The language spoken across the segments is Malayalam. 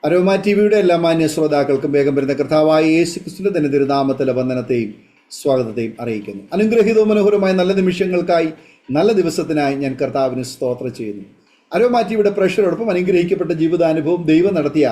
അരോമ ടി വിയുടെ എല്ലാ മാന്യ ശ്രോതാക്കൾക്കും വേഗം വരുന്ന കർത്താവായ യേശു ക്രിസ്തുവിന്റെ തന്നെ തിരുനാമത്തിലെ വന്ദനത്തെയും സ്വാഗതത്തെയും അറിയിക്കുന്നു. അനുഗ്രഹീതവും മനോഹരമായ നല്ല നിമിഷങ്ങൾക്കായി, നല്ല ദിവസത്തിനായി ഞാൻ കർത്താവിന് സ്തോത്രം ചെയ്യുന്നു. അരോമ ടി വിയുടെ പ്രേക്ഷകരോടൊപ്പം അനുഗ്രഹിക്കപ്പെട്ട ജീവിതാനുഭവം ദൈവം നടത്തിയ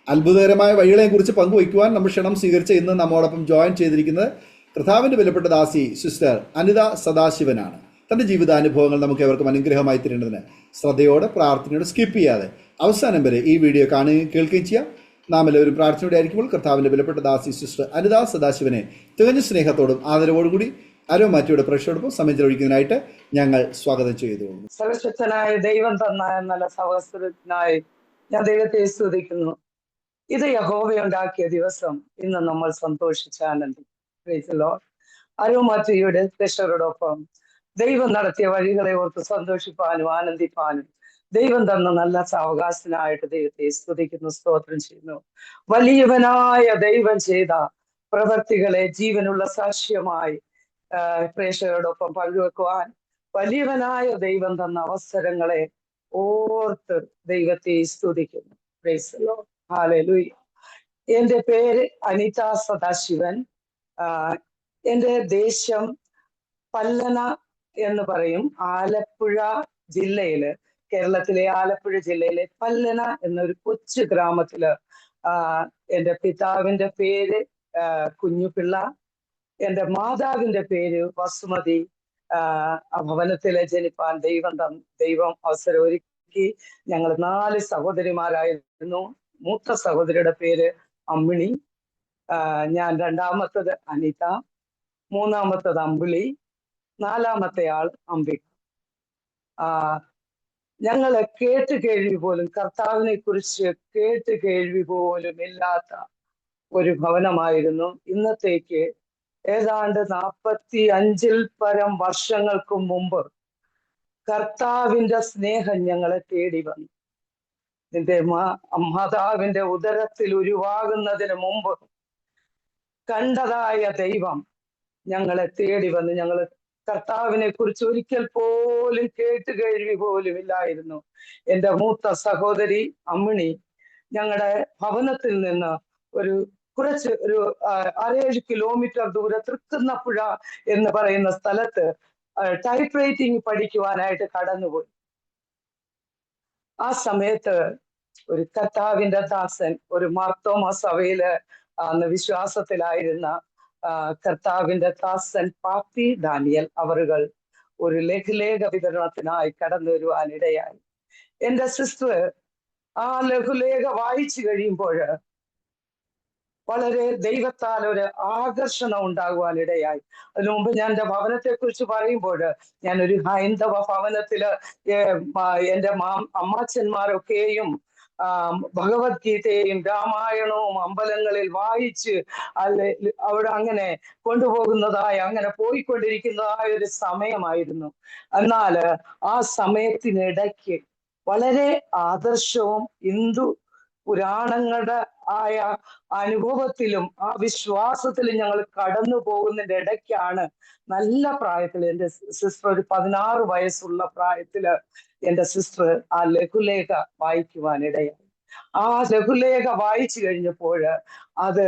അത്ഭുതകരമായ വഴികളെക്കുറിച്ച് പങ്കുവയ്ക്കുവാൻ നമ്മൾ ക്ഷണം സ്വീകരിച്ച ഇന്ന് നമ്മോടൊപ്പം ജോയിൻ ചെയ്തിരിക്കുന്നത് കർത്താവിൻ്റെ വിലപ്പെട്ട ദാസി സിസ്റ്റർ അനിത സദാശിവനാണ്. തൻ്റെ ജീവിതാനുഭവങ്ങൾ നമുക്ക് എവർക്കും അനുഗ്രഹമായി തരേണ്ടതിന് ശ്രദ്ധയോടെ, പ്രാർത്ഥനയോടെ, സ്കിപ്പ് ചെയ്യാതെ അവസാനം വരെ ഈ വീഡിയോ കാണുകയും കേൾക്കുകയും ചെയ്യാം. നാം എല്ലാവരും പ്രാർത്ഥനയോടെ ആയിരിക്കുമ്പോൾ കർത്താവിൻ്റെ വിലപ്പെട്ട ദാസി സിസ്റ്റർ അനിത സദാശിവനെ തികഞ്ഞ സ്നേഹത്തോടും ആദരവോടും കൂടി അരോമാറ്റിയുടെ പ്രേക്ഷകരോടൊപ്പം സമയം ചെലവഴിക്കുന്നതിനായിട്ട് ഞങ്ങൾ സ്വാഗതം ചെയ്തു. സർവശക്തനായ ദൈവം തന്ന നല്ല സഹോദരനായി ഞാൻ ദൈവത്തെ സ്തുതിക്കുന്നു. ഇത് യഹോവയുണ്ടാക്കിയ ദിവസം, ഇന്ന് നമ്മൾ സന്തോഷിച്ച് ആനന്ദിക്കും. അരോമാറ്റിയുടെ പ്രേക്ഷകരോടൊപ്പം ദൈവം നടത്തിയ വഴികളെ ഓർത്ത് സന്തോഷിപ്പാനും ആനന്ദിപ്പാനും ദൈവം തന്ന നല്ല സാവകാശനായിട്ട് ദൈവത്തെ സ്തുതിക്കുന്നു, സ്തോത്രം ചെയ്യുന്നു. വലിയവനായ ദൈവം ചെയ്ത പ്രവർത്തികളെ ജീവനുള്ള സാക്ഷ്യമായി പ്രേക്ഷകരോടൊപ്പം പങ്കുവെക്കുവാൻ, വലിയവനായ ദൈവം തന്ന അവസരങ്ങളെ ഓർത്ത് ദൈവത്തെ സ്തുതിക്കുന്നു. Price the Lord. ഹല്ലേലൂയ. എൻ്റെ പേര് അനിത സദാശിവൻ. എൻ്റെ ദേശം പല്ലന എന്ന് പറയും. ആലപ്പുഴ ജില്ലയില്, കേരളത്തിലെ ആലപ്പുഴ ജില്ലയിലെ പല്ലന എന്നൊരു കൊച്ചു ഗ്രാമത്തില് എൻ്റെ പിതാവിൻ്റെ പേര് കുഞ്ഞുപിള്ള, എൻ്റെ മാതാവിൻ്റെ പേര് വസുമതി. ഭവനത്തിലെ ജനിപ്പാൻ ദൈവം അവസരം ഒരുക്കി. ഞങ്ങൾ 4 സഹോദരിമാരായിരുന്നു. മൂത്ത സഹോദരിയുടെ പേര് അമ്മിണി, ഞാൻ രണ്ടാമത്തത് അനിത, മൂന്നാമത്തത് അമ്പിളി, 4-മത്തെ ആൾ അംബിക. ഞങ്ങള് കേട്ട് കേൾവി പോലും, കർത്താവിനെ കുറിച്ച് കേട്ട് കേൾവി പോലും ഇല്ലാത്ത ഒരു ഭവനമായിരുന്നു. ഇന്നത്തേക്ക് ഏതാണ്ട് 45-ൽ പരം വർഷങ്ങൾക്ക് മുമ്പ് കർത്താവിന്റെ സ്നേഹം ഞങ്ങളെ തേടി വന്നു. നിന്റെ മാതാവിന്റെ ഉദരത്തിൽ ഉരുവാകുന്നതിന് മുമ്പ് കണ്ടതായ ദൈവം ഞങ്ങളെ തേടി വന്ന്. ഞങ്ങള് കർത്താവിനെ കുറിച്ച് ഒരിക്കൽ പോലും കേട്ട് കേൾവി പോലും ഇല്ലായിരുന്നു. എൻ്റെ മൂത്ത സഹോദരി അമ്മിണി ഞങ്ങളുടെ ഭവനത്തിൽ നിന്ന് ഒരു 6-7 കിലോമീറ്റർ ദൂരെ തൃക്കുന്നപ്പുഴ എന്ന് പറയുന്ന സ്ഥലത്ത് ടൈപ്പ് റൈറ്റിംഗ് പഠിക്കുവാനായിട്ട് കടന്നുപോയി. ആ സമയത്ത് ഒരു കർത്താവിന്റെ ദാസൻ, ഒരു മാർത്തോമ സഭയില് അന്ന് വിശ്വാസത്തിലായിരുന്ന കർത്താവിന്റെ ദാസൻ പാപ്പി ഡാനിയൽ അവറുകൾ ഒരു ലഘുലേഖ വിതരണത്തിനായി കടന്നു വരുവാനിടയായി. എൻ്റെ സിസ്റ്റർ ആ ലഘുലേഖ വായിച്ചു കഴിയുമ്പോൾ വളരെ ദൈവത്താൽ ഒരു ആകർഷണം ഉണ്ടാകുവാനിടയായി. അതിനു മുമ്പ് ഞാൻ എൻ്റെ ഭവനത്തെ കുറിച്ച് പറയുമ്പോൾ, ഞാനൊരു ഹൈന്ദവ ഭവനത്തില് എൻ്റെ അമ്മാച്ചന്മാരൊക്കെയും ഭഗവത്ഗീതയും രാമായണവും അമ്പലങ്ങളിൽ വായിച്ച് അവിടെ അങ്ങനെ കൊണ്ടുപോകുന്നതായ, അങ്ങനെ പോയിക്കൊണ്ടിരിക്കുന്നതായ ഒരു സമയമായിരുന്നു. എന്നാൽ ആ സമയത്തിനിടയ്ക്ക് വളരെ ആദർശവും ഹിന്ദു പുരാണങ്ങളുടെ ആയ അനുഭവത്തിലും ആ വിശ്വാസത്തിലും ഞങ്ങൾ കടന്നു പോകുന്നതിന്റെ ഇടയ്ക്കാണ്, നല്ല പ്രായത്തിൽ എൻ്റെ സിസ്റ്റർ, ഒരു 16 വയസ്സുള്ള പ്രായത്തില് എൻ്റെ സിസ്റ്റർ ആ ലഘുലേഖ വായിക്കുവാനിടയായി. ആ ലഘുലേഖ വായിച്ചു കഴിഞ്ഞപ്പോൾ അത്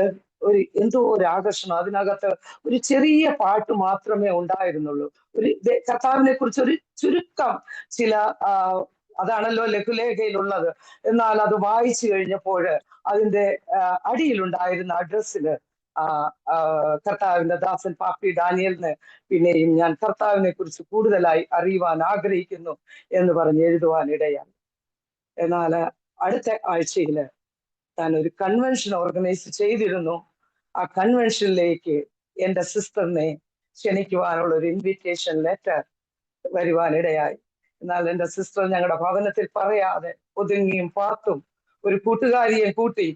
എന്തോ ഒരു ആകർഷണം. അതിനകത്ത് ഒരു ചെറിയ പാട്ട് മാത്രമേ ഉണ്ടായിരുന്നുള്ളൂ. ഒരു കർത്താവിനെ കുറിച്ച് ഒരു ചുരുക്കം ചില അതാണല്ലോ ലഘുലേഖയിലുള്ളത്. എന്നാൽ അത് വായിച്ചു കഴിഞ്ഞപ്പോൾ അതിൻ്റെ അടിയിലുണ്ടായിരുന്ന അഡ്രസ്സില് കർത്താവിന്റെ ദാസൻ പാപ്പി ഡാനിയലിന് പിന്നെയും ഞാൻ കർത്താവിനെ കുറിച്ച് കൂടുതലായി അറിയുവാൻ ആഗ്രഹിക്കുന്നു എന്ന് പറഞ്ഞ് എഴുതുവാനിടയാണ്. എന്നാൽ അടുത്ത ആഴ്ചയില് താൻ ഒരു കൺവെൻഷൻ ഓർഗനൈസ് ചെയ്തിരുന്നു. ആ കൺവെൻഷനിലേക്ക് എൻ്റെ സിസ്റ്ററിനെ ക്ഷണിക്കുവാനുള്ള ഒരു ഇൻവിറ്റേഷൻ ലെറ്റർ വരുവാനിടയായി. എന്നാൽ എൻ്റെ സിസ്റ്റർ ഞങ്ങളുടെ ഭവനത്തിൽ പറയാതെ ഒതുങ്ങിയും പാർത്തും ഒരു കൂട്ടുകാരിയെ കൂട്ടി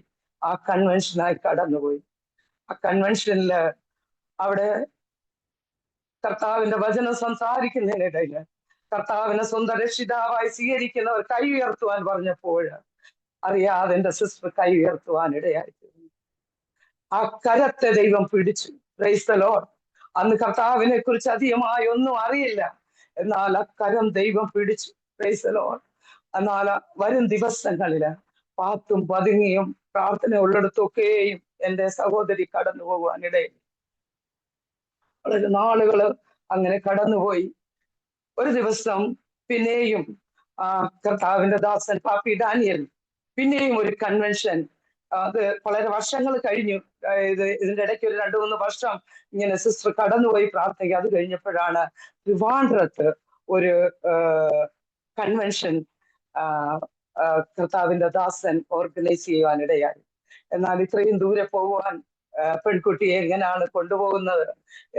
ആ കൺവെൻഷനായി കടന്നുപോയി. ആ കൺവെൻഷനില് അവിടെ കർത്താവിന്റെ വചനം സംസാരിക്കുന്നതിനിടയില് കർത്താവിനെ സ്വന്തം രക്ഷിതാവായി സ്വീകരിക്കുന്നവർ കൈ ഉയർത്തുവാൻ പറഞ്ഞപ്പോൾ അറിയാതെ എൻ്റെ സിസ്റ്റർ കൈ ഉയർത്തുവാനിടയായിത്തീർന്നു. ആ കരത്തെ ദൈവം പിടിച്ചു. Price the Lord. അന്ന് കർത്താവിനെ കുറിച്ച് അധികമായി ഒന്നും അറിയില്ല, എന്നാൽ ആ കരം ദൈവം പിടിച്ചു. Price the Lord. എന്നാൽ വരും ദിവസങ്ങളില് പാത്തും പതുങ്ങിയും പ്രാർത്ഥന ഉള്ളിടത്തൊക്കെയും എൻ്റെ സഹോദരി കടന്നു പോകുവാനിടയിൽ വളരെ നാളുകള് അങ്ങനെ കടന്നുപോയി. ഒരു ദിവസം പിന്നെയും കർത്താവിന്റെ ദാസൻ പാപ്പി ഡാനിയൽ പിന്നെയും ഒരു കൺവെൻഷൻ, അത് വളരെ വർഷങ്ങൾ കഴിഞ്ഞു. ഇതിന്റെ ഇടയ്ക്ക് ഒരു 2-3 വർഷം ഇങ്ങനെ സിസ്റ്റർ കടന്നുപോയി പ്രാർത്ഥിക്കുക. അത് കഴിഞ്ഞപ്പോഴാണ് ട്രിവാൻഡ്രത്ത് ഒരു കൺവെൻഷൻ കർത്താവിന്റെ ദാസൻ ഓർഗനൈസ് ചെയ്യുവാനിടയായി. എന്നാൽ ഇത്രയും ദൂരെ പോകുവാൻ പെൺകുട്ടിയെ എങ്ങനെയാണ് കൊണ്ടുപോകുന്നത്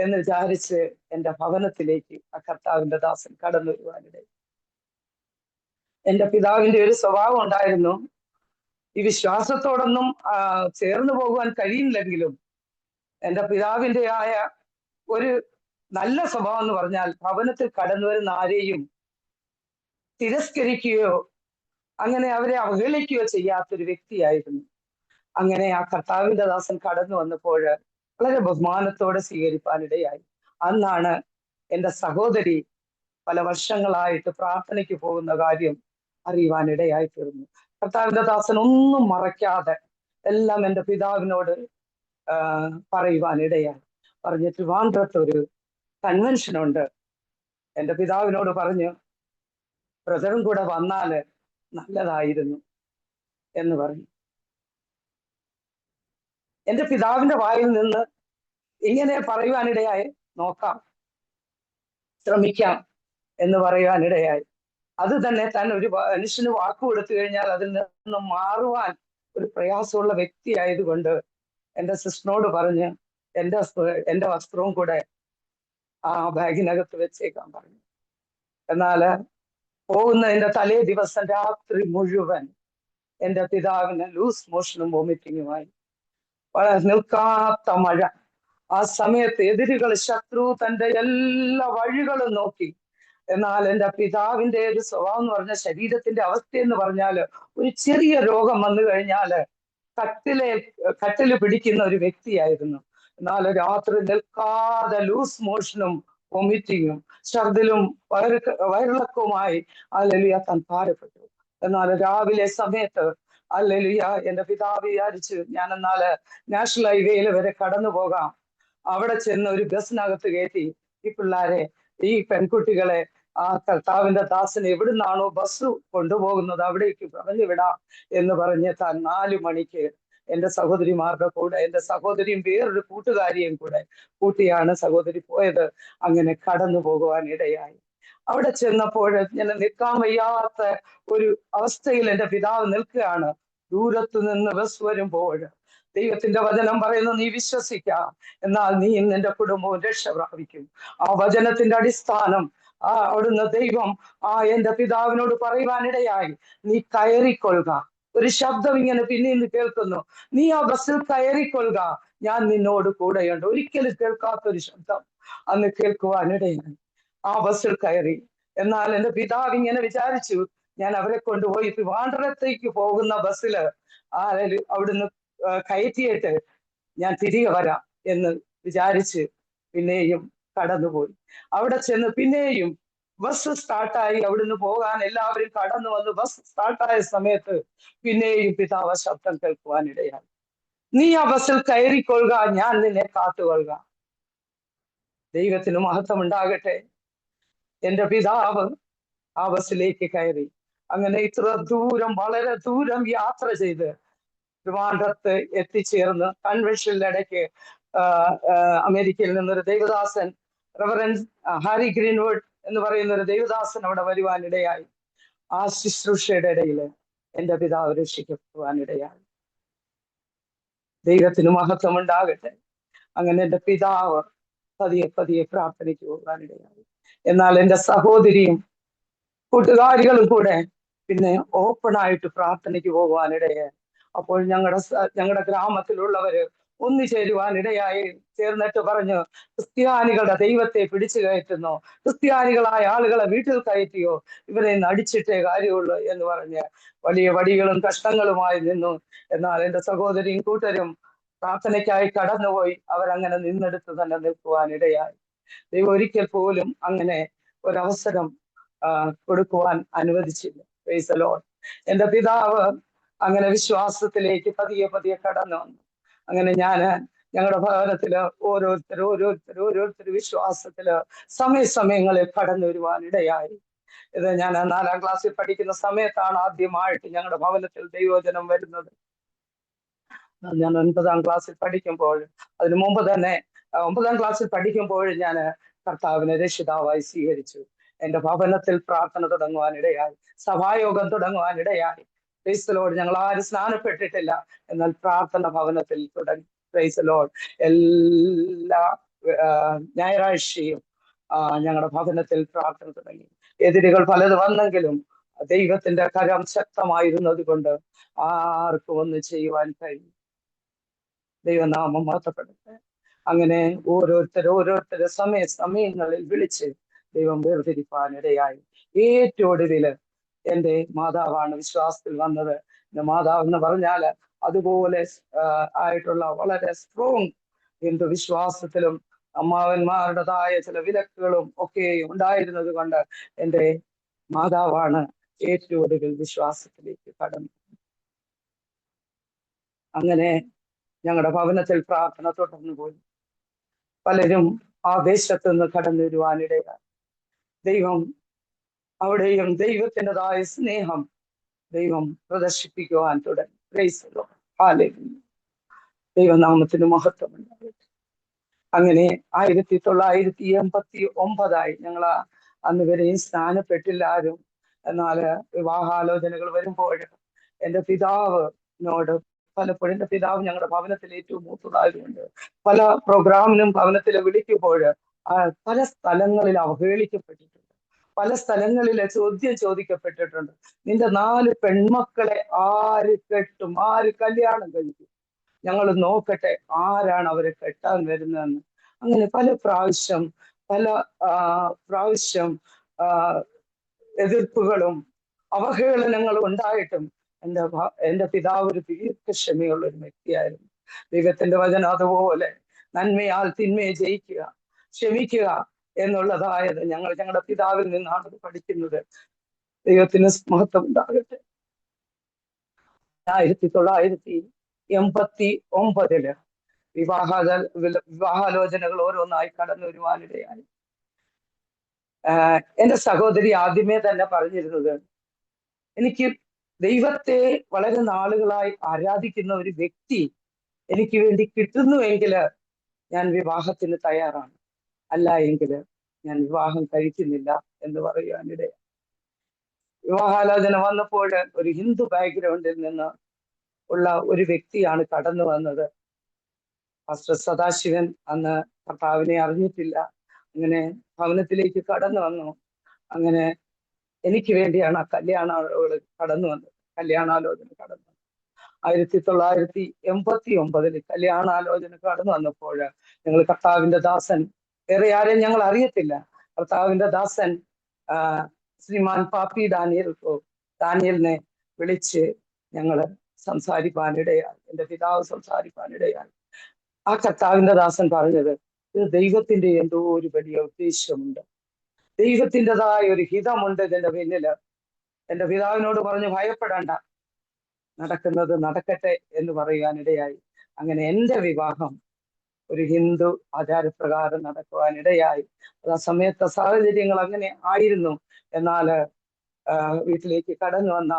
എന്ന് വിചാരിച്ച് എൻ്റെ ഭവനത്തിലേക്ക് ആ കർത്താവിന്റെ ദാസൻ കടന്നു വരുവാനിടയായി. എൻ്റെ പിതാവിന്റെ ഒരു സ്വഭാവം ഉണ്ടായിരുന്നു. ഈ വിശ്വാസത്തോടൊന്നും ചേർന്ന് പോകുവാൻ കഴിയില്ലെങ്കിലും എൻ്റെ പിതാവിൻ്റെ ആയ ഒരു നല്ല സ്വഭാവം എന്ന് പറഞ്ഞാൽ ഭവനത്തിൽ കടന്നു വരുന്ന ആരെയും തിരസ്കരിക്കുകയോ അങ്ങനെ അവരെ അവഹേളിക്കുകയോ ചെയ്യാത്തൊരു വ്യക്തിയായിരുന്നു. അങ്ങനെ ആ കർത്താവിന്റെ ദാസൻ കടന്നു വന്നപ്പോൾ വളരെ ബഹുമാനത്തോടെ സ്വീകരിപ്പാനിടയായി. അന്നാണ് എൻ്റെ സഹോദരി പല വർഷങ്ങളായിട്ട് പ്രാർത്ഥനയ്ക്ക് പോകുന്ന കാര്യം അറിയുവാനിടയായി തീർന്നു. കർത്താവിന്റെ ദാസൻ ഒന്നും മറയ്ക്കാതെ എല്ലാം എൻ്റെ പിതാവിനോട് പറയുവാനിടയായി. പറഞ്ഞ് ട്രിവാൻഡ്രത്ത് ഒരു കൺവെൻഷൻ ഉണ്ട്, എൻ്റെ പിതാവിനോട് പറഞ്ഞു ബ്രദറും കൂടെ വന്നാല് നല്ലതായിരുന്നു എന്ന് പറഞ്ഞു. എൻ്റെ പിതാവിന്റെ വായിൽ നിന്ന് ഇങ്ങനെ പറയുവാനിടയായി, നോക്കാം, ശ്രമിക്കാം എന്ന് പറയുവാനിടയായി. അത് തന്നെ താൻ ഒരു മനുഷ്യന് വാക്ക് കൊടുത്തു കഴിഞ്ഞാൽ അതിൽ നിന്ന് മാറുവാൻ ഒരു പ്രയാസമുള്ള വ്യക്തി ആയതുകൊണ്ട് എൻ്റെ സിസ്റ്ററിനോട് പറഞ്ഞ് എൻ്റെ വസ്ത്രവും കൂടെ ആ ബാഗിനകത്ത് വെച്ചേക്കാൻ പറഞ്ഞു. എന്നാല് പോകുന്നതിന്റെ തലേ ദിവസം രാത്രി മുഴുവൻ എൻ്റെ പിതാവിന് ലൂസ് മോഷനും വോമിറ്റിങ്ങുമായി. വളരെ നിൽക്കാത്ത മഴ. ആ സമയത്ത് എതിരുകൾ, ശത്രു തന്റെ എല്ലാ വഴികളും നോക്കി. എന്നാൽ എൻ്റെ പിതാവിന്റെ ഒരു സ്വഭാവം എന്ന് പറഞ്ഞാൽ, ശരീരത്തിന്റെ അവസ്ഥ എന്ന് പറഞ്ഞാല്, ഒരു ചെറിയ രോഗം വന്നു കഴിഞ്ഞാല് കട്ടില് പിടിക്കുന്ന ഒരു വ്യക്തിയായിരുന്നു. എന്നാൽ രാത്രി നിൽക്കാതെ ലൂസ് മോഷനും വൊമിറ്റിങ്ങും ഛർദിലും വയറിളക്കവുമായി ഹല്ലേലൂയ താൻ ഭാരപ്പെട്ടു. എന്നാൽ രാവിലെ സമയത്ത് ഹല്ലേലൂയ എൻ്റെ പിതാവ് വിചാരിച്ചു, ഞാൻ എന്നാല് നാഷണൽ ഹൈവേയിൽ വരെ കടന്നു പോകാം, അവിടെ ചെന്ന് ഒരു ബസ്സിനകത്ത് കയറ്റി ഈ പിള്ളേരെ, ഈ പെൺകുട്ടികളെ ആ കർത്താവിന്റെ ദാസന് എവിടുന്നാണോ ബസ് കൊണ്ടുപോകുന്നത് അവിടേക്ക് പറഞ്ഞു വിടാം എന്ന് പറഞ്ഞ് താൻ 4 മണിക്ക് എൻ്റെ സഹോദരിമാരുടെ കൂടെ, എൻ്റെ സഹോദരിയും വേറൊരു കൂട്ടുകാരിയും കൂടെ കൂട്ടിയാണ് സഹോദരി പോയത്. അങ്ങനെ കടന്നു പോകുവാൻ ഇടയായി. അവിടെ ചെന്നപ്പോൾ ഞാൻ നിൽക്കാൻ വയ്യാത്ത ഒരു അവസ്ഥയിൽ എൻ്റെ പിതാവ് നിൽക്കുകയാണ്. ദൂരത്തു നിന്ന് ബസ് വരുമ്പോൾ ദൈവത്തിന്റെ വചനം പറയുന്നു, നീ വിശ്വസിക്കാം, എന്നാൽ നീ നിന്റെ കുടുംബവും രക്ഷ പ്രാപിക്കും. ആ വചനത്തിന്റെ അടിസ്ഥാനം അവിടുന്ന് ദൈവം എൻ്റെ പിതാവിനോട് പറയുവാനിടയായി, നീ കയറിക്കൊള്ളുക. ഒരു ശബ്ദം ഇങ്ങനെ പിന്നീന്ന് കേൾക്കുന്നു, നീ ആ ബസ്സിൽ കയറിക്കൊള്ളുക, ഞാൻ നിന്നോട് കൂടെയുണ്ട്. ഒരിക്കലും കേൾക്കാത്തൊരു ശബ്ദം അന്ന് കേൾക്കുവാനിടയായി. ആ ബസ്സിൽ കയറി. എന്നാൽ എൻ്റെ പിതാവ് ഇങ്ങനെ വിചാരിച്ചു, ഞാൻ അവരെ കൊണ്ടുപോയി ട്രിവാൻഡ്രത്തേക്ക് പോകുന്ന ബസ്സില് അവിടുന്ന് കയറ്റിയിട്ട് ഞാൻ തിരികെ വരാം എന്ന് വിചാരിച്ച് പിന്നെയും കടന്നുപോയി. അവിടെ ചെന്ന് പിന്നെയും ബസ് സ്റ്റാർട്ടായി. അവിടുന്ന് പോകാൻ എല്ലാവരും കടന്നു വന്ന് ബസ് സ്റ്റാർട്ടായ സമയത്ത് പിന്നെയും പിതാവ് ശബ്ദം കേൾക്കുവാനിടയായി, നീ ആ ബസ്സിൽ കയറിക്കൊള്ളുക, ഞാൻ നിന്നെ കാത്തുകൊള്ളുക. ദൈവത്തിന് മഹത്വം ഉണ്ടാകട്ടെ. എൻ്റെ പിതാവ് ആ ബസ്സിലേക്ക് കയറി. അങ്ങനെ ഇത്ര ദൂരം, വളരെ ദൂരം യാത്ര ചെയ്ത് ട്രിവാൻഡ്രത്ത് എത്തിച്ചേർന്ന് കൺവെൻഷനിൽ ഇടയ്ക്ക് അമേരിക്കയിൽ നിന്നൊരു ദൈവദാസൻ, റെവറൻഡ് ഹാരി ഗ്രീൻവുഡ് എന്ന് പറയുന്ന ഒരു ദൈവദാസൻ അവിടെ വരുവാനിടയായി. ആ ശുശ്രൂഷയുടെ ഇടയിൽ എൻ്റെ പിതാവ് രക്ഷിക്കപ്പെടുവാനിടയായി. ദൈവത്തിന് മഹത്വം ഉണ്ടാകട്ടെ. അങ്ങനെ എൻ്റെ പിതാവ് പതിയെ പതിയെ പ്രാർത്ഥനയ്ക്ക് പോകാനിടയായി. എന്നാൽ എൻ്റെ സഹോദരിയും കൂട്ടുകാരികളും കൂടെ പിന്നെ ഓപ്പണായിട്ട് പ്രാർത്ഥനയ്ക്ക് പോകുവാനിടയായി. അപ്പോൾ ഞങ്ങളുടെ ഗ്രാമത്തിലുള്ളവര് ഒന്നുചേരുവാനിടയായി. ചേർന്നിട്ട് പറഞ്ഞു, ക്രിസ്ത്യാനികളുടെ ദൈവത്തെ പിടിച്ചു കയറ്റുന്നു, ക്രിസ്ത്യാനികളായ ആളുകളെ വീട്ടിൽ കയറ്റിയോ, ഇവരെ നടിച്ചിട്ടേ കാര്യമുള്ളൂ എന്ന് പറഞ്ഞ് വലിയ വടികളും കഷ്ടങ്ങളുമായി നിന്നു. എന്നാൽ എൻ്റെ സഹോദരിയും കൂട്ടരും പ്രാർത്ഥനയ്ക്കായി കടന്നുപോയി. അവരങ്ങനെ നിന്നെടുത്ത് തന്നെ നിൽക്കുവാനിടയായി. ദൈവം ഒരിക്കൽ പോലും അങ്ങനെ ഒരവസരം കൊടുക്കുവാൻ അനുവദിച്ചില്ല. Price the Lord. എൻ്റെ പിതാവ് അങ്ങനെ വിശ്വാസത്തിലേക്ക് പതിയെ പതിയെ കടന്നു വന്നു. അങ്ങനെ ഞങ്ങളുടെ ഭവനത്തില് ഓരോരുത്തർ വിശ്വാസത്തില് സമയങ്ങളിൽ കടന്നു വരുവാൻ ഇടയായി. ഇത് ഞാൻ 4ാം ക്ലാസ്സിൽ പഠിക്കുന്ന സമയത്താണ് ആദ്യമായിട്ട് ഞങ്ങളുടെ ഭവനത്തിൽ ദൈവവചനം വരുന്നത്. ഞാൻ 9ാം ക്ലാസ്സിൽ പഠിക്കുമ്പോൾ, അതിനു മുമ്പ് തന്നെ 9ാം ക്ലാസ്സിൽ പഠിക്കുമ്പോൾ ഞാൻ കർത്താവിനെ രക്ഷിതാവായി സ്വീകരിച്ചു. എന്റെ ഭവനത്തിൽ പ്രാർത്ഥന തുടങ്ങുവാനിടയായി, സഭായോഗം തുടങ്ങുവാനിടയായി. Praise Lord. ഞങ്ങൾ ആരും സ്നാനപ്പെട്ടിട്ടില്ല, എന്നാൽ പ്രാർത്ഥന ഭവനത്തിൽ തുടങ്ങി. Praise Lord. എല്ലാ ഞായറാഴ്ചയും ഞങ്ങളുടെ ഭവനത്തിൽ പ്രാർത്ഥന തുടങ്ങി. എതിരുകൾ പലത് വന്നെങ്കിലും ദൈവത്തിന്റെ കരം ശക്തമായിരുന്നത് കൊണ്ട് ആർക്കും ഒന്നും ചെയ്യുവാൻ കഴിയും. ദൈവനാമം മഹത്വപ്പെടട്ടെ. അങ്ങനെ ഓരോരുത്തരെ സമയങ്ങളിൽ വിളിച്ച് ദൈവം വേർതിരിപ്പാനിടയായി. ഏറ്റവും ഒടുവില് എന്റെ മാതാവാണ് വിശ്വാസത്തിൽ വന്നത്. എന്റെ മാതാവ് എന്ന് പറഞ്ഞാല് അതുപോലെ ആയിട്ടുള്ള വളരെ സ്ട്രോങ് ഹിന്ദു വിശ്വാസത്തിലും അമ്മാവന്മാരുടേതായ ചില വിലക്കുകളും ഒക്കെ ഉണ്ടായിരുന്നത് കൊണ്ട് എന്റെ മാതാവാണ് ഏറ്റവും ഒടുവിൽ വിശ്വാസത്തിലേക്ക് കടന്നു. അങ്ങനെ ഞങ്ങളുടെ ഭവനത്തിൽ പ്രാർത്ഥന തുടർന്നു പോയി. പലരും ആ ദേശത്ത് നിന്ന് കടന്നു വരുവാനിടയായി. ദൈവം അവിടെയും ദൈവത്തിൻ്റെതായ സ്നേഹം ദൈവം പ്രദർശിപ്പിക്കുവാൻ തുടങ്ങി. Price the Lord. ഹല്ലേലൂയ. ദൈവനാമത്തിന് മഹത്വം ഉണ്ടാകട്ടെ. അങ്ങനെ 1989 ഞങ്ങൾ അന്ന് വരെയും സ്നാനപ്പെട്ടില്ല ആരും. എന്നാൽ വിവാഹാലോചനകൾ വരുമ്പോൾ എൻ്റെ പിതാവിനോട് പലപ്പോഴും, എൻ്റെ പിതാവ് ഞങ്ങളുടെ ഭവനത്തിൽ ഏറ്റവും മൂത്തതായതുകൊണ്ട് പല പ്രോഗ്രാമിനും ഭവനത്തിൽ വിളിക്കുമ്പോൾ പല സ്ഥലങ്ങളിൽ അവഹേളിക്കപ്പെട്ടിട്ടുണ്ട്, പല സ്ഥലങ്ങളിൽ ചോദ്യം ചോദിക്കപ്പെട്ടിട്ടുണ്ട്. നിന്റെ 4 പെൺമക്കളെ ആര് കെട്ടും, ആര് കല്യാണം കഴിക്കും, ഞങ്ങൾ നോക്കട്ടെ ആരാണ് അവരെ കെട്ടാൻ വരുന്നതെന്ന്. അങ്ങനെ പല പ്രാവശ്യം എതിർപ്പുകളും അവഹേളനങ്ങളും ഉണ്ടായിട്ടും എൻ്റെ പിതാവ് ഒരു ദീർഘക്ഷമയുള്ള ഒരു വ്യക്തിയായിരുന്നു. ദൈവത്തിന്റെ വചനം അതുപോലെ നന്മയാൽ തിന്മയെ ജയിക്കുക, ക്ഷമിക്കുക എന്നുള്ളതായത് ഞങ്ങളുടെ പിതാവിൽ നിന്നാണ് അത് പഠിക്കുന്നത്. ദൈവത്തിന് മഹത്വം ഉണ്ടാകട്ടെ. 1989 വിവാഹാലോചനകൾ ഓരോന്നായി കടന്നു വരുവാനിടയായി. എൻ്റെ സഹോദരി ആദ്യമേ തന്നെ പറഞ്ഞിരുന്നത്, എനിക്ക് ദൈവത്തെ വളരെ നാളുകളായി ആരാധിക്കുന്ന ഒരു വ്യക്തി എനിക്ക് വേണ്ടി കിട്ടുന്നുവെങ്കിൽ ഞാൻ വിവാഹത്തിന് തയ്യാറാണ്, അല്ല എങ്കിൽ ഞാൻ വിവാഹം കഴിക്കുന്നില്ല എന്ന് പറയുവാനിടയായി. വിവാഹാലോചന വന്നപ്പോൾ ഒരു ഹിന്ദു ബാക്ക്ഗ്രൗണ്ടിൽ നിന്ന് ഉള്ള ഒരു വ്യക്തിയാണ് കടന്നു വന്നത്. പാസ്റ്റർ സദാശിവൻ അന്ന് കർത്താവിനെ അറിഞ്ഞിട്ടില്ല. അങ്ങനെ ഭവനത്തിലേക്ക് കടന്നു വന്നു. അങ്ങനെ എനിക്ക് വേണ്ടിയാണ് ആ കല്യാണാലോചന കടന്നു വന്നത്. 1989 കല്യാണാലോചന കടന്നു വന്നപ്പോൾ ഞങ്ങൾ കർത്താവിന്റെ ദാസൻ, വേറെ ആരെയും ഞങ്ങൾ അറിയത്തില്ല, കർത്താവിന്റെ ദാസൻ ശ്രീമാൻ പാപ്പി ഡാനിയലിനെ വിളിച്ച് ഞങ്ങള് സംസാരിക്കാനിടയായി. എൻ്റെ പിതാവ് സംസാരിക്കാനിടയായി. ആ കർത്താവിന്റെ ദാസൻ പറഞ്ഞത്, ഇത് ദൈവത്തിന്റെ എന്തോ ഒരു വലിയ ഉദ്ദേശമുണ്ട്, ദൈവത്തിൻ്റെതായ ഒരു ഹിതമുണ്ട് ഇതിന്റെ പിന്നില്. എൻ്റെ പിതാവിനോട് പറഞ്ഞു, ഭയപ്പെടണ്ട, നടക്കുന്നത് നടക്കട്ടെ എന്ന് പറയുവാനിടയായി. അങ്ങനെ എൻ്റെ വിവാഹം ഒരു ഹിന്ദു ആചാരപ്രകാരം നടക്കുവാനിടയായി. അത് ആ സമയത്തെ സാഹചര്യങ്ങൾ അങ്ങനെ ആയിരുന്നു. എന്നാൽ വീട്ടിലേക്ക് കടന്നു വന്ന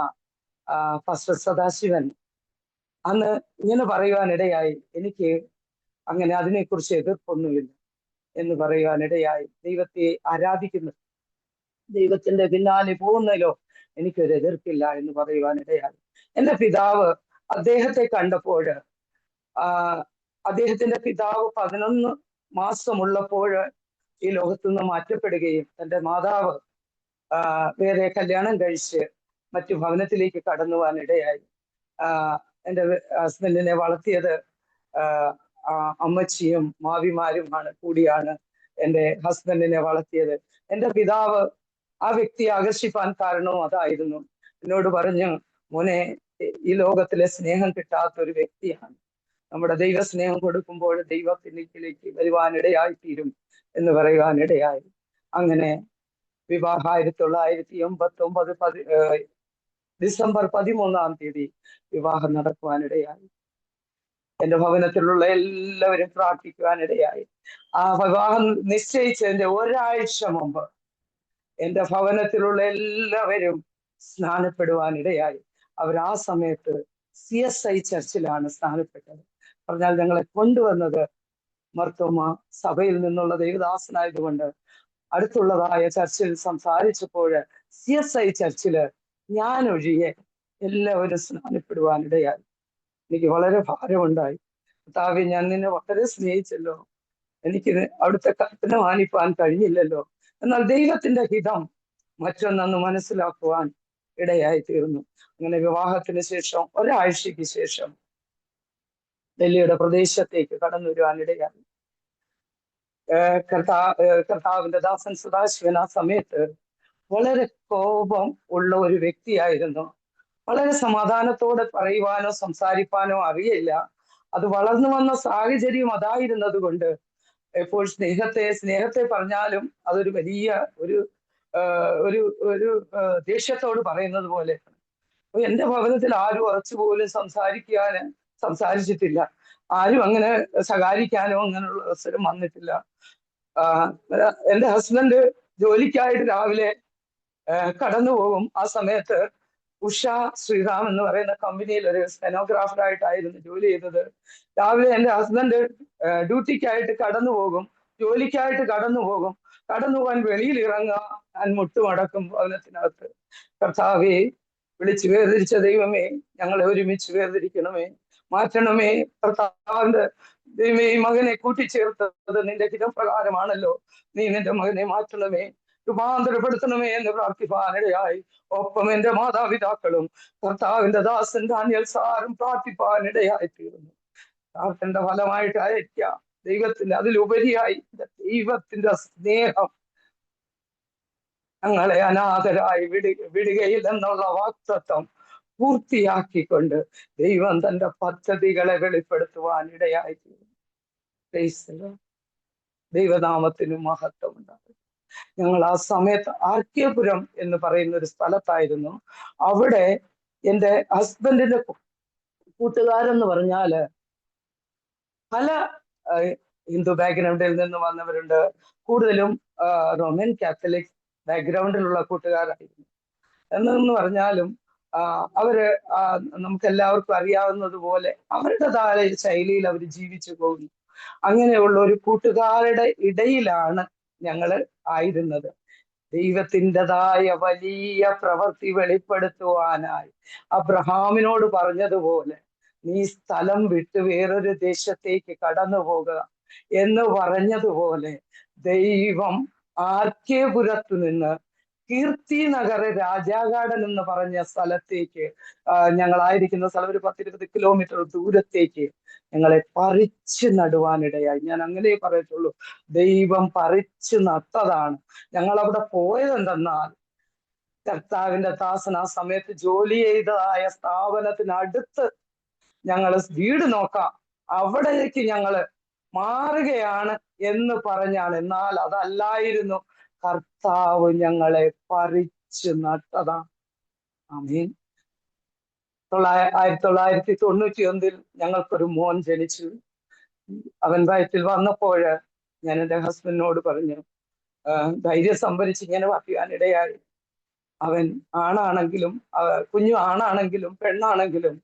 പാസ്റ്റർ സദാശിവൻ അന്ന് ഇങ്ങനെ പറയുവാനിടയായി, എനിക്ക് അങ്ങനെ അതിനെക്കുറിച്ച് എതിർപ്പൊന്നുമില്ല എന്ന് പറയുവാനിടയായി. ദൈവത്തെ ആരാധിക്കുന്നു, ദൈവത്തിന്റെ പിന്നാലെ പോകുന്നതിലോ എനിക്കൊരു എതിർപ്പില്ല എന്ന് പറയുവാനിടയായി. എൻ്റെ പിതാവ് അദ്ദേഹത്തെ കണ്ടപ്പോൾ, അദ്ദേഹത്തിന്റെ പിതാവ് 11 മാസമുള്ളപ്പോൾ ഈ ലോകത്തു നിന്ന് മാറ്റപ്പെടുകയും തൻ്റെ മാതാവ് വേറെ കല്യാണം കഴിച്ച് മറ്റു ഭവനത്തിലേക്ക് കടന്നു പോകാനിടയായി. എൻ്റെ ഹസ്ബൻഡിനെ വളർത്തിയത് അമ്മച്ചിയും മാവിമാരുമാണ് കൂടിയാണ് എൻ്റെ ഹസ്ബൻഡിനെ വളർത്തിയത്. എൻ്റെ പിതാവ് ആ വ്യക്തിയെ ആകർഷിപ്പാൻ കാരണവും അതായിരുന്നു. എന്നോട് പറഞ്ഞു, മോനെ, ഈ ലോകത്തിലെ സ്നേഹം കിട്ടാത്ത ഒരു വ്യക്തിയാണ്, നമ്മുടെ ദൈവ സ്നേഹം കൊടുക്കുമ്പോൾ ദൈവത്തിലേക്ക് വരുവാനിടയായി തീരും എന്ന് പറയുവാനിടയായി. അങ്ങനെ വിവാഹം 1989 ഡിസംബർ 13 വിവാഹം നടക്കുവാനിടയായി. എന്റെ ഭവനത്തിലുള്ള എല്ലാവരും പ്രാർത്ഥിക്കുവാനിടയായി. ആ വിവാഹം നിശ്ചയിച്ചതിന്റെ ഒരാഴ്ച മുമ്പ് എന്റെ ഭവനത്തിലുള്ള എല്ലാവരും സ്നാനപ്പെടുവാനിടയായി. അവർ ആ സമയത്ത് CSI ചർച്ചിലാണ് സ്നാനപ്പെട്ടത്. പറഞ്ഞാൽ ഞങ്ങളെ കൊണ്ടുവന്നത് മർത്തോമ സഭയിൽ നിന്നുള്ള ദേവദാസനായതുകൊണ്ട് അടുത്തുള്ളതായ ചർച്ചിൽ സംസാരിച്ചപ്പോൾ CSI ചർച്ചില് ഞാൻ ഒഴികെ എല്ലാവരും സ്നാനപ്പെടുവാനിടയായി. എനിക്ക് വളരെ ഭാരമുണ്ടായി. കർത്താവേ, ഞാൻ നിന്നെ വളരെ സ്നേഹിച്ചല്ലോ, എനിക്ക് അവിടുത്തെ കൽപ്പന മാനിപ്പാൻ കഴിഞ്ഞില്ലല്ലോ. എന്നാൽ ദൈവത്തിന്റെ ഹിതം മറ്റൊന്നു മനസ്സിലാക്കുവാൻ ഇടയായി തീർന്നു. അങ്ങനെ വിവാഹത്തിന് ശേഷം ഒരാഴ്ചയ്ക്ക് ശേഷം ഡൽഹിയുടെ പ്രദേശത്തേക്ക് കടന്നു വരുവാനിടയായി. കർത്താവിന്റെ ദാസൻ സദാശിവൻ ആ സമയത്ത് വളരെ കോപം ഉള്ള ഒരു വ്യക്തിയായിരുന്നു. വളരെ സമാധാനത്തോടെ പറയുവാനോ സംസാരിപ്പാനോ അറിയില്ല. അത് വളർന്നു വന്ന സാഹചര്യം അതായിരുന്നത് കൊണ്ട് എപ്പോൾ സ്നേഹത്തെ പറഞ്ഞാലും അതൊരു വലിയ ഒരു ഒരു ഒരു ദേഷ്യത്തോട് പറയുന്നത് പോലെ. എന്റെ ഭവനത്തിൽ ആരും ഉറച്ചു പോലും സംസാരിച്ചിട്ടില്ല. ആരും അങ്ങനെ ശകാരിക്കാനോ അങ്ങനെയുള്ള അവസരം വന്നിട്ടില്ല. എന്റെ ഹസ്ബൻഡ് ജോലിക്കായിട്ട് രാവിലെ കടന്നു പോകും. ആ സമയത്ത് ഉഷ ശ്രീറാം എന്ന് പറയുന്ന കമ്പനിയിൽ ഒരു സ്റ്റെനോഗ്രാഫറായിട്ടായിരുന്നു ജോലി ചെയ്തത്. രാവിലെ എന്റെ ഹസ്ബൻഡ് ഡ്യൂട്ടിക്കായിട്ട് കടന്നു പോകും, ജോലിക്കായിട്ട് കടന്നു പോകും. കടന്നു പോകാൻ വെളിയിൽ ഇറങ്ങുക, ഞാൻ മുട്ടുമടക്കും ഭവനത്തിനകത്ത്. കർത്താവേ, വിളിച്ചു വേർതിരിച്ച ദൈവമേ, ഞങ്ങളെ ഒരുമിച്ച് വേർതിരിക്കണമേ, മാറ്റണമേ. കർത്താവിന്റെ ദൈവമേ, ഈ മകനെ കൂട്ടിച്ചേർത്തത് നിന്റെ ഹിതപ്രകാരമാണല്ലോ. നീ നിന്റെ മകനെ മാറ്റണമേ, രൂപാന്തരപ്പെടുത്തണമേ എന്ന് പ്രാർത്ഥിപ്പാനിടയായി. ഒപ്പം എന്റെ മാതാപിതാക്കളും കർത്താവിന്റെ ദാസൻ ഡാനിയൽ സാറും പ്രാർത്ഥിപ്പാനിടയായി തീർന്നു. പ്രാർത്ഥനയുടെ ഫലമായിട്ടായിരിക്കാം ദൈവത്തിന്റെ അതിലുപരിയായി ദൈവത്തിന്റെ സ്നേഹം ഞങ്ങളെ അനാഥരായി വിടുകയില്ലെന്നുള്ള വാക്തത്വം പൂർത്തിയാക്കിക്കൊണ്ട് ദൈവം തന്റെ പദ്ധതികളെ വെളിപ്പെടുത്തുവാൻ ഇടയായി തീർന്നു. ദൈവനാമത്തിന് മഹത്വം ഉണ്ടാകും. ഞങ്ങൾ ആ സമയത്ത് ആർക്കേപുരം എന്ന് പറയുന്ന ഒരു സ്ഥലത്തായിരുന്നു. അവിടെ എൻ്റെ ഹസ്ബൻഡിന്റെ കൂട്ടുകാരെന്ന് പറഞ്ഞാല് പല ഹിന്ദു ബാക്ക്ഗ്രൗണ്ടിൽ നിന്ന് വന്നവരുണ്ട്. കൂടുതലും റോമൻ കാത്തലിക് ബാക്ക്ഗ്രൗണ്ടിലുള്ള കൂട്ടുകാരായിരുന്നു. എന്നു പറഞ്ഞാലും അവര് നമുക്ക് എല്ലാവർക്കും അറിയാവുന്നതുപോലെ അവരുടേതായ ശൈലിയിൽ അവർ ജീവിച്ചു പോകുന്നു. അങ്ങനെയുള്ള ഒരു കൂട്ടുകാരുടെ ഇടയിലാണ് ഞങ്ങൾ ആയിരുന്നത്. ദൈവത്തിൻ്റെതായ വലിയ പ്രവൃത്തി വെളിപ്പെടുത്തുവാനായി അബ്രഹാമിനോട് പറഞ്ഞതുപോലെ നീ സ്ഥലം വിട്ട് വേറൊരു ദേശത്തേക്ക് കടന്നു പോകുക എന്ന് പറഞ്ഞതുപോലെ ദൈവം ആർക്കേപുരത്തു നിന്ന് കീർത്തി നഗർ രാജാഗാർഡൻ എന്ന് പറഞ്ഞ സ്ഥലത്തേക്ക്, ഞങ്ങളായിരിക്കുന്ന സ്ഥലം ഒരു 10-20 കിലോമീറ്റർ ദൂരത്തേക്ക് ഞങ്ങളെ പറിച്ചു നടുവാനിടയായി. ഞാൻ അങ്ങനെ പറയത്തുള്ളൂ. ദൈവം പറിച്ചു നട്ടതാണ്. ഞങ്ങൾ അവിടെ പോയത് എന്തെന്നാൽ, കർത്താവിന്റെ ദാസൻ ആ സമയത്ത് ജോലി ചെയ്തതായ സ്ഥാപനത്തിനടുത്ത് ഞങ്ങൾ വീട് നോക്കാം, അവിടേക്ക് ഞങ്ങള് മാറുകയാണ് എന്ന് പറഞ്ഞാണ്. എന്നാൽ അതല്ലായിരുന്നു, കർത്താവ് ഞങ്ങളെ പറിച്ചു നട്ടതാണ്. ആമേൻ. 1991 ഞങ്ങൾക്കൊരു മോൻ ജനിച്ചു. അവൻ വയറ്റിൽ വന്നപ്പോൾ ഞാൻ എൻ്റെ ഹസ്ബൻഡിനോട് പറഞ്ഞു, ധൈര്യം സംഭരിച്ച് ഇങ്ങനെ പറയാനിടയായി. അവൻ ആണാണെങ്കിലും കുഞ്ഞു ആണാണെങ്കിലും പെണ്ണാണെങ്കിലും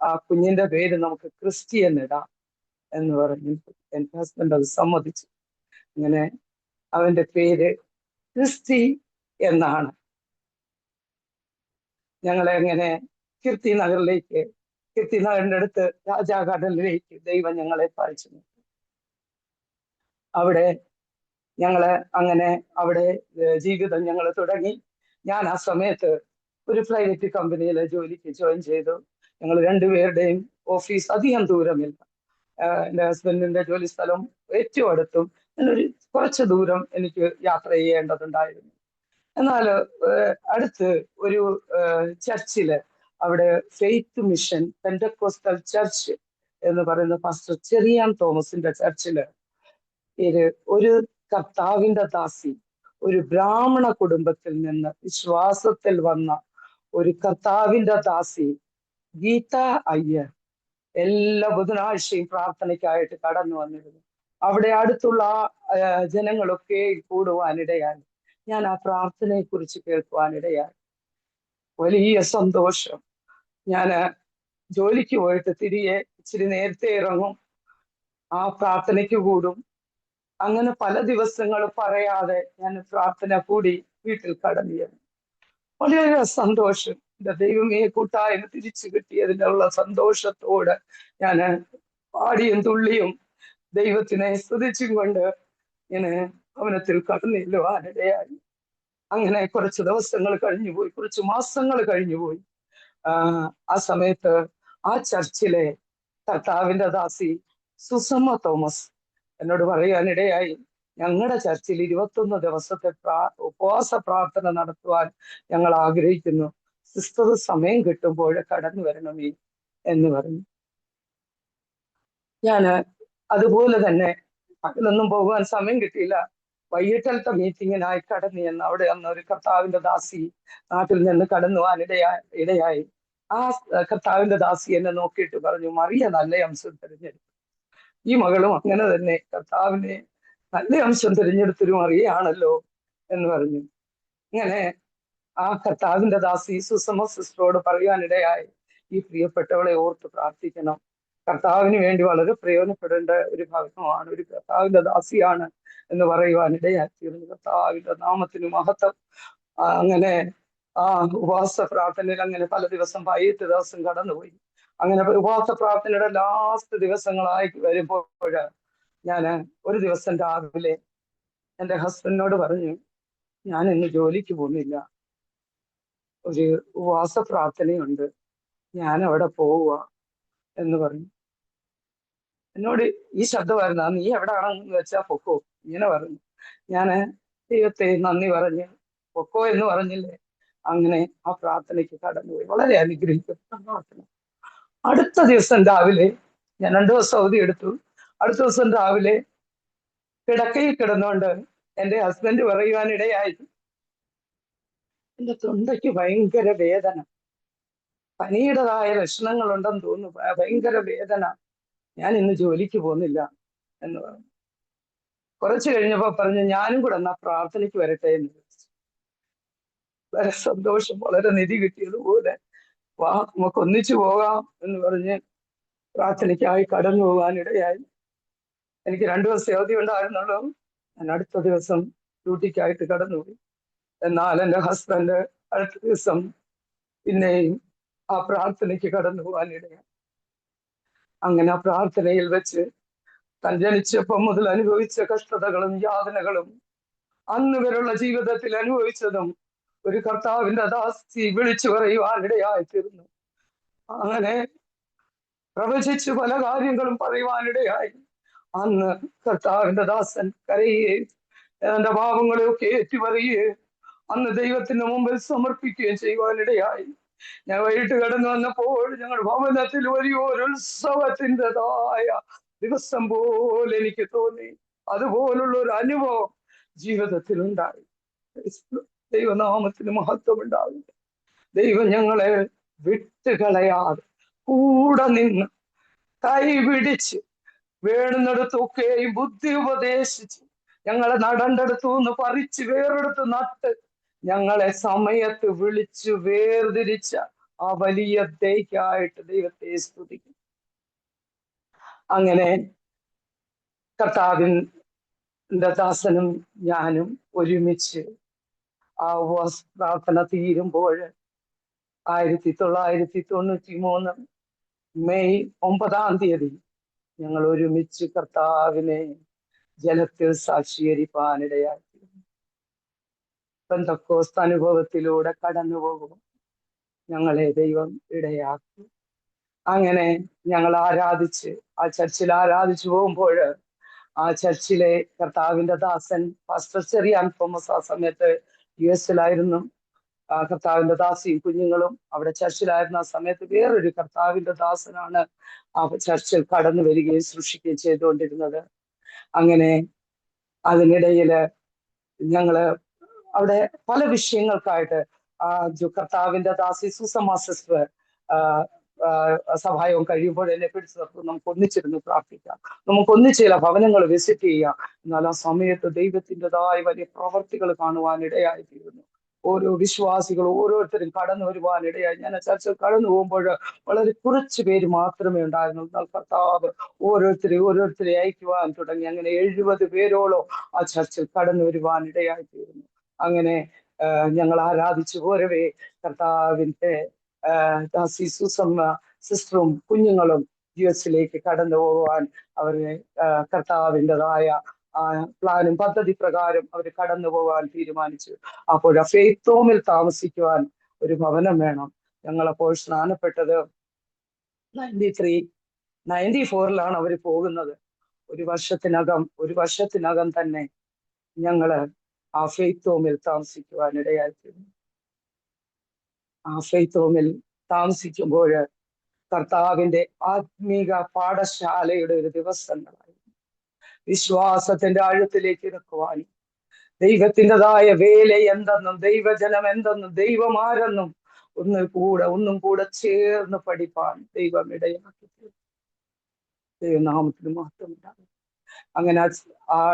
ആ കുഞ്ഞിന്റെ പേര് നമുക്ക് ക്രിസ്റ്റി എന്നിടാം എന്ന് പറഞ്ഞു. എൻ്റെ ഹസ്ബൻഡ് അത് സമ്മതിച്ചു. അങ്ങനെ അവന്റെ പേര് ക്രിസ്റ്റി എന്നാണ്. ഞങ്ങളെ അങ്ങനെ കീർത്തി നഗറിന്റെ അടുത്ത് രാജാ ഗാർഡനിലേക്ക് ദൈവം ഞങ്ങളെ പറിച്ചു. അവിടെ ഞങ്ങള് അങ്ങനെ അവിടെ ജീവിതം ഞങ്ങൾ തുടങ്ങി. ഞാൻ ആ സമയത്ത് ഒരു പ്രൈവറ്റ് കമ്പനിയിലെ ജോലിക്ക് ജോയിൻ ചെയ്തു. ഞങ്ങൾ രണ്ടുപേരുടെയും ഓഫീസ് അധികം ദൂരമില്ല. എൻ്റെ ഹസ്ബൻഡിന്റെ ജോലി സ്ഥലം ഏറ്റവും അടുത്തും കുറച്ച് ദൂരം എനിക്ക് യാത്ര ചെയ്യേണ്ടതുണ്ടായിരുന്നു. എന്നാൽ അടുത്ത് ഒരു ചർച്ചില്, അവിടെ ഫെയ്ത്ത് മിഷൻ പെന്റക്കോസ്റ്റൽ ചർച്ച് എന്ന് പറയുന്ന പാസ്റ്റർ ചെറിയാൻ തോമസിന്റെ ചർച്ചില് ഒരു കർത്താവിന്റെ ദാസി, ഒരു ബ്രാഹ്മണ കുടുംബത്തിൽ നിന്ന് വിശ്വാസത്തിൽ വന്ന ഒരു കർത്താവിന്റെ ദാസി ഗീത അയ്യർ എല്ലാ ബുധനാഴ്ചയും പ്രാർത്ഥനയ്ക്കായിട്ട് കടന്നു വന്നിരുന്നു. അവിടെ അടുത്തുള്ള ജനങ്ങളൊക്കെ കൂടുവാനിടയായി. ഞാൻ ആ പ്രാർത്ഥനയെ കുറിച്ച് കേൾക്കുവാനിടയായി. വലിയ സന്തോഷം. ഞാൻ ജോലിക്ക് പോയിട്ട് തിരികെ ഇച്ചിരി നേരത്തെ ഇറങ്ങും, ആ പ്രാർത്ഥനയ്ക്ക് കൂടും. അങ്ങനെ പല ദിവസങ്ങൾ പറയാതെ ഞാൻ പ്രാർത്ഥന കൂടി വീട്ടിൽ കടന്നു. വളരെ സന്തോഷം. എന്റെ ദൈവമേ, കൂട്ടായ്മ തിരിച്ചു കിട്ടിയതിനുള്ള സന്തോഷത്തോടെ ഞാൻ പാടിയും തുള്ളിയും ദൈവത്തിനെ സ്തുതിച്ചും കൊണ്ട് ഇങ്ങനെ ഭവനത്തിൽ കടന്നു ചെല്ലുവാനിടയായി. അങ്ങനെ കുറച്ച് ദിവസങ്ങൾ കഴിഞ്ഞുപോയി, കുറച്ച് മാസങ്ങൾ കഴിഞ്ഞുപോയി. ആ സമയത്ത് ആ ചർച്ചിലെ കർത്താവിന്റെ ദാസി സുസമ്മ തോമസ് എന്നോട് പറയാനിടയായി, ഞങ്ങളുടെ ചർച്ചിൽ 21 ദിവസത്തെ ഉപവാസ പ്രാർത്ഥന നടത്തുവാൻ ഞങ്ങൾ ആഗ്രഹിക്കുന്നു. സിസ്റ്റർ സമയം കിട്ടുമ്പോൾ കടന്നു വരണമേ എന്ന് പറഞ്ഞു. ഞാന് അതുപോലെ തന്നെ പകലൊന്നും പോകാൻ സമയം കിട്ടിയില്ല. വൈകിട്ടത്തെ മീറ്റിങ്ങിനായി കടന്നു ചെന്ന് അവിടെ വന്ന ഒരു കർത്താവിന്റെ ദാസി നാട്ടിൽ നിന്ന് കടന്നു പോകാൻ ഇടയായി. ആ കർത്താവിന്റെ ദാസി എന്നെ നോക്കിയിട്ട് പറഞ്ഞു, മറിയ നല്ല അംശം തിരഞ്ഞെടുത്തു. ഈ മകളും അങ്ങനെ തന്നെ കർത്താവിനെ നല്ല അംശം തിരഞ്ഞെടുത്തൊരു മറിയാണല്ലോ എന്ന് പറഞ്ഞു. ഇങ്ങനെ ആ കർത്താവിന്റെ ദാസി സുസമ്മ സിസ്റ്ററോട് പറയാനിടയായി, ഈ പ്രിയപ്പെട്ടവളെ ഓർത്ത് പ്രാർത്ഥിക്കണം. കർത്താവിന് വേണ്ടി വളരെ പ്രയോജനപ്പെടേണ്ട ഒരു ഭാഗമാണ്, ഒരു കർത്താവിന്റെ ദാസിയാണ് എന്ന് പറയുവാനിടയാക്കിയിരുന്നു. കർത്താവിന്റെ നാമത്തിന് മഹത്വം. അങ്ങനെ ആ ഉപവാസ പ്രാർത്ഥനയിൽ അങ്ങനെ പല ദിവസം 8 ദിവസം കടന്നുപോയി. അങ്ങനെ ഉപവാസ പ്രാർത്ഥനയുടെ ലാസ്റ്റ് ദിവസങ്ങളായി വരുമ്പോൾ ഞാൻ ഒരു ദിവസം രാവിലെ എൻ്റെ ഹസ്ബൻഡിനോട് പറഞ്ഞു, ഞാൻ ഇന്ന് ജോലിക്ക് പോകുന്നില്ല, ഒരു ഉപവാസ പ്രാർത്ഥനയുണ്ട്, ഞാൻ അവിടെ പോവുക എന്ന് പറഞ്ഞു. എന്നോട് ഈ ശബ്ദമായിരുന്നു, നീ എവിടെയാണെന്ന് വെച്ചാ പൊക്കോ, ഇങ്ങനെ പറഞ്ഞു. ഞാൻ ദൈവത്തെ നന്ദി പറഞ്ഞ് പൊക്കോ എന്ന് പറഞ്ഞില്ലേ. അങ്ങനെ ആ പ്രാർത്ഥനയ്ക്ക് കടന്നുപോയി. വളരെ അനുഗ്രഹിക്കപ്പെട്ട പ്രാർത്ഥന. അടുത്ത ദിവസം രാവിലെ ഞാൻ 2 ദിവസം അവധി എടുത്തു. അടുത്ത ദിവസം രാവിലെ കിടക്കയിൽ കിടന്നുകൊണ്ട് എൻ്റെ ഹസ്ബൻഡ് പറയുവാനിടയായി, എൻ്റെ തൊണ്ടയ്ക്ക് ഭയങ്കര വേദന, പനിയുടേതായ ലക്ഷണങ്ങളുണ്ടെന്ന് തോന്നുന്നു, ഭയങ്കര വേദന, ഞാൻ ഇന്ന് ജോലിക്ക് പോകുന്നില്ല എന്ന് പറഞ്ഞു. കുറച്ചു കഴിഞ്ഞപ്പോ പറഞ്ഞു, ഞാനും കൂടെ എന്നാ പ്രാർത്ഥനയ്ക്ക് വരട്ടെ എന്ന് ചോദിച്ചു. വളരെ സന്തോഷം, വളരെ നിധി കിട്ടിയതുപോലെ, വാ നമുക്ക് ഒന്നിച്ചു പോകാം എന്ന് പറഞ്ഞ് പ്രാർത്ഥനയ്ക്കായി കടന്നു പോകാനിടയായി. എനിക്ക് 2 ദിവസം അവധി ഉണ്ടായിരുന്നുള്ളൂ. ഞാൻ അടുത്ത ദിവസം ഡ്യൂട്ടിക്കായിട്ട് കടന്നുപോയി. എന്നാൽ എൻ്റെ ഹസ്ബൻഡ് അടുത്ത ദിവസം പിന്നെയും ആ പ്രാർത്ഥനയ്ക്ക് കടന്നു പോകാനിടയായി. അങ്ങനെ ആ പ്രാർത്ഥനയിൽ വെച്ച് താൻ ജനിച്ചപ്പം മുതൽ അനുഭവിച്ച കഷ്ടതകളും യാതനകളും അന്ന് വരെയുള്ള ജീവിതത്തിൽ അനുഭവിച്ചതും ഒരു കർത്താവിന്റെ ദാസി വിളിച്ചു പറയുവാനിടയായിത്തീർന്നു. അങ്ങനെ പ്രവചിച്ച് പല കാര്യങ്ങളും പറയുവാനിടയായി. അന്ന് കർത്താവിന്റെ ദാസൻ കരയുകയും എന്റെ പാപങ്ങളെയൊക്കെ ഏറ്റുപറയുകയും അന്ന് ദൈവത്തിന്റെ മുമ്പിൽ സമർപ്പിക്കുകയും ചെയ്യുവാനിടയായി. ഞാൻ വൈകിട്ട് കടന്നു വന്നപ്പോൾ ഞങ്ങളുടെ ഭവനത്തിൽ വലിയൊരു ഉത്സവത്തിൻ്റെതായ ദിവസം പോലെ എനിക്ക് തോന്നി. അതുപോലുള്ള ഒരു അനുഭവം ജീവിതത്തിൽ ഉണ്ടായി. ദൈവനാമത്തിന് മഹത്വം ഉണ്ടാകും. ദൈവം ഞങ്ങളെ വിട്ടുകളയാതെ കൂടെ നിന്ന് കൈപിടിച്ച് വേണ്ടുന്നിടത്തൊക്കെയും ബുദ്ധി ഉപദേശിച്ച് ഞങ്ങളെ നടണ്ടടുത്തു നിന്ന് പറിച്ച് വേറെടുത്ത് നട്ട് ഞങ്ങളെ സമയത്ത് വിളിച്ചു വേർതിരിച്ച ആ വലിയ ദൈവമായിട്ട് ദൈവത്തെ സ്തുതിക്കും. അങ്ങനെ കർത്താവിന്റെ ദാസനും ഞാനും ഒരുമിച്ച് ആ ഉപവാസ പ്രാർത്ഥന തീരുമ്പോൾ 1993 മെയ് 9 ഞങ്ങൾ ഒരുമിച്ച് കർത്താവിനെ ജലത്തിൽ സാക്ഷീകരിപ്പാനിടയായി. പെന്തക്കോസ്ത് അനുഭവത്തിലൂടെ കടന്നു പോകും ഞങ്ങളെ ദൈവം ഇടയാക്കി. അങ്ങനെ ഞങ്ങൾ ആരാധിച്ച് ആ ചർച്ചിൽ ആരാധിച്ചു പോകുമ്പോൾ ആ ചർച്ചിലെ കർത്താവിന്റെ ദാസൻ പാസ്റ്റർ ചെറിയാൻ തോമസ് ആ സമയത്ത് US-ലായിരുന്നു. കർത്താവിന്റെ ദാസിയും കുഞ്ഞുങ്ങളും അവിടെ ചർച്ചിലായിരുന്ന ആ സമയത്ത് വേറൊരു കർത്താവിന്റെ ദാസനാണ് ആ ചർച്ചിൽ കടന്നു വരികയും സൃഷ്ടിക്കുകയും ചെയ്തുകൊണ്ടിരുന്നത്. അങ്ങനെ അതിനിടയില് ഞങ്ങള് അവിടെ പല വിഷയങ്ങൾക്കായിട്ട് കർത്താവിന്റെ ദാസി സുസമ്മ സിസ്റ്റർ സഹായവും കഴിയുമ്പോൾ എന്നെ പിടിച്ചു നിർത്തും, നമുക്ക് ഒന്നിച്ചിരുന്ന് പ്രാർത്ഥിക്കാം, നമുക്ക് ഒന്നിച്ച് ചില ഭവനങ്ങൾ വിസിറ്റ് ചെയ്യാം. എന്നാൽ ആ സമയത്ത് ദൈവത്തിൻ്റെതായ വലിയ പ്രവർത്തികൾ കാണുവാൻ ഇടയായിത്തീരുന്നു. ഓരോ വിശ്വാസികൾ ഓരോരുത്തരും കടന്നു വരുവാൻ ഇടയായി. ഞാൻ ചർച്ച കടന്നു പോകുമ്പോൾ വളരെ കുറച്ച് പേര് മാത്രമേ ഉണ്ടായിരുന്നു. എന്നാൽ കർത്താവ് ഓരോരുത്തരെ അയക്കുവാൻ തുടങ്ങി. അങ്ങനെ 70 പേരോളം ആ ചർച്ചിൽ കടന്നു വരുവാൻ ഇടയായിത്തീരുന്നു. അങ്ങനെ ഞങ്ങൾ ആരാധിച്ചു പോരവേ കർത്താവിന്റെ ദാസി സുസമ്മ സിസ്റ്ററും കുഞ്ഞുങ്ങളും US കടന്നു പോകാൻ അവരെ കർത്താവിൻ്റെതായ പ്ലാനും പദ്ധതി പ്രകാരം അവർ കടന്നു പോകാൻ തീരുമാനിച്ചു. അപ്പോൾ ഫെയ്ത്ത് ഹോമിൽ താമസിക്കുവാൻ ഒരു ഭവനം വേണം. ഞങ്ങളപ്പോൾ സ്നാനപ്പെട്ടത് 94 അവർ പോകുന്നത്. ഒരു വർഷത്തിനകം തന്നെ ഞങ്ങള് ആ ഫെയ്ത്ത് ഹോമിൽ താമസിക്കുവാൻ ഇടയായിത്തീരുന്നു. ആ ഫെയ്ത്ത് ഹോമിൽ താമസിക്കുമ്പോൾ കർത്താവിന്റെ ആത്മീക പാഠശാലയുടെ ഒരു ദിവസങ്ങളായിരുന്നു. വിശ്വാസത്തിന്റെ ആഴത്തിലേക്ക് ഇറക്കുവാനും ദൈവത്തിൻ്റെതായ വേല എന്തെന്നും ദൈവജനം എന്തെന്നും ദൈവമാരെന്നും ഒന്നും കൂടെ ചേർന്ന് പഠിപ്പാൻ ദൈവം ഇടയാക്കി. ദൈവനാമത്തിന് മഹത്വം ഉണ്ടാകും. അങ്ങനെ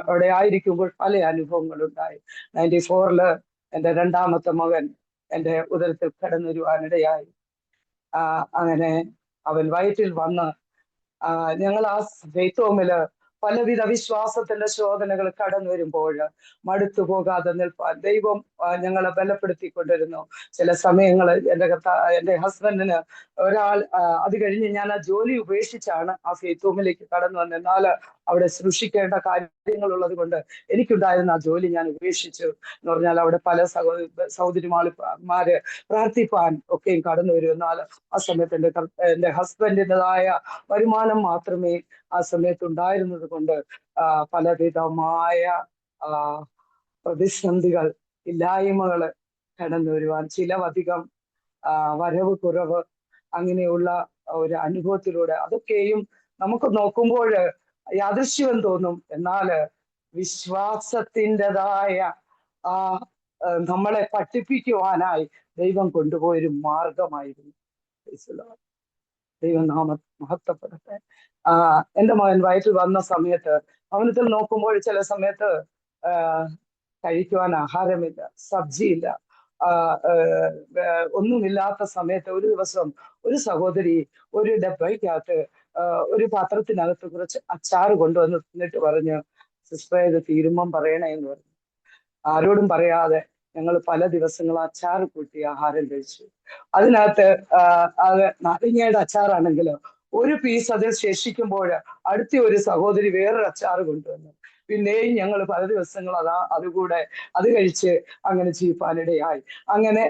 അവിടെ ആയിരിക്കുമ്പോൾ പല അനുഭവങ്ങളുണ്ടായി. 94 എൻ്റെ രണ്ടാമത്തെ മകൻ എൻ്റെ ഉദരത്തിൽ കടന്നു വരുവാനിടയായി. അങ്ങനെ അവൻ വയറ്റിൽ വന്ന് ഞങ്ങൾ ആ ഫെയ്ത്ത് ഹോമില് പലവിധ വിശ്വാസത്തിന്റെ ശോധനകൾ കടന്നു വരുമ്പോൾ മടുത്തു പോകാതെ നിൽപ്പാൻ ദൈവം ഞങ്ങളെ ബലപ്പെടുത്തിക്കൊണ്ടിരുന്നു. ചില സമയങ്ങൾ എൻ്റെ ഹസ്ബൻഡിന് അത് കഴിഞ്ഞ് ഞാൻ ആ ജോലി ഉപേക്ഷിച്ചാണ് ആ ഫെയ്ത്ത് ഹോമിലേക്ക് കടന്നു വന്നത്. എന്നാൽ അവിടെ സൃഷ്ടിക്കേണ്ട കാര്യങ്ങളുള്ളത് കൊണ്ട് എനിക്കുണ്ടായിരുന്ന ആ ജോലി ഞാൻ ഉപേക്ഷിച്ചു. എന്ന് പറഞ്ഞാൽ അവിടെ പല സഹോദരിമാര് പ്രാർത്ഥിപ്പാൻ ഒക്കെയും കടന്നു വരും. എന്നാൽ ആ സമയത്ത് എൻ്റെ ഹസ്ബൻഡിൻ്റെതായ വരുമാനം മാത്രമേ ആ സമയത്ത് ഉണ്ടായിരുന്നത് കൊണ്ട് പലവിധമായ പ്രതിസന്ധികൾ, ഇല്ലായ്മകള് കടന്നു വരുവാൻ, ചിലവധികം വരവ് കുറവ്, അങ്ങനെയുള്ള ഒരു അനുഭവത്തിലൂടെ അതൊക്കെയും നമുക്ക് നോക്കുമ്പോൾ യാദൃശ്യം തോന്നും. എന്നാല് വിശ്വാസത്തിൻ്റെതായ നമ്മളെ പഠിപ്പിക്കുവാനായി ദൈവം കൊണ്ടുപോയൊരു മാർഗമായിരുന്നു. ദൈവം മഹത്വപ്പെടട്ടെ. എൻ്റെ മകൻ വയറ്റിൽ വന്ന സമയത്ത് ഭവനത്തിൽ നോക്കുമ്പോൾ ചില സമയത്ത് കഴിക്കുവാൻ ആഹാരമില്ല, സബ്ജിയില്ല, ഒന്നുമില്ലാത്ത സമയത്ത് ഒരു ദിവസം ഒരു സഹോദരി ഒരു ഡബ്ബയ്ക്കകത്ത് ഒരു പാത്രത്തിനകത്ത് കുറച്ച് അച്ചാറ് കൊണ്ടുവന്നിട്ട് പറഞ്ഞു, സിസ്റ്ററെ ഇത് തീരുമ്പം പറയണേ എന്ന് പറഞ്ഞു. ആരോടും പറയാതെ ഞങ്ങൾ പല ദിവസങ്ങൾ അച്ചാർ കൂട്ടി ആഹാരം കഴിച്ചു. അതിനകത്ത് അത് നാരങ്ങയുടെ അച്ചാറാണെങ്കിലോ ഒരു പീസ് അതിൽ ശേഷിക്കുമ്പോൾ അടുത്ത ഒരു സഹോദരി വേറൊരു അച്ചാറ് കൊണ്ടുവന്നു. പിന്നെയും ഞങ്ങൾ പല ദിവസങ്ങൾ അതുകൂടെ അത് കഴിച്ച് അങ്ങനെ ജീവിക്കാനിടയായി. അങ്ങനെ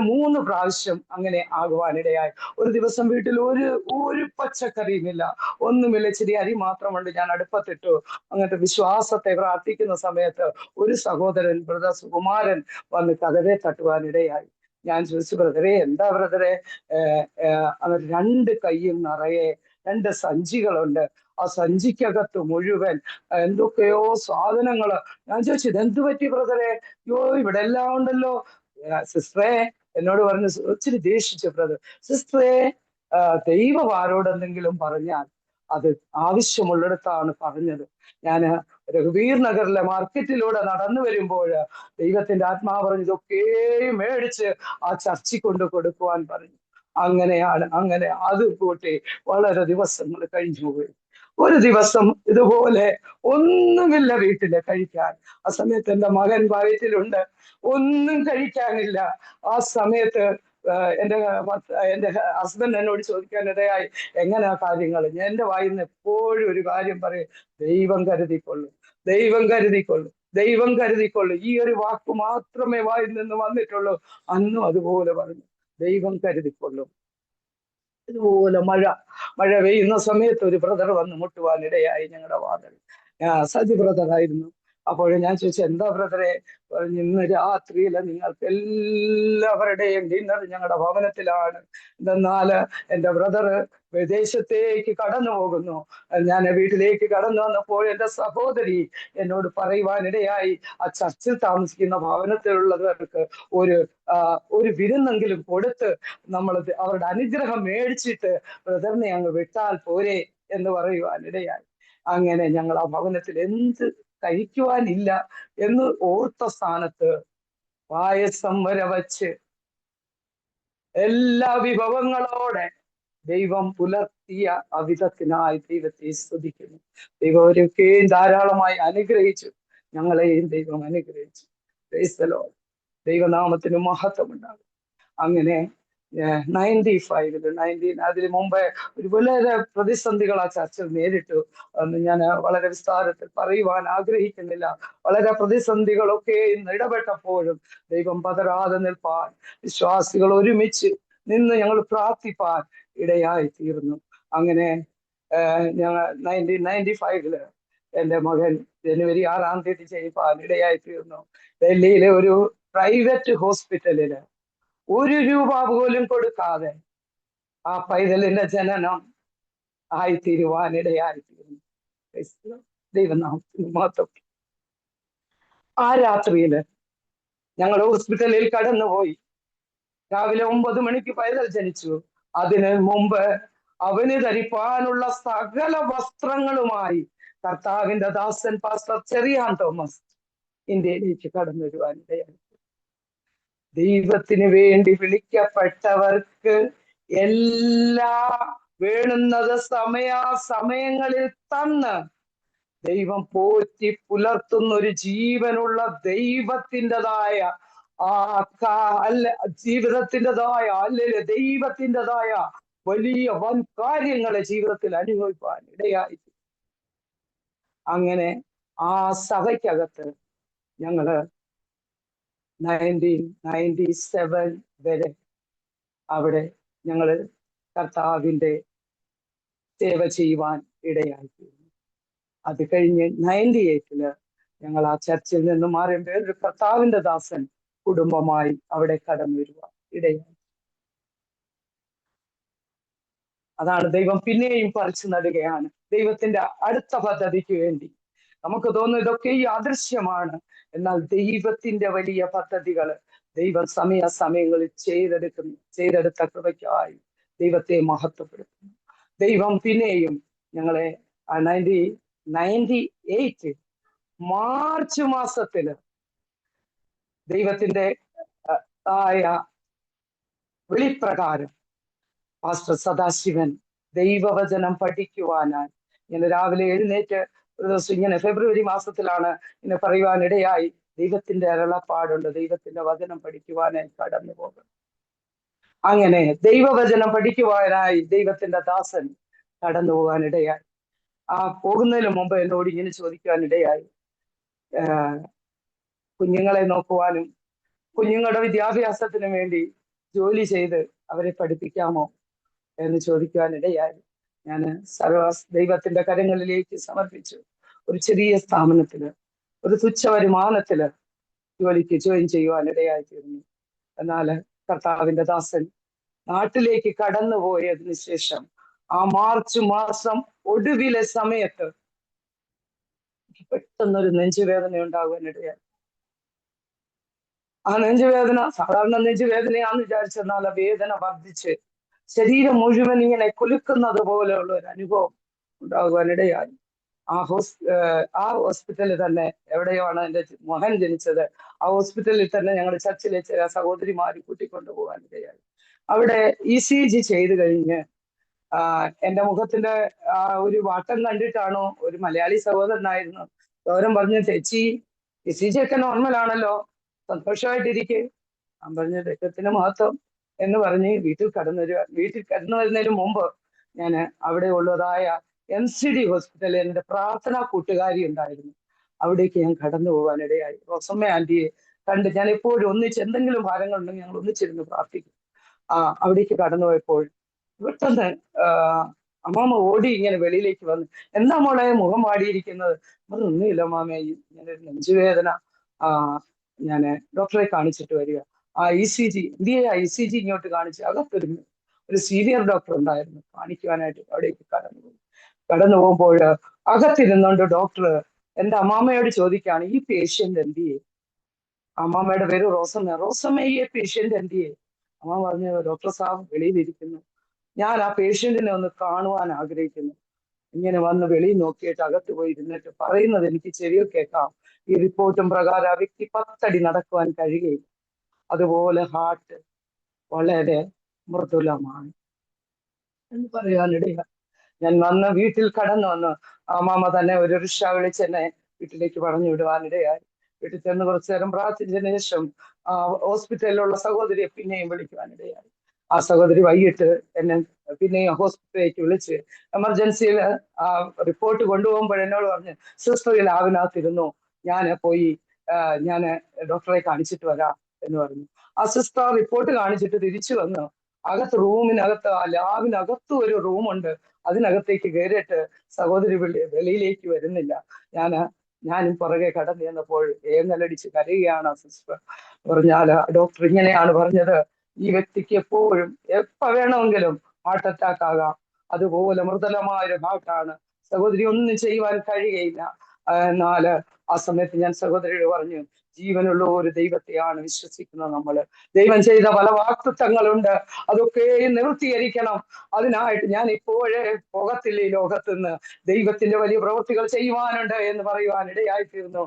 3 പ്രാവശ്യം അങ്ങനെ ആകുവാനിടയായി. ഒരു ദിവസം വീട്ടിൽ ഒരു പച്ചക്കറിയുമില്ല, ഒന്നുമില്ല, ഇച്ചിരി അരി മാത്രമുണ്ട്. ഞാൻ അടുപ്പത്തിട്ടു. അങ്ങനത്തെ വിശ്വാസത്തെ പ്രാർത്ഥിക്കുന്ന സമയത്ത് ഒരു സഹോദരൻ ബ്രദർ സുകുമാരൻ വന്ന് കതവെ തട്ടുവാനിടയായി. ഞാൻ ചോദിച്ചു, ബ്രദറെ എന്താ ബ്രദറെ? 2 കൈയും നിറയെ 2 സഞ്ചികളുണ്ട്. ആ സഞ്ചിക്കകത്ത് മുഴുവൻ എന്തൊക്കെയോ സാധനങ്ങള്. ഞാൻ ചോദിച്ചു, ഇതെന്തു പറ്റി ബ്രദറെ? ഇവിടെ എല്ലാം ഉണ്ടല്ലോ. സിസ്റ്ററെ എന്നോട് പറഞ്ഞു, ഒത്തിരി ദേഷിച്ചു ബ്രദർ. സിസ്റ്ററെ, ദൈവം ആരോടെന്തെങ്കിലും പറഞ്ഞാൽ അത് ആവശ്യമുള്ളിടത്താണ് പറഞ്ഞത്. ഞാൻ രഘുവീർ നഗറിലെ മാർക്കറ്റിലൂടെ നടന്നു വരുമ്പോൾ ദൈവത്തിന്റെ ആത്മാവ് പറഞ്ഞു, ഇതൊക്കെ മേടിച്ച് ആ ചർച്ചിൽ കൊണ്ട് കൊടുക്കുവാൻ പറഞ്ഞു. അങ്ങനെ അത് കൂട്ടി വളരെ ദിവസങ്ങൾ കഴിഞ്ഞു പോയി. ഒരു ദിവസം ഇതുപോലെ ഒന്നുമില്ല വീട്ടില് കഴിക്കാൻ. ആ സമയത്ത് എൻ്റെ മകൻ വയറ്റിലുണ്ട്, ഒന്നും കഴിക്കാനില്ല. ആ സമയത്ത് എൻ്റെ ഹസ്ബൻഡ് എന്നോട് ചോദിക്കാനിടയായി, എങ്ങനെയാ കാര്യങ്ങൾ? എൻ്റെ വായിൽ നിന്ന് എപ്പോഴും ഒരു കാര്യം പറയും, ദൈവം കരുതിക്കൊള്ളു, ദൈവം കരുതിക്കൊള്ളു, ദൈവം കരുതിക്കൊള്ളു. ഈ ഒരു വാക്ക് മാത്രമേ വായിൽ നിന്ന് വന്നിട്ടുള്ളൂ. അന്നും അതുപോലെ പറഞ്ഞു, ദൈവം കരുതിക്കൊള്ളും. ഇതുപോലെ മഴ പെയ്യുന്ന സമയത്ത് ഒരു ബ്രദർ വന്ന് മുട്ടുവാനിടയായി ഞങ്ങളുടെ വാതിൽ. സജി ബ്രദർ ആയിരുന്നു. അപ്പോൾ ഞാൻ ചോദിച്ചു, എന്താ ബ്രദറെ? പറഞ്ഞു, ഇന്ന് രാത്രിയില് നിങ്ങൾക്ക് എല്ലാവരുടെയും ഡിന്നർ ഞങ്ങളുടെ ഭവനത്തിലാണ്. എന്തെന്നാല് എന്റെ ബ്രദറ് വിദേശത്തേക്ക് കടന്നു പോകുന്നു. ഞാൻ വീട്ടിലേക്ക് കടന്നു വന്നപ്പോൾ എന്റെ സഹോദരി എന്നോട് പറയുവാനിടയായി, ആ ചർച്ചിൽ താമസിക്കുന്ന ഭവനത്തിലുള്ളവർക്ക് ഒരു ഒരു വിരുന്നെങ്കിലും കൊടുത്ത് നമ്മൾ അവരുടെ അനുഗ്രഹം മേടിച്ചിട്ട് ബ്രദറിനെ അങ്ങ് വിട്ടാൽ പോരെ എന്ന് പറയുവാനിടയായി. അങ്ങനെ ഞങ്ങൾ ആ ഭവനത്തിൽ എന്ത് കഴിക്കുവാനില്ല എന്ന് ഓർത്ത സ്ഥാനത്ത് പായസം വരെ വച്ച് എല്ലാ വിഭവങ്ങളോടെ ദൈവം പുലർത്തിയ അവിധത്തിനായി ദൈവത്തെ സ്തുതിക്കുന്നു. ദൈവം അവരൊക്കെയും ധാരാളമായി അനുഗ്രഹിച്ചു, ഞങ്ങളെയും ദൈവം അനുഗ്രഹിച്ചു. Price the Lord. ദൈവനാമത്തിന് മഹത്വമുണ്ടാകും. അങ്ങനെ 95 അതിന് മുമ്പേ ഒരു വളരെ പ്രതിസന്ധികൾ ആ ചർച്ചിൽ നേരിട്ടു. അന്ന് ഞാൻ വളരെ വിസ്താരത്തിൽ പറയുവാൻ ആഗ്രഹിക്കുന്നില്ല. വളരെ പ്രതിസന്ധികളൊക്കെ ഇന്ന് ഇടപെട്ടപ്പോഴും ദൈവം പതരാതെ നിൽപ്പാൻ, വിശ്വാസികൾ ഒരുമിച്ച് നിന്ന് ഞങ്ങൾ പ്രാർത്ഥിപ്പാൻ ഇടയായി തീർന്നു. അങ്ങനെ ഞങ്ങൾ 1995 എൻ്റെ മകൻ ജനുവരി 6 ചെയ്യുവാൻ ഇടയായി തീർന്നു. ഡൽഹിയിലെ ഒരു പ്രൈവറ്റ് ഹോസ്പിറ്റലില് 1 രൂപ പോലും കൊടുക്കാതെ ആ പൈതലിന്റെ ജനനം ആയിത്തീരുവാനിടയായിത്തീരുന്നു. ദൈവനാമത്തിന് മാത്രം. ആ രാത്രിയില് ഞങ്ങൾ ഹോസ്പിറ്റലിൽ കടന്നുപോയി. രാവിലെ 9 മണിക്ക് പൈതൽ ജനിച്ചു. അതിന് മുമ്പ് അവന് ധരിപ്പാനുള്ള സകല വസ്ത്രങ്ങളുമായി കർത്താവിന്റെ ദാസൻ പാസ്റ്റർ ചെറിയാൻ തോമസ് ഇന്ത്യയിലേക്ക് കടന്നു വരുവാനിടയായി. ദൈവത്തിന് വേണ്ടി വിളിക്കപ്പെട്ടവർക്ക് എല്ലാ വേണ്ടുന്നത് സമയങ്ങളിൽ തന്ന് ദൈവം പോറ്റി പുലർത്തുന്ന ഒരു ജീവനുള്ള ദൈവത്തിൻ്റെതായ ദൈവത്തിൻ്റെതായ വലിയ വൻ കാര്യങ്ങളെ ജീവിതത്തിൽ അനുഭവിക്കാൻ ഇടയായി. അങ്ങനെ ആ സഭയ്ക്കകത്ത് ഞങ്ങള് 1997 വരെ അവിടെ ഞങ്ങള് കർത്താവിന്റെ സേവ ചെയ്യുവാൻ ഇടയായിത്തീർന്നു. അത് കഴിഞ്ഞ് 98 ഞങ്ങൾ ആ ചർച്ചിൽ നിന്ന് മാറുമ്പോൾ ഒരു കർത്താവിന്റെ ദാസൻ കുടുംബമായി അവിടെ കടന്നു വരുവാൻ ഇടയായി. അതാണ് ദൈവം പിന്നെയും പറിച്ചു നടുകയാണ് ദൈവത്തിന്റെ അടുത്ത പദ്ധതിക്ക് വേണ്ടി. നമുക്ക് തോന്നുന്നു ഇതൊക്കെ ഈ അദൃശ്യമാണ്, എന്നാൽ ദൈവത്തിന്റെ വലിയ പദ്ധതികൾ ദൈവം സമയങ്ങളിൽ ചെയ്തെടുത്ത കൃപയ്ക്കായി ദൈവത്തെ മഹത്വപ്പെടുത്തുന്നു. ദൈവം പിന്നെയും ഞങ്ങളെ 1998 മാർച്ച് മാസത്തില് ദൈവത്തിന്റെ ആയ വിളിപ്രകാരം പാസ്റ്റർ സദാശിവൻ ദൈവവചനം പഠിക്കുവാനായി ഇങ്ങനെ രാവിലെ എഴുന്നേറ്റ് ഒരു ദിവസം ഇങ്ങനെ ഫെബ്രുവരി മാസത്തിലാണ് ഇങ്ങനെ പറയുവാനിടയായി, ദൈവത്തിന്റെ അരുളപ്പാടുണ്ട്, ദൈവത്തിന്റെ വചനം പഠിക്കുവാനായി കടന്നു പോകും. അങ്ങനെ ദൈവവചനം പഠിക്കുവാനായി ദൈവത്തിന്റെ ദാസൻ കടന്നു പോകാനിടയായി. ആ പോകുന്നതിന് മുമ്പ് എന്നോട് ഇങ്ങനെ ചോദിക്കുവാനിടയായി, കുഞ്ഞുങ്ങളെ നോക്കുവാനും കുഞ്ഞുങ്ങളുടെ വിദ്യാഭ്യാസത്തിന് വേണ്ടി ജോലി ചെയ്ത് അവരെ പഠിപ്പിക്കാമോ എന്ന് ചോദിക്കുവാനിടയായി. ഞാൻ ദൈവത്തിന്റെ കരങ്ങളിലേക്ക് സമർപ്പിച്ചു. ഒരു ചെറിയ സ്ഥാപനത്തില് ഒരു തുച്ഛ വരുമാനത്തില് ജോലിക്ക് ജോയിൻ ചെയ്യുവാനിടയായിത്തീർന്നു. എന്നാല് കർത്താവിന്റെ ദാസൻ നാട്ടിലേക്ക് കടന്നുപോയതിനു ശേഷം ആ മാർച്ച് മാസം ഒടുവിലെ സമയത്ത് പെട്ടെന്നൊരു നെഞ്ചുവേദന ഉണ്ടാകുവാനിടയായി. ആ നെഞ്ചുവേദന സാധാരണ നെഞ്ചുവേദനയാന്ന് വിചാരിച്ചെന്നാൽ ആ വേദന വർദ്ധിച്ച് ശരീരം മുഴുവൻ ഇങ്ങനെ കുലുക്കുന്നത് പോലെയുള്ള ഒരു അനുഭവം ഉണ്ടാകുവാനിടയായി. ആ ഹോസ്പിറ്റലിൽ തന്നെ, എവിടെയാണ് എൻ്റെ മകൻ ജനിച്ചത്, ആ ഹോസ്പിറ്റലിൽ തന്നെ ഞങ്ങളുടെ ചർച്ചിലെ ചില സഹോദരിമാര് കൂട്ടിക്കൊണ്ടുപോകാനിടയായി. അവിടെ ECG ചെയ്ത് കഴിഞ്ഞ് എൻ്റെ മുഖത്തിന്റെ ഒരു വാട്ടം കണ്ടിട്ടാണോ, ഒരു മലയാളി സഹോദരനായിരുന്നു, സഹോദരൻ പറഞ്ഞു, ചേച്ചി ECG ഒക്കെ നോർമലാണല്ലോ, സന്തോഷമായിട്ടിരിക്കെ. ഞാൻ പറഞ്ഞു, ദൈവത്തിന് മഹത്വം എന്ന് പറഞ്ഞ് വീട്ടിൽ കടന്നു വരുന്നതിന് മുമ്പ് ഞാൻ അവിടെ ഉള്ളതായ MCD ഹോസ്പിറ്റലിൽ എൻ്റെ പ്രാർത്ഥനാ കൂട്ടുകാരി ഉണ്ടായിരുന്നു, അവിടേക്ക് ഞാൻ കടന്നു പോകാനിടയായി. റോസമ്മ ആന്റിയെ കണ്ട് ഞാൻ എപ്പോഴും ഒന്നിച്ച് എന്തെങ്കിലും ഭാരങ്ങളുണ്ടെങ്കിൽ ഞങ്ങൾ ഒന്നിച്ചിരുന്ന് പ്രാർത്ഥിക്കും. അവിടേക്ക് കടന്നു പോയപ്പോൾ പെട്ടെന്ന് അമ്മാമ്മ ഓടി ഇങ്ങനെ വെളിയിലേക്ക് വന്നു. എന്താ മോളെ മുഖം വാടിയിരിക്കുന്നത്? ഒന്നുമില്ല മാമേ, ഇങ്ങനെ ഒരു നെഞ്ചുവേദന. ആ ഞാൻ ഡോക്ടറെ കാണിച്ചിട്ട് വരിക. ICG ഇന്ത്യയെ ICG ഇങ്ങോട്ട് കാണിച്ച് ഒരു സീനിയർ ഡോക്ടർ ഉണ്ടായിരുന്നു, കാണിക്കുവാനായിട്ട് അവിടേക്ക് കടന്നു പോകുമ്പോൾ അകത്തിരുന്നുകൊണ്ട് ഡോക്ടർ എന്റെ അമ്മാമ്മയോട് ചോദിക്കുകയാണ്, ഈ പേഷ്യന്റ് എന്ത് ചെയ്യും? അമ്മാമ്മയുടെ പേര് റോസമ്മ. റോസമ്മ, ഈ പേഷ്യന്റ് എന്ത് ചെയ്യും? അമ്മ പറഞ്ഞു, ഡോക്ടർ സാബ് വെളിയിലിരിക്കുന്നു, ഞാൻ ആ പേഷ്യന്റിനെ ഒന്ന് കാണുവാൻ ആഗ്രഹിക്കുന്നു. ഇങ്ങനെ വന്ന് വെളിയിൽ നോക്കിയിട്ട് അകത്ത് പോയി ഇരുന്നിട്ട് പറയുന്നത് എനിക്ക് ചെവിയിൽ കേൾക്കാം. ഈ റിപ്പോർട്ടും പ്രകാരം ആ വ്യക്തി 10 അടി നടക്കുവാൻ കഴിയുകയില്ല, അതുപോലെ ഹാർട്ട് വളരെ മൃദുലമാണ് എന്ന് പറയാനിടയാ. ഞാൻ വന്ന് വീട്ടിൽ കടന്നു വന്ന് അമ്മാമ്മ തന്നെ ഒരു റിക്ഷ വിളിച്ച് എന്നെ വീട്ടിലേക്ക് പറഞ്ഞു വിടുവാനിടയായി. വീട്ടിൽ ചെന്ന് കുറച്ചു നേരം പ്രാർത്ഥിച്ചതിന് ശേഷം ഹോസ്പിറ്റലിലുള്ള സഹോദരിയെ പിന്നെയും വിളിക്കുവാനിടയായി. ആ സഹോദരി വൈകിട്ട് എന്നെ പിന്നെയും ഹോസ്പിറ്റലിലേക്ക് വിളിച്ച് എമർജൻസിയിൽ റിപ്പോർട്ട് കൊണ്ടുപോകുമ്പോൾ എന്നോട് പറഞ്ഞു, സിസ്റ്റർ ലാബിനകത്തിരുന്നു, ഞാൻ പോയി ഞാൻ ഡോക്ടറെ കാണിച്ചിട്ട് വരാം എന്ന് പറഞ്ഞു. ആ സിസ്റ്റർ റിപ്പോർട്ട് കാണിച്ചിട്ട് തിരിച്ചു വന്നു. റൂമിനകത്ത്, ആ ലാബിനകത്തും ഒരു റൂമുണ്ട്, അതിനകത്തേക്ക് കയറിയിട്ട് സഹോദരി വെളിയിലേക്ക് വരുന്നില്ല. ഞാനും പുറകെ കടന്നു ചെന്നപ്പോൾ ഏങ്ങലടിച്ച് കരയുകയാണ് സിസ്റ്റർ. പറഞ്ഞാല് ഡോക്ടർ ഇങ്ങനെയാണ് പറഞ്ഞത്, ഈ വ്യക്തിക്ക് എപ്പോഴും എപ്പോ വേണമെങ്കിലും ഹാർട്ട് അറ്റാക്ക് ആകാം, അതുപോലെ മൃദുലമായ ഒരു ഹാർട്ടാണ്, സഹോദരി ഒന്നും ചെയ്യുവാൻ കഴിയുകയില്ല. എന്നാല് ആ സമയത്ത് ഞാൻ സഹോദരിയോട് പറഞ്ഞു, ജീവനുള്ള ഒരു ദൈവത്തെയാണ് വിശ്വസിക്കുന്നത് നമ്മള്. ദൈവം ചെയ്ത പല വാക്തത്വങ്ങളുണ്ട്, അതൊക്കെ നിവൃത്തീകരിക്കണം. അതിനായിട്ട് ഞാൻ ഇപ്പോഴേ പോകത്തില്ല ഈ ലോകത്ത് നിന്ന്, ദൈവത്തിന്റെ വലിയ പ്രവൃത്തികൾ ചെയ്യുവാനുണ്ട് എന്ന് പറയുവാൻ ഇടയായിത്തീർന്നു.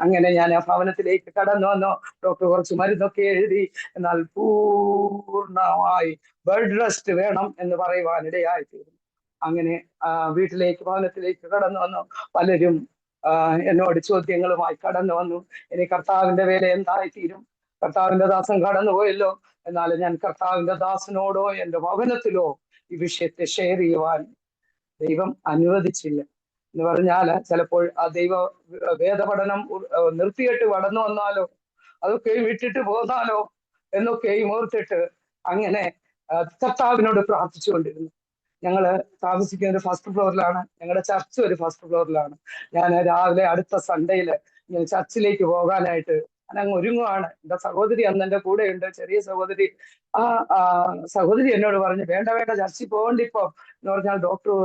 അങ്ങനെ ഞാൻ ആ ഭവനത്തിലേക്ക് കടന്നു വന്നു. ഡോക്ടർ കുറച്ച് മരുന്നൊക്കെ എഴുതി, എന്നാൽ പൂർണ്ണമായി ബെഡ് റെസ്റ്റ് വേണം എന്ന് പറയുവാൻ ഇടയായിത്തീർന്നു. അങ്ങനെ ഭവനത്തിലേക്ക് കടന്നു വന്നു. പലരും എന്നോട് ചോദ്യങ്ങളുമായി കടന്നു വന്നു, ഇനി കർത്താവിന്റെ വേല എന്തായിത്തീരും? കർത്താവിന്റെ ദാസൻ കടന്നുപോയല്ലോ. എന്നാൽ ഞാൻ കർത്താവിന്റെ ദാസനോടോ എന്റെ ഭവനത്തിലോ ഈ വിഷയത്തെ ഷെയർ ചെയ്യുവാൻ ദൈവം അനുവദിച്ചില്ല. എന്ന് പറഞ്ഞാല് ചിലപ്പോൾ ആ വേദപഠനം നിർത്തിയിട്ട് കടന്നു വന്നാലോ, അതൊക്കെ വിട്ടിട്ട് പോന്നാലോ എന്നൊക്കെയും ഓർത്തിട്ട് അങ്ങനെ കർത്താവിനോട് പ്രാർത്ഥിച്ചുകൊണ്ടിരുന്നു. ഞങ്ങള് താമസിക്കുന്ന ഒരു ഫസ്റ്റ് ഫ്ലോറിലാണ്, ഞങ്ങളുടെ ചർച്ച് ഒരു ഫസ്റ്റ് ഫ്ലോറിലാണ്. ഞാൻ രാവിലെ അടുത്ത സൺഡേയില് ചർച്ചിലേക്ക് പോകാനായിട്ട് ഞാൻ അങ്ങ് ഒരുങ്ങുവാണ്. എന്റെ സഹോദരി അന്ന് എന്റെ കൂടെ ഉണ്ട്, ചെറിയ സഹോദരി. ആ സഹോദരി എന്നോട് പറഞ്ഞു, വേണ്ട വേണ്ട, ചർച്ചിൽ പോകണ്ട ഇപ്പൊ എന്ന് പറഞ്ഞാൽ ഡോക്ടർ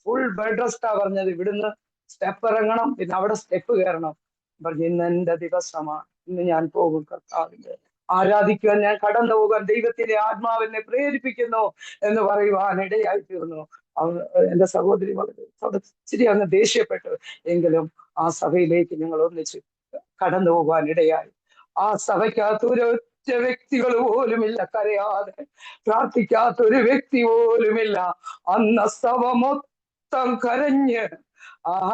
ഫുൾ ബെഡ് റെസ്റ്റാ പറഞ്ഞത്, ഇവിടുന്ന് സ്റ്റെപ്പ് ഇറങ്ങണം, പിന്നെ അവിടെ സ്റ്റെപ്പ് കയറണം. പറഞ്ഞു, ഇന്ന് എന്റെ ദിവസമാണ്, ഇന്ന് ഞാൻ പോകും കർത്താവിന്റെ ആരാധിക്കുവാൻ, ഞാൻ കടന്നു പോകാൻ ദൈവത്തിന്റെ ആത്മാവിനെ പ്രേരിപ്പിക്കുന്നു എന്ന് പറയുവാൻ ഇടയായിത്തീർന്നു. എന്റെ സഹോദരി വളരെ ഇച്ചിരി അങ്ങ് ദേഷ്യപ്പെട്ടു, എങ്കിലും ആ സഭയിലേക്ക് ഞങ്ങൾ ഒന്നിച്ച് കടന്നു പോകാൻ ഇടയായി. ആ സഭയ്ക്കകത്ത് ഒരൊറ്റ വ്യക്തികൾ പോലുമില്ല കരയാതെ, പ്രാർത്ഥിക്കാത്ത ഒരു വ്യക്തി പോലുമില്ല. അന്ന് സഭ മൊത്തം കരഞ്ഞ്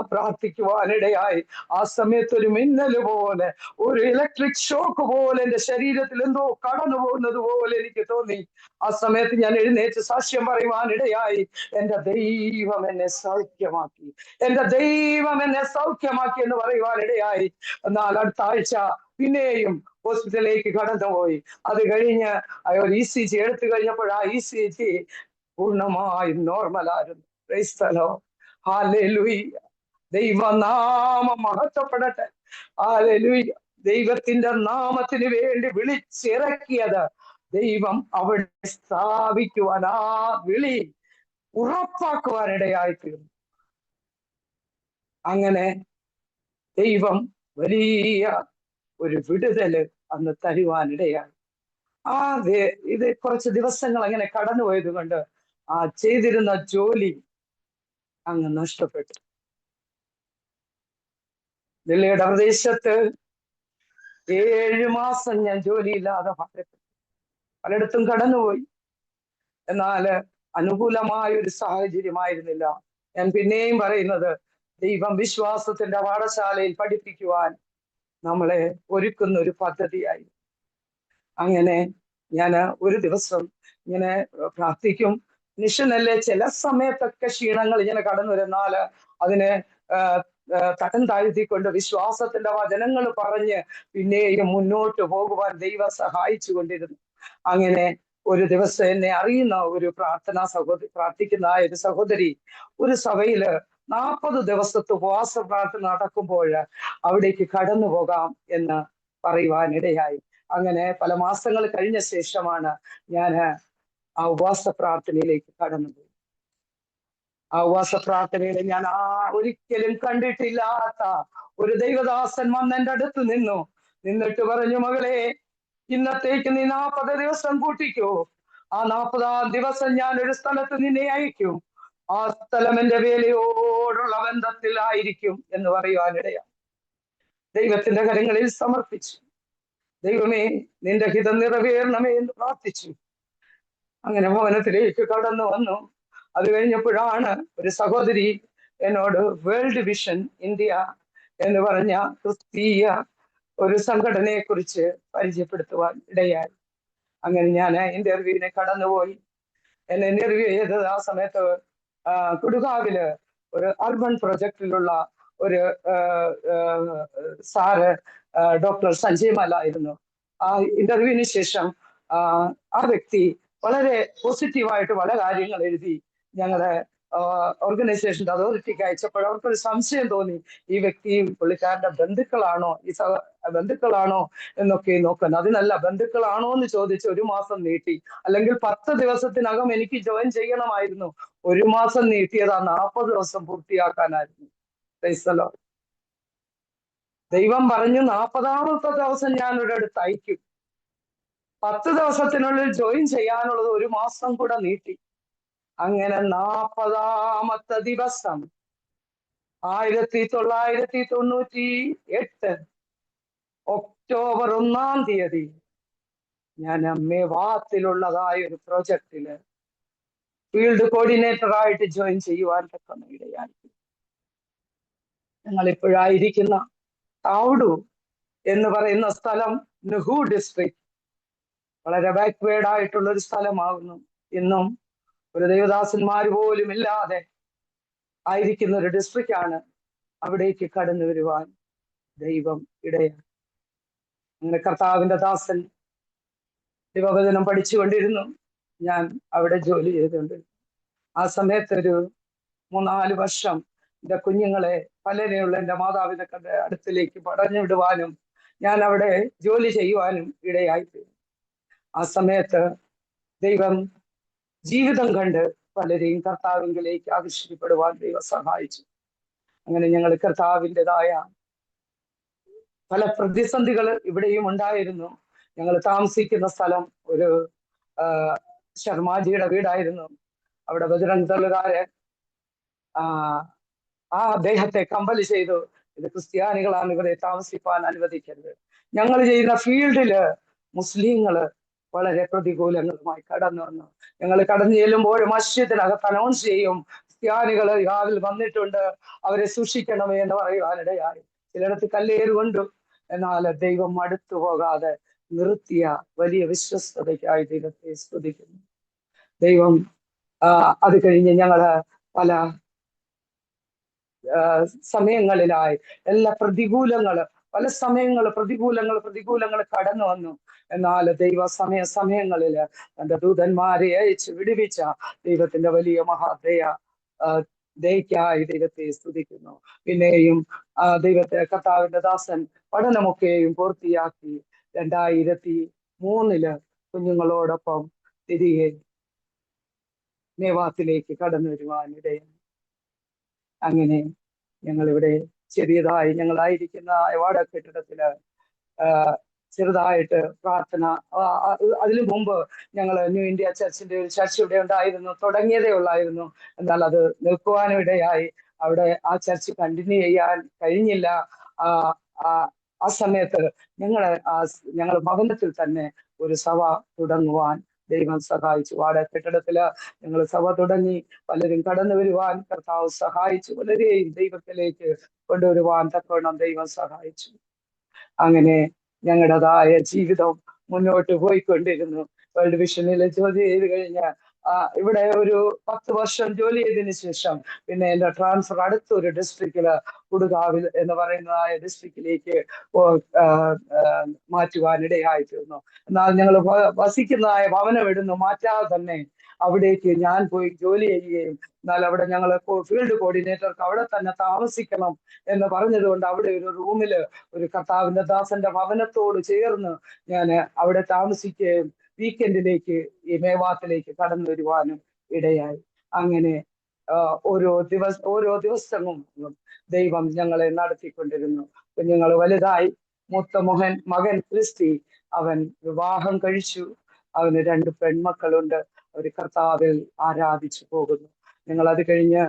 പ്രാർത്ഥിക്കുവാനിടയായി. ആ സമയത്ത് ഒരു മിന്നല് പോലെ, ഒരു ഇലക്ട്രിക് ഷോക്ക് പോലെ എന്റെ ശരീരത്തിൽ എന്തോ കടന്നു പോകുന്നത് പോലെ എനിക്ക് തോന്നി. ആ സമയത്ത് ഞാൻ എഴുന്നേറ്റ് സാക്ഷ്യം പറയുവാനിടയായി, എന്റെ ദൈവം എന്നെ സൗഖ്യമാക്കി, എന്റെ ദൈവം എന്നെ സൗഖ്യമാക്കി എന്ന് പറയുവാനിടയായി. എന്നാൽ അടുത്ത ആഴ്ച പിന്നെയും ഹോസ്പിറ്റലിലേക്ക് കടന്നുപോയി. അത് കഴിഞ്ഞ് ഒരു ECG എടുത്തു കഴിഞ്ഞപ്പോൾ ആ ECG പൂർണ്ണമായും നോർമലായിരുന്നു. Praise the Lord. ഹല്ലേലൂയ. ദൈവനാമം മഹത്വപ്പെടട്ടെ. ഹല്ലേലൂയ. ദൈവത്തിന്റെ നാമത്തിന് വേണ്ടി വിളിച്ചിറക്കിയത് ദൈവം അവിടെ സ്ഥാപിക്കുവാൻ, ആ വിളി ഉറപ്പാക്കുവാനിടയായിത്തീർന്നു. അങ്ങനെ ദൈവം വലിയ ഒരു വിടുതല് അന്ന് തരുവാനിടയായി. ഇത് കുറച്ച് ദിവസങ്ങൾ അങ്ങനെ കടന്നുപോയത് കൊണ്ട് ചെയ്തിരുന്ന ജോലി അങ്ങ് നഷ്ടപ്പെട്ടു. ദില്ലിയുടെ പ്രദേശത്ത് 7 മാസം ഞാൻ ജോലിയില്ലാതെ പലയിടത്തും കടന്നുപോയി. എന്നാൽ അനുകൂലമായ ഒരു സാഹചര്യമായിരുന്നില്ല. ഞാൻ പിന്നെയും പറയുന്നത്, ദൈവം വിശ്വാസത്തിന്റെ പാഠശാലയിൽ പഠിപ്പിക്കുവാൻ നമ്മളെ ഒരുക്കുന്ന ഒരു പദ്ധതിയായി. അങ്ങനെ ഞാൻ ഒരു ദിവസം ഇങ്ങനെ പ്രാർത്ഥിക്കും. മനുഷ്യനല്ലേ, ചില സമയത്തൊക്കെ ക്ഷീണങ്ങൾ ഇങ്ങനെ കടന്നു വരുന്നാൽ അതിനെ തട്ടം താഴ്ത്തിക്കൊണ്ട് വിശ്വാസത്തിന്റെ വചനങ്ങൾ പറഞ്ഞ് പിന്നെയും മുന്നോട്ട് പോകുവാൻ ദൈവം സഹായിച്ചു കൊണ്ടിരുന്നു. അങ്ങനെ ഒരു ദിവസം എന്നെ അറിയുന്ന ഒരു പ്രാർത്ഥിക്കുന്ന ഒരു സഹോദരി ഒരു സഭയില് 40 ദിവസത്തെ ഉപവാസ പ്രാർത്ഥന നടക്കുമ്പോൾ അവിടേക്ക് കടന്നു പോകാം എന്ന് പറയുവാനിടയായി. അങ്ങനെ പല മാസങ്ങൾ കഴിഞ്ഞ ശേഷമാണ് ഞാൻ ആ ഉപവാസ പ്രാർത്ഥനയിലേക്ക് കടന്നുപോയി. ആ ഉപവാസ പ്രാർത്ഥനയിൽ ഞാൻ ഒരിക്കലും കണ്ടിട്ടില്ലാത്ത ഒരു ദൈവദാസൻ വന്ന് എൻ്റെ അടുത്ത് നിന്നിട്ട് പറഞ്ഞു, മകളെ, ഇന്നത്തേക്ക് നീ 40 ദിവസം കൂട്ടിക്കോ. ആ 40-ാം ദിവസം ഞാൻ ഒരു സ്ഥലത്ത് നിന്നെ അയക്കും. ആ സ്ഥലം എന്റെ വേലയോടുള്ള ബന്ധത്തിലായിരിക്കും എന്ന് പറയുവാനിടയാണ്. ദൈവത്തിന്റെ കരങ്ങളിൽ സമർപ്പിച്ചു. ദൈവമേ, നിന്റെ ഹിതം നിറവേറണമേ എന്ന് പ്രാർത്ഥിച്ചു. അങ്ങനെ ഭവനത്തിലേക്ക് കടന്നു വന്നു. അത് കഴിഞ്ഞപ്പോഴാണ് ഒരു സഹോദരി എന്നോട് വേൾഡ് വിഷൻ ഇന്ത്യ എന്ന് പറഞ്ഞ ക്രിസ്തീയ ഒരു സംഘടനയെ കുറിച്ച് പരിചയപ്പെടുത്തുവാൻ ഇടയായി. അങ്ങനെ ഞാൻ ഇന്റർവ്യൂവിനെ കടന്നുപോയി. എന്നെ ഇന്റർവ്യൂ ചെയ്തത് ആ സമയത്ത് കുടുകാവില് ഒരു അർബൻ പ്രൊജക്റ്റിലുള്ള ഒരു സാറ് ഡോക്ടർ സഞ്ജയ് മലായിരുന്നു. ആ ഇന്റർവ്യൂവിന് ശേഷം ആ വ്യക്തി വളരെ പോസിറ്റീവായിട്ട് പല കാര്യങ്ങൾ എഴുതി ഞങ്ങളുടെ ഓർഗനൈസേഷന്റെ അതോറിറ്റിക്ക് അയച്ചപ്പോൾ അവർക്കൊരു സംശയം തോന്നി, ഈ വ്യക്തി പുള്ളിക്കാരന്റെ ബന്ധുക്കളാണോ എന്നൊക്കെ നോക്കുന്നത്. അതിനല്ല, ബന്ധുക്കളാണോ എന്ന് ചോദിച്ച് 1 മാസം നീട്ടി. അല്ലെങ്കിൽ 10 ദിവസത്തിനകം എനിക്ക് ജോയിൻ ചെയ്യണമായിരുന്നു. 1 മാസം നീട്ടിയത് 40 ദിവസം പൂർത്തിയാക്കാനായിരുന്നു. ദൈവം പറഞ്ഞു 40-ാമത്തെ ദിവസം ഞാൻ ഒരിടത്ത് അയക്കും. 10 ദിവസത്തിനുള്ളിൽ ജോയിൻ ചെയ്യാനുള്ളത് 1 മാസം കൂടെ നീട്ടി. അങ്ങനെ 40-ാമത്തെ ദിവസം 1998 ഒക്ടോബർ 1-ാം തീയതി ഞാൻ മേവാത്തിലുള്ളതായ ഒരു പ്രോജക്റ്റില് ഫീൽഡ് കോർഡിനേറ്റർ ആയിട്ട് ജോയിൻ ചെയ്യുവാൻ ഇടയായി. ഞങ്ങൾ ഇപ്പോഴായിരിക്കുന്ന താവ്ഡു എന്ന് പറയുന്ന സ്ഥലം നുഹു ഡിസ്ട്രിക്ട് വളരെ ബാക്ക്വേർഡ് ആയിട്ടുള്ള ഒരു സ്ഥലമാകുന്നു. ഇന്നും ഒരു ദേവദാസന്മാർ പോലും ഇല്ലാതെ ആയിരിക്കുന്ന ഒരു ഡിസ്ട്രിക്റ്റ് ആണ്. അവിടേക്ക് കടന്നു വരുവാൻ ദൈവം ഇടയാണ്. അങ്ങനെ കർത്താവിന്റെ ദാസൻ ദൈവവചനം പഠിച്ചുകൊണ്ടിരുന്നു. ഞാൻ അവിടെ ജോലി ചെയ്തുകൊണ്ടിരുന്നു. ആ സമയത്ത് ഒരു 3-4 വർഷം എൻ്റെ കുഞ്ഞുങ്ങളെ പലരെയുള്ള എൻ്റെ മാതാപിതാക്കളുടെ അടുത്തിലേക്ക് പടഞ്ഞു വിടുവാനും ഞാൻ അവിടെ ജോലി ചെയ്യുവാനും ഇടയായിത്തീർന്നു. ആ സമയത്ത് ദൈവം ജീവിതം കണ്ട് പലരെയും കർത്താവിലേക്ക് ആകർഷിക്കപ്പെടുവാൻ ദൈവം സഹായിച്ചു. അങ്ങനെ ഞങ്ങൾ കർത്താവിൻ്റെതായ പല പ്രതിസന്ധികൾ ഇവിടെയും ഉണ്ടായിരുന്നു. ഞങ്ങൾ താമസിക്കുന്ന സ്ഥലം ഒരു ശർമാജിയുടെ വീടായിരുന്നു. അവിടെ ബജറംഗ് ദളുകാര് ആ അദ്ദേഹത്തെ കമ്പൽ ചെയ്തു, ഇത് ക്രിസ്ത്യാനികളാണ്, ഇവിടെ താമസിപ്പാൻ അനുവദിക്കരുത്. ഞങ്ങൾ ചെയ്യുന്ന ഫീൽഡില് മുസ്ലിങ്ങള് വളരെ പ്രതികൂലങ്ങളുമായി കടന്നു വന്നു. ഞങ്ങൾ കടന്നു ചെല്ലുമ്പോൾ മസ്ജിദിനകത്ത് അനൗൺസ് ചെയ്യും, ക്രിസ്ത്യാനികൾ രാവിലെ വന്നിട്ടുണ്ട്, അവരെ സൂക്ഷിക്കണമേ എന്ന് പറയുവാനിടയായി. ചിലയിടത്ത് കല്ലേറുകൊണ്ടു. എന്നാൽ ദൈവം അടുത്തു പോകാതെ നിർത്തിയ വലിയ വിശ്വസ്തതയ്ക്കായി ദൈവത്തെ സ്തുതിക്കുന്നു. ദൈവം അത് കഴിഞ്ഞ് ഞങ്ങള് പല സമയങ്ങളിലായി എല്ലാ പല പ്രതികൂലങ്ങൾ കടന്നു വന്നു. എന്നാൽ സമയങ്ങളിൽ തന്റെ ദൂതന്മാരെ അയച്ച് വിടുവിച്ച ദൈവത്തിന്റെ വലിയ ദയക്കായി ദൈവത്തെ സ്തുതിക്കുന്നു. പിന്നെയും കർത്താവിന്റെ ദാസൻ പഠനമൊക്കെയും പൂർത്തിയാക്കി 2003 കുഞ്ഞുങ്ങളോടൊപ്പം തിരികെ മേവാത്തിലേക്ക് കടന്നു വരുവാനിടയാണ്. അങ്ങനെ ഞങ്ങളിവിടെ ചെറിയതായി ഞങ്ങളായിരിക്കുന്ന വാടക കെട്ടിടത്തില് ചെറുതായിട്ട് പ്രാർത്ഥന, അതിനു മുമ്പ് ഞങ്ങൾ ന്യൂ ഇന്ത്യ ചർച്ചിന്റെ ഒരു ചർച്ച് ഇവിടെ ഉണ്ടായിരുന്നു, തുടങ്ങിയതേ ഉള്ളായിരുന്നു. എന്നാൽ അത് നിൽക്കുവാനും ഇടയായി. അവിടെ ആ ചർച്ച് കണ്ടിന്യൂ ചെയ്യാൻ കഴിഞ്ഞില്ല. ആ സമയത്ത് ഞങ്ങൾ ഭവനത്തിൽ തന്നെ ഒരു സഭ തുടങ്ങുവാൻ ദൈവം സഹായിച്ചു. വാടക കെട്ടിടത്തില് ഞങ്ങൾ സഭ തുടങ്ങി. പലരും കടന്നു വരുവാൻ കർത്താവ് സഹായിച്ചു. പലരെയും ദൈവത്തിലേക്ക് കൊണ്ടുവരുവാൻ തക്കവണ്ണം ദൈവം സഹായിച്ചു. അങ്ങനെ ഞങ്ങളുടേതായ ജീവിതം മുന്നോട്ട് പോയിക്കൊണ്ടിരുന്നു. വേൾഡ് വിഷനിൽ ജോലി ചെയ്ത് കഴിഞ്ഞ ഇവിടെ ഒരു 10 വർഷം ജോലി ചെയ്തതിനു ശേഷം പിന്നെ എന്റെ ട്രാൻസ്ഫർ അടുത്തൊരു ഡിസ്ട്രിക്റ്റില് കുടുകാവിൽ എന്ന് പറയുന്നതായ ഡിസ്ട്രിക്റ്റിലേക്ക് മാറ്റുവാനിടയായി തീർന്നു. എന്നാൽ ഞങ്ങൾ വസിക്കുന്നതായ ഭവനം ഇടുന്നു മാറ്റാതെ തന്നെ അവിടേക്ക് ഞാൻ പോയി ജോലി ചെയ്യുകയും, എന്നാൽ അവിടെ ഞങ്ങൾ ഫീൽഡ് കോർഡിനേറ്റർക്ക് അവിടെ തന്നെ താമസിക്കണം എന്ന് പറഞ്ഞതുകൊണ്ട് അവിടെ ഒരു റൂമില് ഒരു കർത്താവിന്റെ ദാസന്റെ ഭവനത്തോട് ചേർന്ന് ഞാൻ അവിടെ താമസിക്കുകയും വീക്കെൻഡിലേക്ക് ഈ മേവാത്തിലേക്ക് കടന്നു വരുവാനും ഇടയായി. അങ്ങനെ ഓരോ ദിവസവും ദൈവം ഞങ്ങളെ നടത്തിക്കൊണ്ടിരുന്നു. കുഞ്ഞുങ്ങൾ വലുതായി. മൂത്ത മകൻ ക്രിസ്റ്റി, അവൻ വിവാഹം കഴിച്ചു. അവന് 2 പെൺമക്കളുണ്ട്. അവർ കർത്താവിൽ ആരാധിച്ചു പോകുന്നു. ഞങ്ങൾ അത് കഴിഞ്ഞ്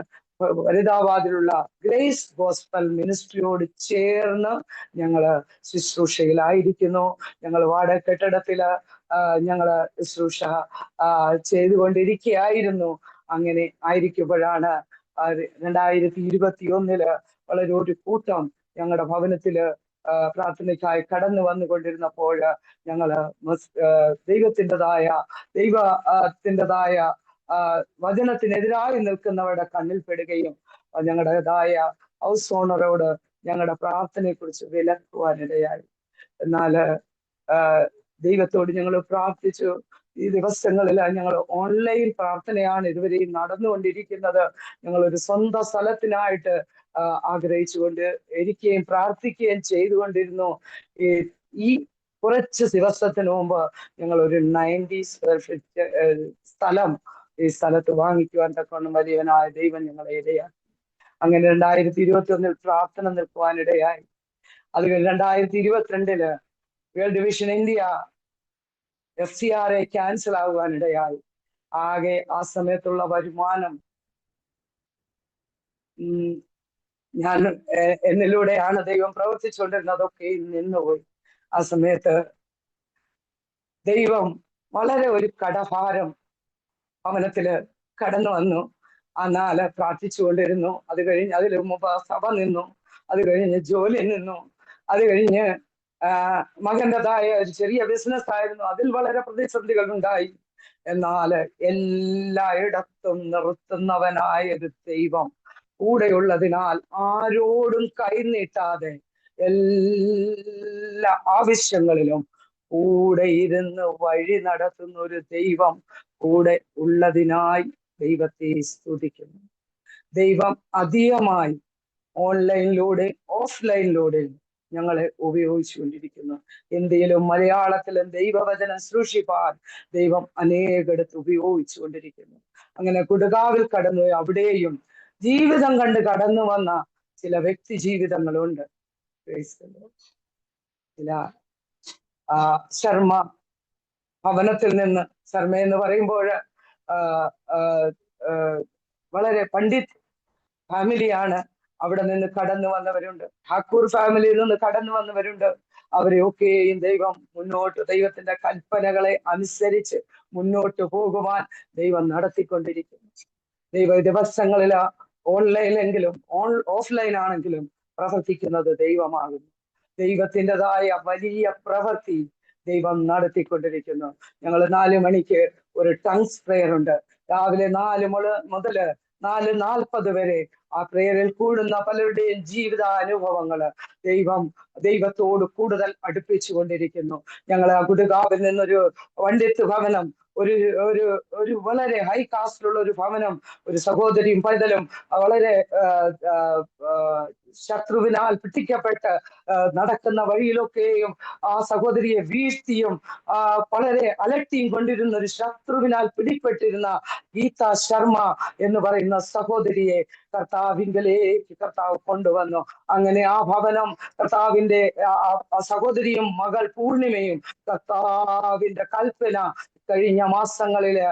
ഫരീദാബാദിലുള്ള ഗ്രേസ് ഗോസ്പൽ മിനിസ്ട്രിയോട് ചേർന്ന് ഞങ്ങള് ശുശ്രൂഷയിലായിരിക്കുന്നു. ഞങ്ങൾ വാടക കെട്ടിടത്തില് ഞങ്ങള് ശുശ്രൂഷ ചെയ്തുകൊണ്ടിരിക്കുകയായിരുന്നു. അങ്ങനെ ആയിരിക്കുമ്പോഴാണ് 2021 വളരെ ഒരു കൂട്ടം ഞങ്ങളുടെ ഭവനത്തില് പ്രാർത്ഥനയ്ക്കായി കടന്നു വന്നുകൊണ്ടിരുന്നപ്പോൾ ഞങ്ങള് ദൈവത്തിൻ്റെതായ വചനത്തിനെതിരായി നിൽക്കുന്നവരുടെ കണ്ണിൽ പെടുകയും ഞങ്ങളുടേതായ ഹൗസ് ഓണറോട് ഞങ്ങളുടെ പ്രാർത്ഥനയെ കുറിച്ച് വിലക്കുവാനിടയായി. എന്നാൽ ദൈവത്തോട് ഞങ്ങൾ പ്രാർത്ഥിച്ചു. ഈ ദിവസങ്ങളിൽ ഞങ്ങൾ ഓൺലൈൻ പ്രാർത്ഥനയാണ് ഇതുവരെയും നടന്നുകൊണ്ടിരിക്കുന്നത്. ഞങ്ങൾ ഒരു സ്വന്തം സ്ഥലത്തിനായിട്ട് ആഗ്രഹിച്ചുകൊണ്ട് ഇരിക്കുകയും പ്രാർത്ഥിക്കുകയും ചെയ്തുകൊണ്ടിരുന്നു. ഈ കുറച്ച് ദിവസത്തിന് മുമ്പ് ഞങ്ങൾ ഒരു 90 സ്ക്വയർ ഫീറ്റ് സ്ഥലം ഈ സ്ഥലത്ത് വാങ്ങിക്കുവാൻ തക്കവണ്ണം വലിയവനായ ദൈവം ഞങ്ങളെ ഇടയാക്കി. അങ്ങനെ 2021 പ്രാർത്ഥന നിൽക്കുവാനിടയായി. അത് 2022 world vision India FCRA cancel ആകുവാനിടയായി. ആകെ ആ സമയത്തുള്ള വരുമാനം ഞാൻ എന്നിലൂടെയാണ് ദൈവം പ്രവർത്തിച്ചുകൊണ്ടിരുന്നതൊക്കെ നിന്നുപോയി. ആ സമയത്ത് ദൈവം വളരെ ഒരു കടഭാരം ഭവനത്തില് കടന്നു വന്നു. എന്നാൽ പ്രാർത്ഥിച്ചുകൊണ്ടിരുന്നു. അത് കഴിഞ്ഞ് അതിൽ മുമ്പ് സഭ നിന്നു. അത് കഴിഞ്ഞ് ജോലി നിന്നു. അത് കഴിഞ്ഞ് മകൻ്റെതായ ഒരു ചെറിയ ബിസിനസ് ആയിരുന്നു, അതിൽ വളരെ പ്രതിസന്ധികൾ ഉണ്ടായി. എന്നാൽ എല്ലായിടത്തും നിർത്തുന്നവനായ ഒരു ദൈവം കൂടെയുള്ളതിനാൽ ആരോടും കൈനീട്ടാതെ എല്ലാ ആവശ്യങ്ങളിലും കൂടെ ഇരുന്ന് വഴി നടത്തുന്ന ഒരു ദൈവം കൂടെ ഉള്ളതിനായി ദൈവത്തെ സ്തുതിക്കുന്നു. ദൈവം അധികമായി ഓൺലൈനിലൂടെ ഓഫ്ലൈനിലൂടെ ഞങ്ങളെ ഉപയോഗിച്ചുകൊണ്ടിരിക്കുന്നു. ഹിന്ദിയിലും മലയാളത്തിലും ദൈവവചനം സൃഷ്ടിപ്പാൻ ദൈവം അനേകടത്ത് ഉപയോഗിച്ചു കൊണ്ടിരിക്കുന്നു. അങ്ങനെ കുടുകാവിൽ കടന്നു അവിടെയും ജീവിതം കണ്ട് കടന്നു വന്ന ചില വ്യക്തി ജീവിതങ്ങളുണ്ട്. ചില ശർമ്മ ഭവനത്തിൽ നിന്ന്, ശർമ്മ എന്ന് പറയുമ്പോൾ വളരെ പണ്ഡിറ്റ് ഫാമിലിയാണ്. അവിടെ നിന്ന് കടന്നു വന്നവരുണ്ട്. ഠാക്കൂർ ഫാമിലിയിൽ നിന്ന് കടന്നു വന്നവരുണ്ട്. അവരെയൊക്കെയും ദൈവം ദൈവത്തിന്റെ കൽപ്പനകളെ അനുസരിച്ച് മുന്നോട്ട് പോകുവാൻ ദൈവം നടത്തിക്കൊണ്ടിരിക്കുന്നു. ദൈവ ദിവസങ്ങളിൽ ഓൺലൈനിലെങ്കിലും ഓഫ്ലൈൻ ആണെങ്കിലും പ്രവർത്തിക്കുന്നത് ദൈവമാകുന്നു. ദൈവത്തിൻ്റെതായ വലിയ പ്രവൃത്തി ദൈവം നടത്തിക്കൊണ്ടിരിക്കുന്നു. ഞങ്ങൾ 4 മണിക്ക് ഒരു ടങ്സ് പ്രെയർ ഉണ്ട്. രാവിലെ 4 മുതൽ 4:40 വരെ ആ പ്രേയറിൽ കൂടുന്ന പലരുടെയും ജീവിതാനുഭവങ്ങള് ദൈവത്തോട് കൂടുതൽ അടുപ്പിച്ചു കൊണ്ടിരിക്കുന്നു. ഞങ്ങൾ കുടുകാവിൽ നിന്നൊരു വണ്ടിത്ത് ഭവനം, ഒരു വളരെ ഹൈ കാസ്റ്റിലുള്ള ഒരു ഭവനം, ഒരു സഹോദരിയും പൈതലും വളരെ ശത്രുവിനാൽ പിടിക്കപ്പെട്ട് നടക്കുന്ന വഴിയിലൊക്കെയും ആ സഹോദരിയെ വീഴ്ത്തിയും വളരെ അലട്ടിയും കൊണ്ടിരുന്ന ഒരു ശത്രുവിനാൽ പിടിപ്പെട്ടിരുന്ന ഗീത ശർമ്മ എന്ന് പറയുന്ന സഹോദരിയെ കർത്താവിങ്കലേക്ക് കർത്താവ് കൊണ്ടുവന്നു. അങ്ങനെ ആ ഭവനം കർത്താവിന്റെ സഹോദരിയും മകൾ പൂർണിമയും കർത്താവിന്റെ കൽപ്പന കഴിഞ്ഞ മാസങ്ങളില്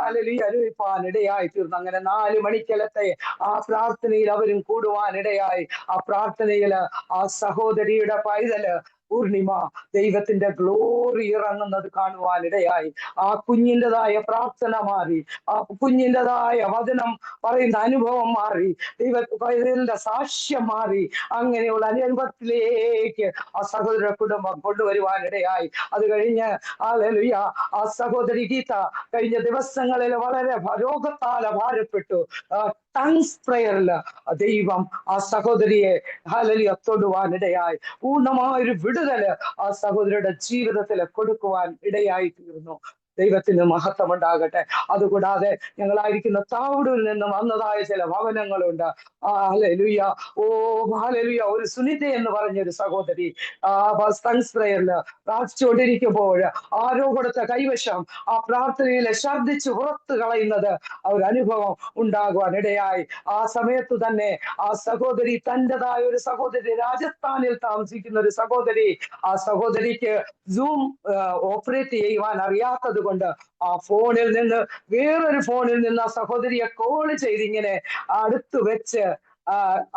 അനുഭവിപ്പാനിടയായി തീർന്നു. അങ്ങനെ 4 മണിക്കലത്തെ ആ പ്രാർത്ഥനയിൽ അവരും കൂടുവാനിടയായി. ആ പ്രാർത്ഥനയില് ആ സഹോദരിയുടെ പൈതല് പൂർണിമ ദൈവത്തിന്റെ ഗ്ലോറി ഇറങ്ങുന്നത് കാണുവാനിടയായി. ആ കുഞ്ഞിൻ്റെതായ പ്രാർത്ഥന മാറി, ആ കുഞ്ഞിൻ്റെതായ വചനം പറയുന്ന അനുഭവം മാറി, ദൈവത്തിന്റെ സാക്ഷ്യം മാറി. അങ്ങനെയുള്ള അനുഭവത്തിലേക്ക് ആ സഹോദര കുടുംബം കൊണ്ടുവരുവാനിടയായി. അത് കഴിഞ്ഞ് ആ സഹോദരി ഗീത കഴിഞ്ഞ ദിവസങ്ങളിൽ വളരെ രോഗത്താല ഭാരപ്പെട്ടു. ടങ്സ് പ്രയറില് ദൈവം ആ സഹോദരിയെ ഹല്ലേലൂയ തൊടുവാനിടയായി. പൂർണ്ണമായൊരു വിടുതല് ആ സഹോദരിയുടെ ജീവിതത്തിൽ കൊടുക്കുവാൻ ഇടയായി തീർന്നു. ദൈവത്തിന് മഹത്വം ഉണ്ടാകട്ടെ. അതുകൂടാതെ ഞങ്ങളായിരിക്കുന്ന താവൂരിൽ നിന്ന് വന്നതായ ചില ഭവനങ്ങളുണ്ട്. ഹല്ലേലൂയ. ഓ ഹല്ലേലൂയ. ഒരു സുനിത എന്ന് പറഞ്ഞൊരു സഹോദരി സൺസ് പ്രയറില് പ്രാർത്ഥിച്ചുകൊണ്ടിരിക്കുമ്പോൾ ആരോ കൊടുത്ത കൈവശം ആ പ്രാർത്ഥനയിലെ ഛർദ്ദിച്ച് പുറത്തു കളയുന്നത് ഒരു അനുഭവം ഉണ്ടാകുവാൻ ഇടയായി. ആ സമയത്ത് തന്നെ ആ സഹോദരി തൻ്റെതായ ഒരു സഹോദരി രാജസ്ഥാനിൽ താമസിക്കുന്ന ഒരു സഹോദരി, ആ സഹോദരിക്ക് സൂം ഓപ്പറേറ്റ് ചെയ്യുവാൻ അറിയാത്തത് കൊണ്ട് ആ ഫോണിൽ നിന്ന് വേറൊരു ഫോണിൽ നിന്ന് ആ സഹോദരിയെ കോള് ചെയ്തിങ്ങനെ അടുത്ത് വെച്ച്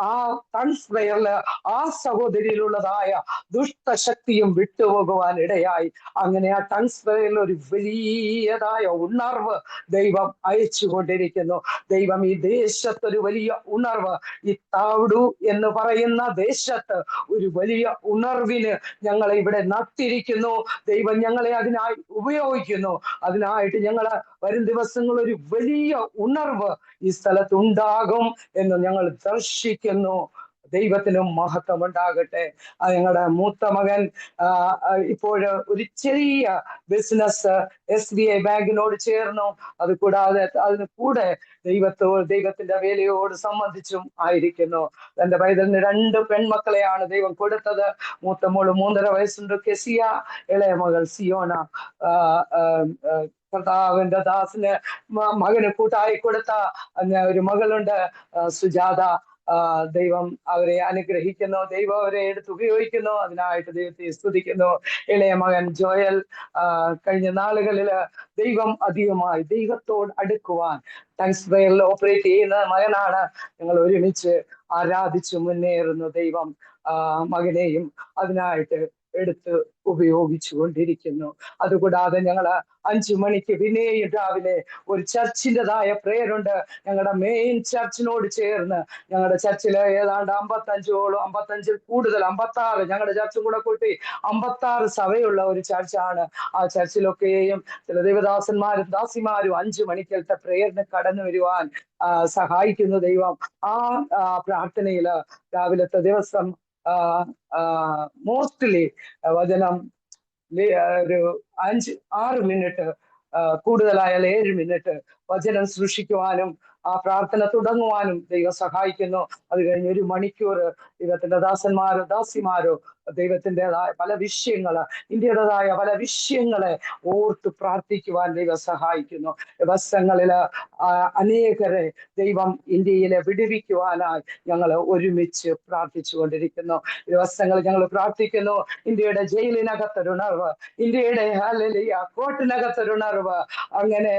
ആ ടൺസ് പ്രയറില് ആ സഹോദരിയിലുള്ളതായ ദുഷ്ടശക്തിയും വിട്ടുപോകുവാൻ ഇടയായി. അങ്ങനെ ആ ടൺസ് പ്രയറിൽ ഒരു വലിയതായ ഉണർവ് ദൈവം അയച്ചുകൊണ്ടിരിക്കുന്നു. ദൈവം ഈ ദേശത്തൊരു വലിയ ഉണർവ്, ഈ താവ്ഡു എന്ന് പറയുന്ന ദേശത്ത് ഒരു വലിയ ഉണർവിന് ഞങ്ങളെ ഇവിടെ നട്ടിരിക്കുന്നു. ദൈവം ഞങ്ങളെ അതിനായി ഉപയോഗിക്കുന്നു. അതിനായിട്ട് ഞങ്ങള് വരും ദിവസങ്ങൾ ഒരു വലിയ ഉണർവ് ഈ സ്ഥലത്ത് ഉണ്ടാകും എന്ന് ഞങ്ങൾ ദർശിക്കുന്നു. ദൈവത്തിനും മഹത്വം ഉണ്ടാകട്ടെ. ഞങ്ങളുടെ മൂത്ത മകൻ ഇപ്പോഴ് ഒരു ചെറിയ ബിസിനസ് SBI ബാങ്കിനോട് ചേർന്നു. അത് കൂടാതെ അതിന് കൂടെ ദൈവത്തിന്റെ വേലയോട് സംബന്ധിച്ചും ആയിരിക്കുന്നു. തന്റെ പൈതലിന് 2 പെൺമക്കളെയാണ് ദൈവം കൊടുത്തത്. മൂത്ത മോള് 3.5 വയസ്സുണ്ട്, കെസിയ. ഇളയ മകൾ സിയോന. കർത്താവിന്റെ ദാസിന് മകന് കൂട്ടായി കൊടുത്ത ഒരു മകളുണ്ട്, സുജാത. ദൈവം അവരെ അനുഗ്രഹിക്കുന്നു. ദൈവം അവരെ എടുത്ത് ഉപയോഗിക്കുന്നു. അതിനായിട്ട് ദൈവത്തെ സ്തുതിക്കുന്നു. ഇളയ മകൻ ജോയൽ കഴിഞ്ഞ നാളുകളില് ദൈവം അധികമായി ദൈവത്തോട് അടുക്കുവാൻ ടങ്സ് പ്രയറിൽ ഓപ്പറേറ്റ് ചെയ്യുന്ന മകനാണ്. ഞങ്ങൾ ഒരുമിച്ച് ആരാധിച്ചു മുന്നേറുന്നു. ദൈവം മകനെയും അതിനായിട്ട് എടുത്ത് ഉപയോഗിച്ചു കൊണ്ടിരിക്കുന്നു. അതുകൂടാതെ ഞങ്ങള് 5 മണിക്ക് പിന്നെയും രാവിലെ ഒരു ചർച്ചിൻ്റെതായ പ്രേയറുണ്ട്. ഞങ്ങളുടെ മെയിൻ ചർച്ചിനോട് ചേർന്ന്, ഞങ്ങളുടെ ചർച്ചില് ഏതാണ്ട് 55 കൂടുതൽ 56, ഞങ്ങളുടെ ചർച്ചും കൂടെ കൂട്ടി 56 സഭയുള്ള ഒരു ചർച്ചാണ്. ആ ചർച്ചിലൊക്കെയും ചില ദൈവദാസന്മാരും ദാസിമാരും 5 മണിക്കലത്തെ പ്രേയറിന് കടന്നു വരുവാൻ സഹായിക്കുന്നു ദൈവം. ആ പ്രാർത്ഥനയില് രാവിലത്തെ ദിവസം മോസ്റ്റ്ലി വചനം ഒരു 5-6 മിനിറ്റ്, കൂടുതലായാൽ 7 മിനിറ്റ് വചനം സൃഷ്ടിക്കുവാനും ആ പ്രാർത്ഥന തുടങ്ങുവാനും ദൈവം സഹായിക്കുന്നു. അത് കഴിഞ്ഞ് 1 മണിക്കൂർ ദൈവത്തിന്റെ ദാസന്മാരോ ദാസിമാരോ ദൈവത്തിൻ്റെതായ പല വിഷയങ്ങള്, ഇന്ത്യയുടേതായ പല വിഷയങ്ങളെ ഓർത്ത് പ്രാർത്ഥിക്കുവാൻ ദൈവം സഹായിക്കുന്നു. ദിവസങ്ങളില് അനേകരെ ദൈവം ഇന്ത്യയിലെ വിടുവിക്കുവാനായി ഞങ്ങൾ ഒരുമിച്ച് പ്രാർത്ഥിച്ചു കൊണ്ടിരിക്കുന്നു. ദിവസങ്ങൾ ഞങ്ങൾ പ്രാർത്ഥിക്കുന്നു. ഇന്ത്യയുടെ ജയിലിനകത്തൊരുണർവ്, ഇന്ത്യയുടെ കോർട്ടിനകത്തൊരുണർവ്. അങ്ങനെ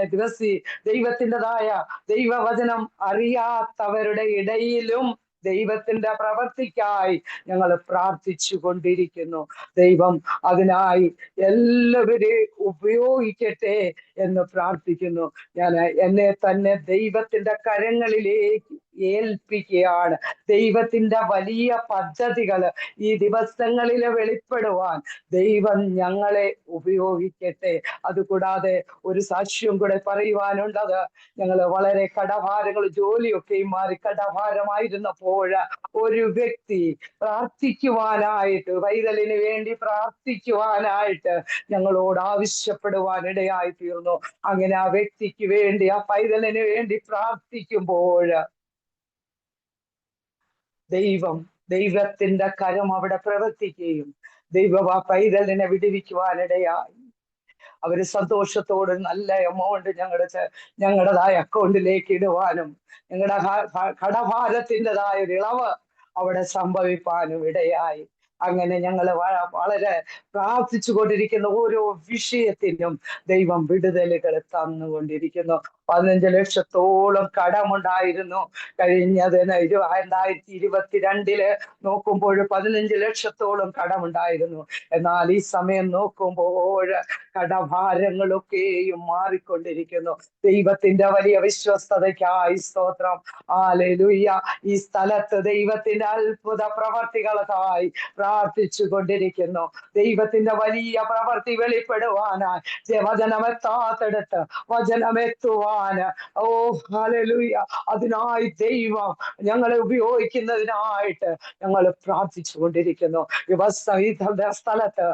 ദൈവത്തിൻ്റെതായ ദൈവവചനം അറിയാത്തവരുടെ ഇടയിലും ദൈവത്തിന്റെ പ്രവൃത്തിക്കായി ഞങ്ങൾ പ്രാർത്ഥിച്ചു കൊണ്ടിരിക്കുന്നു. ദൈവം അതിനായി എല്ലാവരെയും ഉപയോഗിക്കട്ടെ എന്ന് പ്രാർത്ഥിക്കുന്നു. ഞാൻ എന്നെ തന്നെ ദൈവത്തിന്റെ കരങ്ങളിലേക്ക് ഏൽപ്പിക്കുകയാണ്. ദൈവത്തിന്റെ വലിയ പദ്ധതികൾ ഈ ദിവസങ്ങളിൽ വെളിപ്പെടുവാൻ ദൈവം ഞങ്ങളെ ഉപയോഗിക്കട്ടെ. അതുകൂടാതെ ഒരു സാക്ഷ്യം കൂടെ പറയുവാനുണ്ടത്. ഞങ്ങൾ വളരെ കടഭാരങ്ങൾ, ജോലിയൊക്കെയും മാറി കടഭാരമായിരുന്നപ്പോൾ ഒരു വ്യക്തി പ്രാർത്ഥിക്കുവാനായിട്ട്, പൈതലിന് വേണ്ടി പ്രാർത്ഥിക്കുവാനായിട്ട് ഞങ്ങളോട് ആവശ്യപ്പെടുവാൻ ഇടയായി തീർന്നു. അങ്ങനെ ആ വ്യക്തിക്ക് വേണ്ടി, ആ പൈതലിന് വേണ്ടി പ്രാർത്ഥിക്കുമ്പോൾ ദൈവത്തിന്റെ കരം അവിടെ പ്രവർത്തിക്കുകയും ദൈവം ആ പൈതലിനെ വിടുവിക്കുവാനിടയായി. അവര് സന്തോഷത്തോട് നല്ല എമൗണ്ട് ഞങ്ങളുടേതായ അക്കൗണ്ടിലേക്ക് ഇടുവാനും ഞങ്ങളുടെ കടഭാരത്തിൻ്റെതായ ഒരു ഇളവ് അവിടെ സംഭവിപ്പാനും ഇടയായി. അങ്ങനെ ഞങ്ങൾ വളരെ പ്രാർത്ഥിച്ചു കൊണ്ടിരിക്കുന്ന ഓരോ വിഷയത്തിനും ദൈവം വിടുതലുകൾ തന്നുകൊണ്ടിരിക്കുന്നു. 15 ലക്ഷത്തോളം കടമുണ്ടായിരുന്നു. കഴിഞ്ഞത് 2022 നോക്കുമ്പോൾ 15 ലക്ഷത്തോളം കടമുണ്ടായിരുന്നു. എന്നാൽ ഈ സമയം നോക്കുമ്പോൾ കടഭാരങ്ങളൊക്കെയും മാറിക്കൊണ്ടിരിക്കുന്നു. ദൈവത്തിന്റെ വലിയ വിശ്വസ്തതയ്ക്കായി സ്തോത്രം. ഹല്ലേലൂയ. ഈ സ്ഥലത്ത് ദൈവത്തിന്റെ അത്ഭുത പ്രവർത്തികൾക്കായി പ്രാർത്ഥിച്ചു കൊണ്ടിരിക്കുന്നു. ദൈവത്തിന്റെ വലിയ പ്രവർത്തി വെളിപ്പെടുവാനായി വചനമെത്താത്തെടുത്ത് വചനമെത്തുവാന്, ഓ ഹല്ലേലൂയ, അതിനായി ദൈവം ഞങ്ങളെ ഉപയോഗിക്കുന്നതിനായിട്ട് ഞങ്ങൾ പ്രാർത്ഥിച്ചു കൊണ്ടിരിക്കുന്നു. ഈ സ്ഥലത്ത്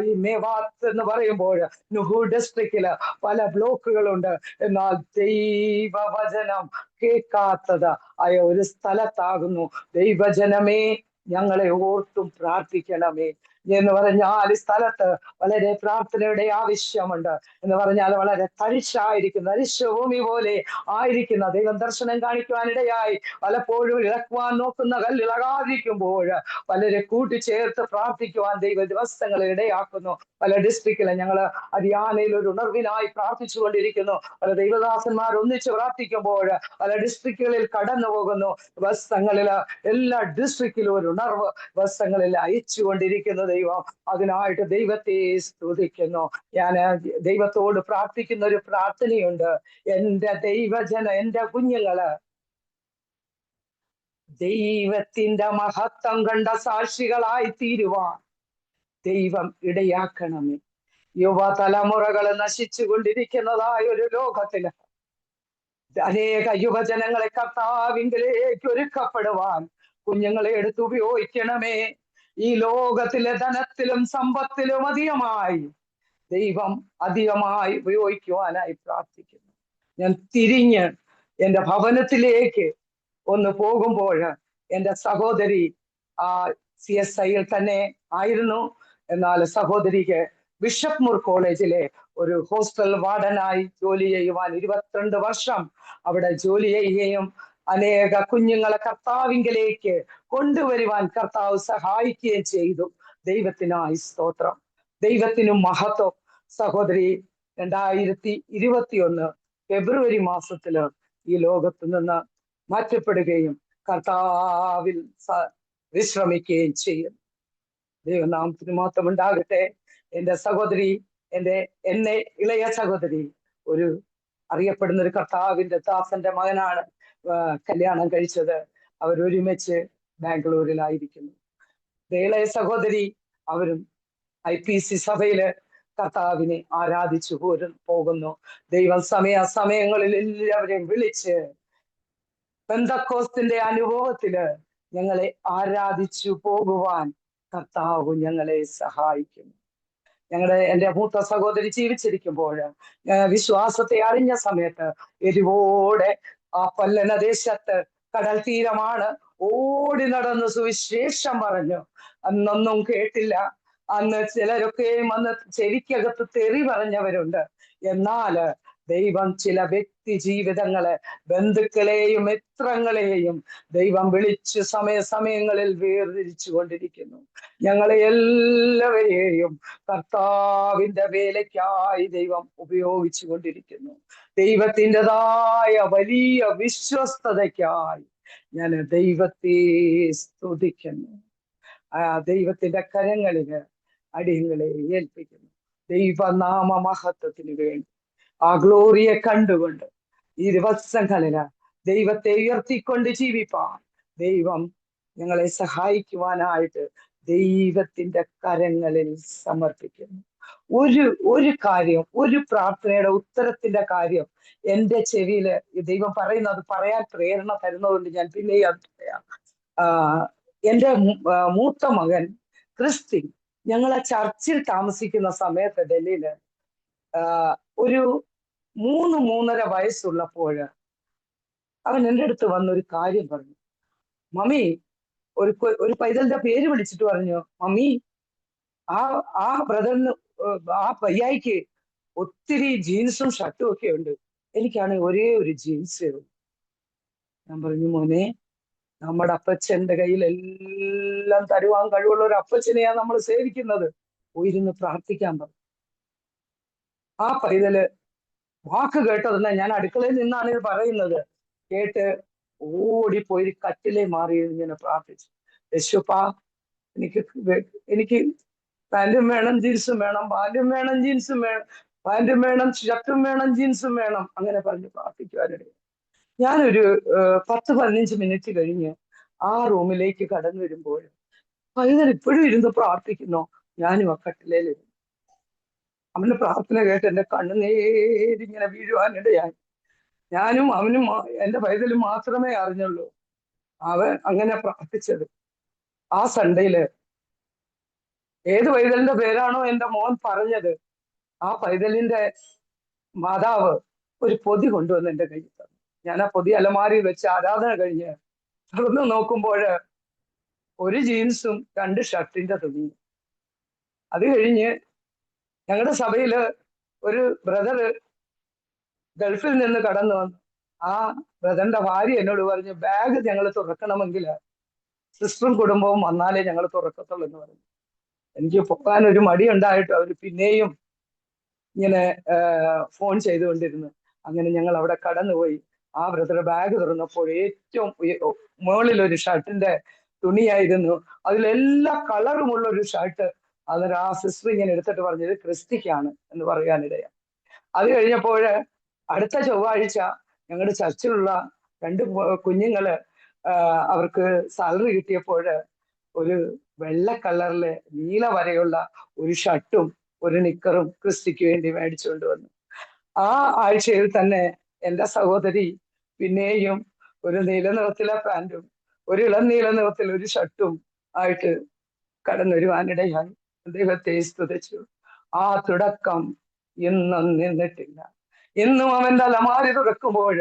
ഈ മേവാത്ത് എന്ന് പറയുമ്പോൾ നുഹു ഡിസ്ട്രിക്റ്റില് പല ബ്ലോക്കുകളുണ്ട്. എന്നാൽ ദൈവവചനം കേൾക്കാത്തത് ആയ ഒരു സ്ഥലത്താകുന്നു. ദൈവജനമേ, ഞങ്ങളെ ഓർത്തും പ്രാർത്ഥിക്കണമേ എന്ന് പറഞ്ഞാൽ ഈ സ്ഥലത്ത് വളരെ പ്രാർത്ഥനയുടെ ആവശ്യമുണ്ട്. എന്ന് പറഞ്ഞാൽ വളരെ തരിശായിരിക്കുന്ന, തരിശുഭൂമി പോലെ ആയിരിക്കുന്ന, ദൈവം ദർശനം കാണിക്കുവാനിടയായി പലപ്പോഴും ഇളക്കുവാൻ നോക്കുന്ന കല്ല് ഇളകാതിരിക്കുമ്പോൾ പലരെ കൂട്ടിച്ചേർത്ത് പ്രാർത്ഥിക്കുവാൻ ദൈവ ദിവസങ്ങളെ ഇടയാക്കുന്നു. പല ഡിസ്ട്രിക്റ്റിലും ഞങ്ങള് ഹരിയാനയിൽ ഒരു ഉണർവിനായി പ്രാർത്ഥിച്ചു കൊണ്ടിരിക്കുന്നു. പല ദൈവദാസന്മാർ ഒന്നിച്ച് പ്രാർത്ഥിക്കുമ്പോൾ പല ഡിസ്ട്രിക്റ്റുകളിൽ കടന്നു പോകുന്നു. ദിവസങ്ങളില് എല്ലാ ഡിസ്ട്രിക്റ്റിലും ഒരു ഉണർവ് ദിവസങ്ങളിൽ അയച്ചുകൊണ്ടിരിക്കുന്നു ദൈവം. അതിനായിട്ട് ദൈവത്തെ സ്തുതിക്കുന്നു. ഞാൻ ദൈവത്തോട് പ്രാർത്ഥിക്കുന്ന ഒരു പ്രാർത്ഥനയുണ്ട്. എന്റെ എന്റെ കുഞ്ഞുങ്ങള് ദൈവത്തിന്റെ മഹത്വം കണ്ട സാക്ഷികളായി തീരുവാൻ ദൈവം ഇടയാക്കണമേ. യുവതലമുറകൾ നശിച്ചു കൊണ്ടിരിക്കുന്നതായ ഒരു ലോകത്തില് അനേക യുവജനങ്ങളെ കർത്താവിങ്കലേക്ക് ഒരുക്കപ്പെടുവാൻ കുഞ്ഞുങ്ങളെ എടുത്ത് ഉപയോഗിക്കണമേ. ഈ ലോകത്തിലെ ധനത്തിലും സമ്പത്തിലും ദൈവം അധികമായി ഉപയോഗിക്കുവാനായി പ്രാർത്ഥിക്കുന്നു. ഞാൻ തിരിഞ്ഞ് എന്റെ ഭവനത്തിലേക്ക് ഒന്ന് പോകുമ്പോൾ എന്റെ സഹോദരി CSIയിൽ തന്നെ ആയിരുന്നു. എന്നാൽ സഹോദരിക്ക് ബിഷപ്പ് മൂർ കോളേജിലെ ഒരു ഹോസ്റ്റൽ വാർഡനായി ജോലി ചെയ്യുവാൻ 22 വർഷം അവിടെ ജോലി ചെയ്യുകയും അനേക കുഞ്ഞുങ്ങളെ കർത്താവിങ്കലേക്ക് കൊണ്ടുവരുവാൻ കർത്താവ് സഹായിക്കുകയും ചെയ്തു. ദൈവത്തിനായി സ്തോത്രം, ദൈവത്തിനും മഹത്വം. സഹോദരി 2021 ഫെബ്രുവരി മാസത്തില് ഈ ലോകത്ത് നിന്ന് മാറ്റപ്പെടുകയും കർത്താവിൽ വിശ്രമിക്കുകയും ചെയ്യും. ദൈവനാമത്തിന് മാത്രം ഉണ്ടാകട്ടെ. എന്റെ സഹോദരി, എന്നെ ഇളയ സഹോദരി ഒരു അറിയപ്പെടുന്ന ഒരു കർത്താവിന്റെ ദാസന്റെ മകനാണ് കല്യാണം കഴിച്ചത്. അവരൊരുമിച്ച് ബാംഗ്ലൂരിലായിരിക്കുന്നു. ഇളയ സഹോദരി അവരും IPC സഭയില് കർത്താവിനെ ആരാധിച്ചു പോകുന്നു. ദൈവം സമയങ്ങളിൽ എല്ലാവരെയും വിളിച്ച് പെന്തക്കോസ്തിന്റെ അനുഭവത്തില് ഞങ്ങളെ ആരാധിച്ചു പോകുവാൻ കർത്താവ് ഞങ്ങളെ സഹായിക്കുന്നു. എന്റെ മൂത്ത സഹോദരി ജീവിച്ചിരിക്കുമ്പോൾ വിശ്വാസത്തെ അറിഞ്ഞ സമയത്ത് എരിവോടെ ആ പല്ലന ദേശത്ത് കടൽ തീരമാണ് ഓടി നടന്ന് സുവിശേഷം പറഞ്ഞു. അന്നൊന്നും കേട്ടില്ല. അന്ന് ചിലരൊക്കെയും അന്ന് ചെവിക്കകത്ത് തെറി പറഞ്ഞവരുണ്ട്. എന്നാല് ദൈവം ചില വ്യക്തി ജീവിതങ്ങളെ, ബന്ധുക്കളെയും മിത്രങ്ങളെയും ദൈവം വിളിച്ച് സമയങ്ങളിൽ വേർതിരിച്ചു കൊണ്ടിരിക്കുന്നു. ഞങ്ങളെ എല്ലാവരെയും കർത്താവിന്റെ വേലയ്ക്കായി ദൈവം ഉപയോഗിച്ചു കൊണ്ടിരിക്കുന്നു. ദൈവത്തിൻ്റെതായ വലിയ വിശ്വസ്തതയ്ക്കായി ഞാൻ ദൈവത്തെ സ്തുതിക്കുന്നു. ദൈവത്തിന്റെ കരങ്ങളില് അടിയങ്ങളെ ഏൽപ്പിക്കുന്നു. ദൈവനാമ മഹത്വത്തിന് വേണ്ടി ആ ഗ്ലോറിയെ കണ്ടുകൊണ്ട് ഈ ദിവസങ്ങളില് ദൈവത്തെ ഉയർത്തിക്കൊണ്ട് ജീവിപ്പാൻ ദൈവം ഞങ്ങളെ സഹായിക്കുവാനായിട്ട് ദൈവത്തിന്റെ കരങ്ങളിൽ സമർപ്പിക്കുന്നു. ഒരു കാര്യം, ഒരു പ്രാർത്ഥനയുടെ ഉത്തരത്തിന്റെ കാര്യം എന്റെ ചെവിയില് ദൈവം പറയുന്നത് പറയാൻ പ്രേരണ തരുന്നതുകൊണ്ട് ഞാൻ പിന്നെയും അത് പറയാം. എന്റെ മൂത്ത മകൻ ക്രിസ്റ്റി ഞങ്ങളെ ചർച്ചിൽ താമസിക്കുന്ന സമയത്ത് ഡൽഹിയില് ഒരു 3-3.5 വയസ്സുള്ളപ്പോൾ അവൻ എൻ്റെ അടുത്ത് വന്നൊരു കാര്യം പറഞ്ഞു. മമ്മി, ഒരു പൈതലിന്റെ പേര് വിളിച്ചിട്ട് പറഞ്ഞു, മമ്മി, ആ ബ്രദറിന്, ആ പയ്യായിക്ക് ഒത്തിരി ജീൻസും ഷർട്ടും ഒക്കെ ഉണ്ട്, എനിക്കാണെങ്കിൽ ഒരേ ഒരു ജീൻസേ ഉള്ളൂ. ഞാൻ പറഞ്ഞു, മോനെ, നമ്മുടെ അപ്പച്ചന്റെ കയ്യിൽ എല്ലാം തരുവാൻ കഴിവുള്ള ഒരു അപ്പച്ചനെയാണ് നമ്മൾ സേവിക്കുന്നത്. പോയിരുന്ന് പ്രാർത്ഥിക്കാൻ പറഞ്ഞു. ആ പൈതല് വാക്ക് കേട്ടതെന്ന് ഞാൻ അടുക്കളയിൽ നിന്നാണ് ഇത് പറയുന്നത്. കേട്ട് ഓടിപ്പോയി കട്ടിലെ മാറി ഇങ്ങനെ പ്രാർത്ഥിച്ചു, യേശുപ്പാ എനിക്ക് എനിക്ക് പാന്റും വേണം ജീൻസും വേണം, പാന്റും വേണം ജീൻസും വേണം, പാന്റും വേണം ഷർട്ടും വേണം ജീൻസും വേണം, അങ്ങനെ പറഞ്ഞ് പ്രാർത്ഥിക്കുവാനിടയിൽ ഞാനൊരു 10-15 മിനിറ്റ് കഴിഞ്ഞ് ആ റൂമിലേക്ക് കടന്നു വരുമ്പോൾ പൈതൽ ഇപ്പോഴും ഇരുന്ന് പ്രാർത്ഥിക്കുന്നു. ഞാനും ആ കട്ടിലേലിരുന്നു. അവന്റെ പ്രാർത്ഥന കേട്ട് എന്റെ കണ്ണുനീരിങ്ങനെ വീഴുവാനിടയായി. ഞാനും അവനും എന്റെ പൈതലും മാത്രമേ അറിഞ്ഞുള്ളൂ അവൻ അങ്ങനെ പ്രാർത്ഥിച്ചത്. ആ സൺഡേയില് ഏത് പൈതലിന്റെ പേരാണോ എന്റെ മോൻ പറഞ്ഞത്, ആ പൈതലിന്റെ മാതാവ് ഒരു പൊതി കൊണ്ടുവന്ന് എന്റെ കയ്യിൽ തന്നു. ഞാൻ ആ പൊതി അലമാരിയിൽ വെച്ച് ആരാധന കഴിഞ്ഞ് തുറന്ന് നോക്കുമ്പോൾ ഒരു ജീൻസും 2 ഷർട്ടിന്റെ തുണിയും. അത് കഴിഞ്ഞ് ഞങ്ങളുടെ സഭയില് ഒരു ബ്രദറ് ഗൾഫിൽ നിന്ന് കടന്നു വന്നു. ആ ബ്രദറിന്റെ ഭാര്യ എന്നോട് പറഞ്ഞു, ബാഗ് ഞങ്ങൾ തുറക്കണമെങ്കിൽ സിസ്റ്ററും കുടുംബവും വന്നാലേ ഞങ്ങൾ തുറക്കത്തുള്ളൂ എന്ന് പറഞ്ഞു. എനിക്ക് പോകാൻ ഒരു മടി ഉണ്ടായിട്ട് അവർ പിന്നെയും ഇങ്ങനെ ഫോൺ ചെയ്തുകൊണ്ടിരുന്നു. അങ്ങനെ ഞങ്ങൾ അവിടെ കടന്നുപോയി. ആ ബ്രദർ ബാഗ് തുറന്നപ്പോൾ ഏറ്റവും മുകളിൽ ഒരു ഷർട്ടിന്റെ തുണിയായിരുന്നു. അതിലെല്ലാ കളറുമുള്ള ഒരു ഷർട്ട്. അതൊരു ആ സിസ്റ്റർ ഇങ്ങനെ എടുത്തിട്ട് പറഞ്ഞത് ക്രിസ്റ്റിക്കാണ് എന്ന് പറയാനിടയാണ്. അത് കഴിഞ്ഞപ്പോൾ അടുത്ത ചൊവ്വാഴ്ച ഞങ്ങളുടെ ചർച്ചിലുള്ള 2 കുഞ്ഞുങ്ങള് അവർക്ക് സാലറി കിട്ടിയപ്പോൾ ഒരു വെള്ള കളറില് നീല വരയുള്ള ഒരു ഷർട്ടും ഒരു നിക്കറും ക്രിസ്റ്റിക്ക് വേണ്ടി മേടിച്ചുകൊണ്ട് വന്നു. ആ ആഴ്ചയിൽ തന്നെ എന്റെ സഹോദരി പിന്നെയും ഒരു നീല നിറത്തിലെ പാൻറ്റും ഒരു ഇളം നീല നിറത്തിൽ ഒരു ഷർട്ടും ആയിട്ട് കടന്നുവരുവാനിടയായി. ദൈവത്തെ സ്തുതിച്ചു. ആ തുടക്കം ഇന്നും നിന്നിട്ടില്ല. ഇന്നും അവന്റെ അലമാരി തുറക്കുമ്പോൾ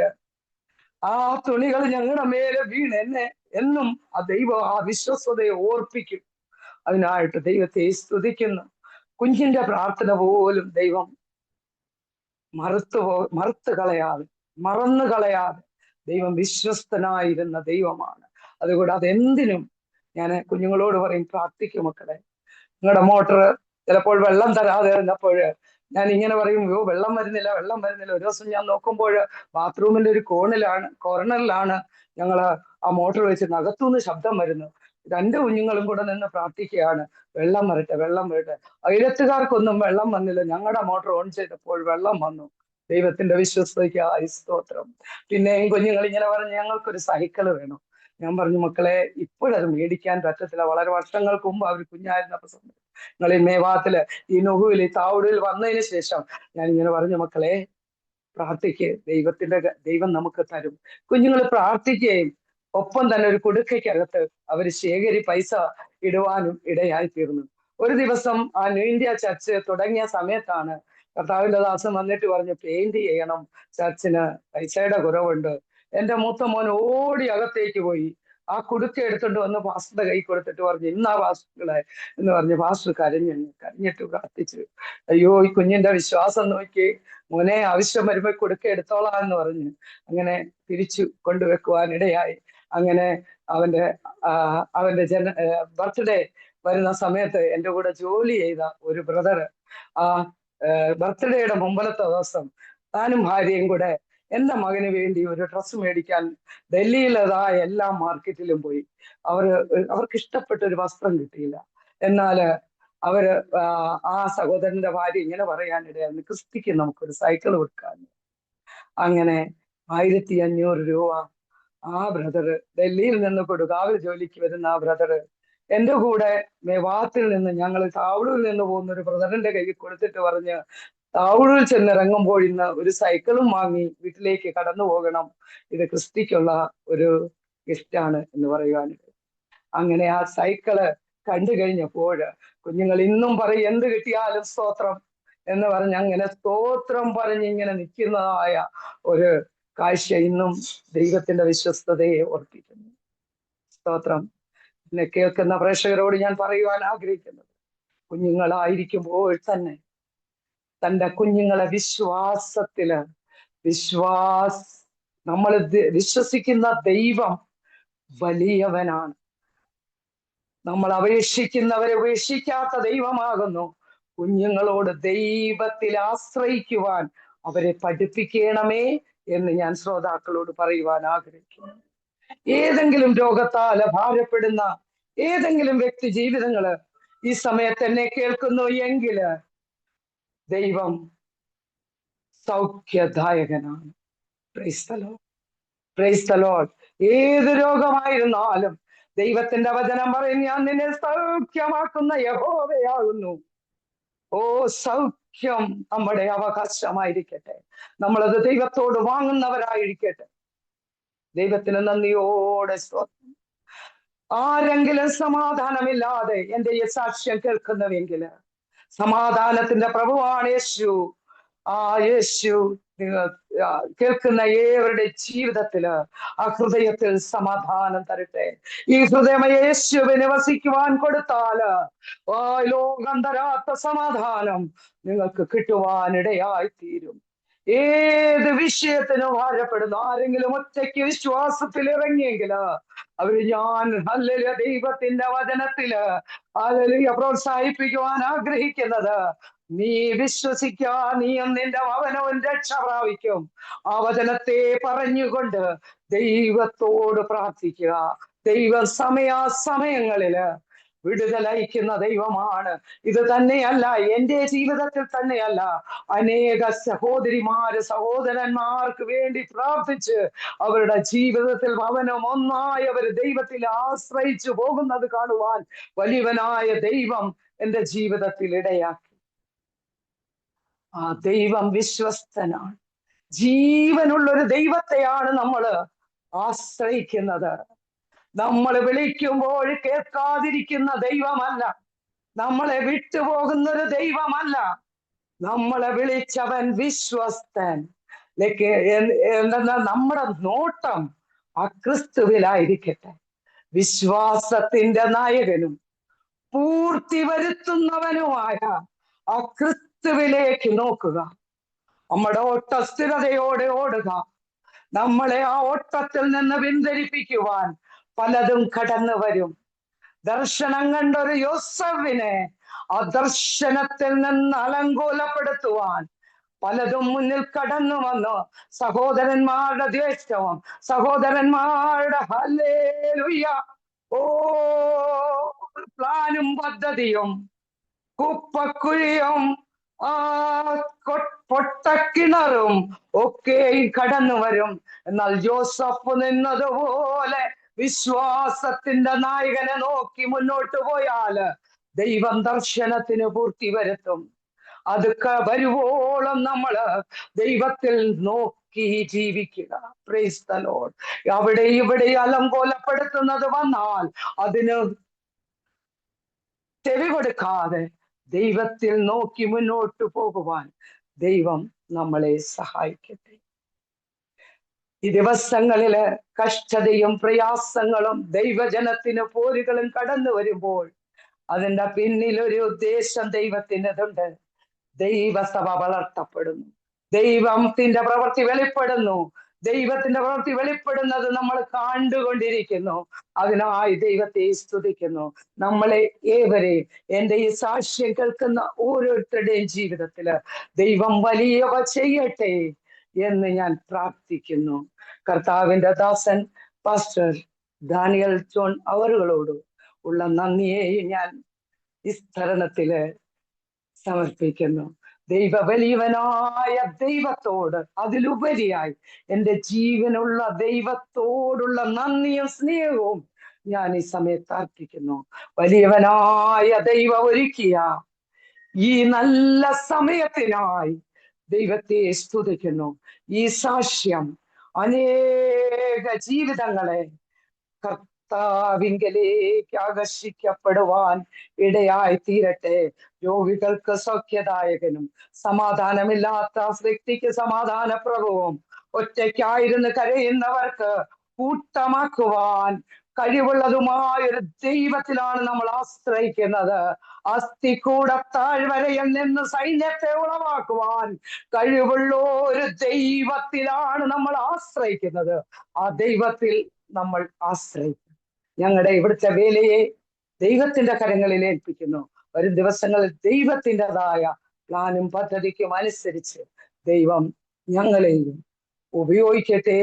ആ തുണികൾ ഞങ്ങളുടെ മേലെ വീണ് എന്നെ എന്നും ആ ദൈവം ആ വിശ്വസ്തതയെ ഓർപ്പിക്കും. അതിനായിട്ട് ദൈവത്തെ സ്തുതിക്കുന്നു. കുഞ്ഞിന്റെ പ്രാർത്ഥന പോലും ദൈവം മറുത്തു കളയാതെ, മറന്നു കളയാതെ ദൈവം വിശ്വസ്തനായിരുന്ന ദൈവമാണ്. അതുകൂടാതെ എന്തിനും ഞാൻ കുഞ്ഞുങ്ങളോട് പറയും, പ്രാർത്ഥിക്കും മക്കളെ. നിങ്ങളുടെ മോട്ടർ ചിലപ്പോൾ വെള്ളം തരാതെ ഇരുന്നപ്പോൾ ഞാൻ ഇങ്ങനെ പറയും, യോ വെള്ളം വരുന്നില്ല, വെള്ളം വരുന്നില്ല. ഒരു ദിവസം ഞാൻ നോക്കുമ്പോൾ ബാത്റൂമിന്റെ ഒരു കോർണറിലാണ് ഞങ്ങള് ആ മോട്ടോർ വെച്ച് അകത്തുനിന്ന് ശബ്ദം വരുന്നു. 2 കുഞ്ഞുങ്ങളും കൂടെ നിന്ന് പ്രാർത്ഥിക്കുകയാണ്, വെള്ളം വരട്ടെ, വെള്ളം വരട്ടെ. അയലത്തുകാർക്കൊന്നും വെള്ളം വന്നില്ല. ഞങ്ങളുടെ മോട്ടോർ ഓൺ ചെയ്തപ്പോൾ വെള്ളം വന്നു. ദൈവത്തിന്റെ വിശ്വസ്തയ്ക്കായി സ്തോത്രം. പിന്നെയും കുഞ്ഞുങ്ങൾ ഇങ്ങനെ പറഞ്ഞു, ഞങ്ങൾക്കൊരു സൈക്കിള് വേണം. ഞാൻ പറഞ്ഞു, മക്കളെ ഇപ്പോഴത് മേടിക്കാൻ പറ്റത്തില്ല. വളരെ വർഷങ്ങൾക്ക് മുമ്പ് അവർ കുഞ്ഞായിരുന്നപ്പോ നിങ്ങൾ ഈ മേവാത്തില് ഈ നുഹുവിൽ ഈ താവൂരിൽ വന്നതിന് ശേഷം ഞാൻ ഇങ്ങനെ പറഞ്ഞു, മക്കളെ പ്രാർത്ഥിക്ക്, ദൈവം നമുക്ക് തരും. കുഞ്ഞുങ്ങൾ പ്രാർത്ഥിക്കുകയും ഒപ്പം തന്നെ ഒരു കുടുക്കയ്ക്കകത്ത് അവർ പൈസ ഇടുവാനും ഇടയായി തീർന്നു. ഒരു ദിവസം ആ ന്യൂ ഇന്ത്യ ചർച്ച് തുടങ്ങിയ സമയത്താണ് കർത്താവിന്റെ ദാസൻ വന്നിട്ട് പറഞ്ഞു, പെയിന്റ് ചെയ്യണം, ചർച്ചിന് പൈസയുടെ കുറവുണ്ട്. എന്റെ മൂത്ത മോൻ ഓടി അകത്തേക്ക് പോയി ആ കുടുക്ക എടുത്തോണ്ട് വന്ന് പാസ്റ്ററുടെ കൈ കൊടുത്തിട്ട് പറഞ്ഞു, ഇന്നാ പാസ്റ്ററുകളെ എന്ന് പറഞ്ഞ് പാസ്റ്റർ കരഞ്ഞിട്ട് പ്രാർത്ഥിച്ചു. അയ്യോ ഈ കുഞ്ഞിന്റെ വിശ്വാസം നോക്കി, മോനെ ആവശ്യം വരുമ്പോ കൊടുക്ക എടുത്തോളാം എന്ന് പറഞ്ഞു. അങ്ങനെ തിരിച്ചു കൊണ്ടുവെക്കുവാനിടയായി. അങ്ങനെ അവന്റെ ബർത്ത്ഡേ വരുന്ന സമയത്ത് എൻ്റെ കൂടെ ജോലി ചെയ്ത ഒരു ബ്രദർ ആ ബർത്ത്ഡേയുടെ മുമ്പലത്തെ ദിവസം താനും ഭാര്യയും കൂടെ എന്റെ മകന് വേണ്ടി ഒരു ഡ്രസ്സ് മേടിക്കാൻ ഡൽഹിയിലതായ എല്ലാ മാർക്കറ്റിലും പോയി. അവർക്ക് ഇഷ്ടപ്പെട്ട ഒരു വസ്ത്രം കിട്ടിയില്ല. എന്നാല് ആ സഹോദരന്റെ ഭാര്യ ഇങ്ങനെ പറയാനിടയായിരുന്നു, ക്രിസ്റ്റിക്ക് നമുക്കൊരു സൈക്കിൾ കൊടുക്കാൻ. അങ്ങനെ 1500 രൂപ ആ ബ്രദറ് ഡൽഹിയിൽ നിന്ന് കൊടുകാവിൽ ജോലിക്ക് വരുന്ന ആ ബ്രദറ് എന്റെ കൂടെ മേവാത്തിൽ നിന്ന് ഞങ്ങൾ താവളൂരിൽ നിന്ന് പോകുന്ന ഒരു ബ്രദറിന്റെ കയ്യിൽ കൊടുത്തിട്ട് പറഞ്ഞ്, താവളൂരിൽ ചെന്നിറങ്ങുമ്പോൾ ഇന്ന് ഒരു സൈക്കിളും വാങ്ങി വീട്ടിലേക്ക് കടന്നു പോകണം, ഇത് ക്രിസ്റ്റിക്കുള്ള ഒരു ഗിഫ്റ്റാണ് എന്ന് പറയുവാനില്ല. അങ്ങനെ ആ സൈക്കിള് കണ്ടു കഴിഞ്ഞപ്പോൾ കുഞ്ഞുങ്ങൾ ഇന്നും പറയും, എന്ത് കിട്ടിയാലും സ്തോത്രം എന്ന് പറഞ്ഞ് അങ്ങനെ സ്തോത്രം പറഞ്ഞ് ഇങ്ങനെ നിൽക്കുന്നതായ ഒരു കാഴ്ച ഇന്നും ദൈവത്തിന്റെ വിശ്വസ്തതയെ ഓർപ്പിക്കുന്നു. സ്തോത്രം. എന്നെ കേൾക്കുന്ന പ്രേക്ഷകരോട് ഞാൻ പറയുവാൻ ആഗ്രഹിക്കുന്നത്, കുഞ്ഞുങ്ങളായിരിക്കുമ്പോൾ തന്നെ തന്റെ കുഞ്ഞുങ്ങളെ നമ്മൾ വിശ്വസിക്കുന്ന ദൈവം വലിയവനാണ്. നമ്മൾ അപേക്ഷിക്കുന്നവരെ ഉപേക്ഷിക്കാത്ത ദൈവമാകുന്നു. കുഞ്ഞുങ്ങളോട് ദൈവത്തിൽ ആശ്രയിക്കുവാൻ അവരെ പഠിപ്പിക്കണമേ എന്ന് ഞാൻ ശ്രോതാക്കളോട് പറയുവാൻ ആഗ്രഹിക്കുന്നു. ഏതെങ്കിലും രോഗത്താൽ ഭാരപ്പെടുന്ന ഏതെങ്കിലും വ്യക്തി ജീവിതങ്ങള് ഈ സമയത്ത് എന്നെ കേൾക്കുന്നു എങ്കില് ദൈവം സൗഖ്യദായകനാണ്. Praise the Lord, praise the Lord. ഏത് രോഗമായിരുന്നാലും ദൈവത്തിന്റെ വചനം പറയും, ഞാൻ നിന്നെ സൗഖ്യമാക്കുന്ന യഹോവയാകുന്നു. ഓ, സൗഖ്യം നമ്മുടെ അവകാശമായിരിക്കട്ടെ. നമ്മളത് ദൈവത്തോട് വാങ്ങുന്നവരായിരിക്കട്ടെ. ദൈവത്തിന് നന്ദിയോടെ സ്തോത്രം. ആരെങ്കിലും സമാധാനമില്ലാതെ എന്റെ ഈ സാക്ഷ്യം കേൾക്കുന്നുവെങ്കിൽ, സമാധാനത്തിന്റെ പ്രഭുവാണ് യേശു. ആ യേശു നിങ്ങൾ കേൾക്കുന്ന ഏവരുടെ ജീവിതത്തില് ആ ഹൃദയത്തിൽ സമാധാനം തരട്ടെ. ഈ ഹൃദയം യേശുവിനെ വസിക്കുവാൻ കൊടുത്താല് ലോകം തരാത്ത സമാധാനം നിങ്ങൾക്ക് കിട്ടുവാനിടയായി തീരും. ഏത് വിഷയത്തിനും ഭാരപ്പെടുന്നു ആരെങ്കിലും ഒറ്റയ്ക്ക് വിശ്വാസത്തിൽ ഇറങ്ങിയെങ്കിൽ അവര് ഞാൻ ഹല്ലേലൂയ ദൈവത്തിന്റെ വചനത്തില് ഹല്ലേലൂയ പ്രോത്സാഹിപ്പിക്കുവാൻ ആഗ്രഹിക്കുന്നത്, നീ വിശ്വസിക്ക, നീയും നിന്റെ ഭവനവും രക്ഷ പ്രാപിക്കും. ആ വചനത്തെ പറഞ്ഞുകൊണ്ട് ദൈവത്തോട് പ്രാർത്ഥിക്കുക. ദൈവ സമയാസമയങ്ങളില് വിടുതലയക്കുന്ന ദൈവമാണ്. ഇത് തന്നെയല്ല, എന്റെ ജീവിതത്തിൽ തന്നെയല്ല, അനേക സഹോദരിമാര് സഹോദരന്മാർക്ക് വേണ്ടി പ്രാർത്ഥിച്ച് അവരുടെ ജീവിതത്തിൽ ഭവനം ഒന്നായി അവർ ദൈവത്തിൽ ആശ്രയിച്ചു പോകുന്നത് കാണുവാൻ വലിയവനായ ദൈവം എന്റെ ജീവിതത്തിൽ ഇടയാക്കി. ആ ദൈവം വിശ്വസ്തനാണ്. ജീവനുള്ളൊരു ദൈവത്തെയാണ് നമ്മൾ ആശ്രയിക്കുന്നത്. നമ്മൾ വിളിക്കുമ്പോൾ കേൾക്കാതിരിക്കുന്ന ദൈവമല്ല, നമ്മളെ വിട്ടുപോകുന്നൊരു ദൈവമല്ല. നമ്മളെ വിളിച്ചവൻ വിശ്വസ്തൻ. നമ്മുടെ നോട്ടം ആ ക്രിസ്തുവിലായിരിക്കട്ടെ. വിശ്വാസത്തിന്റെ നായകനും പൂർത്തി വരുത്തുന്നവനുമായ ആ ക്രിസ്തുവിലേക്ക് നോക്കുക. നമ്മുടെ ഓട്ട സ്ഥിരതയോടെ ഓടുക. നമ്മളെ ആ ഓട്ടത്തിൽ നിന്ന് പിന്തിരിപ്പിക്കുവാൻ പലതും കടന്നു വരും. ദർശനം കണ്ടൊരു യോസഫിനെ ആ ദർശനത്തിൽ നിന്ന് അലങ്കോലപ്പെടുത്തുവാൻ പലതും മുന്നിൽ കടന്നു വന്നു. സഹോദരന്മാരുടെ ദ്വേഷവും സഹോദരന്മാരുടെ ഹല്ലേലൂയ പ്ലാനും പദ്ധതിയും കുപ്പക്കുഴിയും ആ പൊട്ടക്കിണറും ഒക്കെയും കടന്നു വരും. എന്നാൽ ജോസഫ് നിന്നതുപോലെ വിശ്വാസത്തിന്റെ നായകനെ നോക്കി മുന്നോട്ട് പോയാല് ദൈവം ദർശനത്തിന് പൂർത്തി വരുത്തും. അത് വരുവോളം നമ്മള് ദൈവത്തിൽ നോക്കി ജീവിക്കുക. Price the Lord. അവിടെ ഇവിടെ അലങ്കോലപ്പെടുത്തുന്നത് വന്നാൽ അതിന് ചെവി കൊടുക്കാതെ ദൈവത്തിൽ നോക്കി മുന്നോട്ട് പോകുവാൻ ദൈവം നമ്മളെ സഹായിക്കട്ടെ. ഈ ദിവസങ്ങളില് കഷ്ടതയും പ്രയാസങ്ങളും ദൈവജനത്തിന് പോരുകളും കടന്നു വരുമ്പോൾ അതിന്റെ പിന്നിൽ ഒരു ഉദ്ദേശം ദൈവത്തിൻ്റെതുണ്ട്. ദൈവസഭ വളർത്തപ്പെടുന്നു, ദൈവത്തിന്റെ പ്രവൃത്തി വെളിപ്പെടുന്നു. ദൈവത്തിന്റെ പ്രവൃത്തി വെളിപ്പെടുന്നത് നമ്മൾ കണ്ടുകൊണ്ടിരിക്കുന്നു. അതിനായി ദൈവത്തെ സ്തുതിക്കുന്നു. നമ്മളെ ഏവരെയും എന്റെ ഈ സാക്ഷ്യം കേൾക്കുന്ന ഓരോരുത്തരുടെയും ജീവിതത്തില് ദൈവം വലിയവ ചെയ്യട്ടെ എന്ന് ഞാൻ പ്രാർത്ഥിക്കുന്നു. കർത്താവിന്റെ ദാസൻ പാസ്റ്റർ ഡാനിയൽ ജോൺ അവറുകളോട് ഉള്ള നന്ദിയെയും ഞാൻ ഈ സ്ഥലത്തില് സമർപ്പിക്കുന്നു. വലിയവനായ ദൈവത്തോട് അതിലുപരിയായി എൻ്റെ ജീവനുള്ള ദൈവത്തോടുള്ള നന്ദിയും സ്നേഹവും ഞാൻ ഈ സമയത്ത് അർപ്പിക്കുന്നു. വലിയവനായ ദൈവം ഒരുക്കിയ ഈ നല്ല സമയത്തിനായി ദൈവത്തെ സ്തുതിക്കുന്നു. ഈ സാക്ഷ്യം അനേക ജീവിതങ്ങളെ കർത്താവിങ്കലേക്ക് ആകർഷിക്കപ്പെടുവാൻ ഇടയായി തീരട്ടെ. രോഗികൾക്ക് സൗഖ്യദായകനും സമാധാനമില്ലാത്ത വ്യക്തിക്ക് സമാധാനപ്രഭവും ഒറ്റയ്ക്കായിരുന്നു കരയുന്നവർക്ക് കൂട്ടമാക്കുവാൻ കഴിവുള്ളതുമായൊരു ദൈവത്തിലാണ് നമ്മൾ ആശ്രയിക്കുന്നത്. അസ്ഥികൂട താഴ്വരയിൽ നിന്ന് സൈന്യത്തെ ഉളവാക്കുവാൻ കഴിവുള്ള ഒരു ദൈവത്തിലാണ് നമ്മൾ ആശ്രയിക്കുന്നത്. ആ ദൈവത്തിൽ നമ്മൾ ആശ്രയിക്കും. ഞങ്ങളുടെ ഇവിടുത്തെ വേലയെ ദൈവത്തിന്റെ കരങ്ങളിൽ ഏൽപ്പിക്കുന്നു. വരും ദിവസങ്ങളിൽ ദൈവത്തിൻ്റെതായ പ്ലാനും പദ്ധതിക്കും അനുസരിച്ച് ദൈവം ഞങ്ങളെയും ഉപയോഗിക്കട്ടെ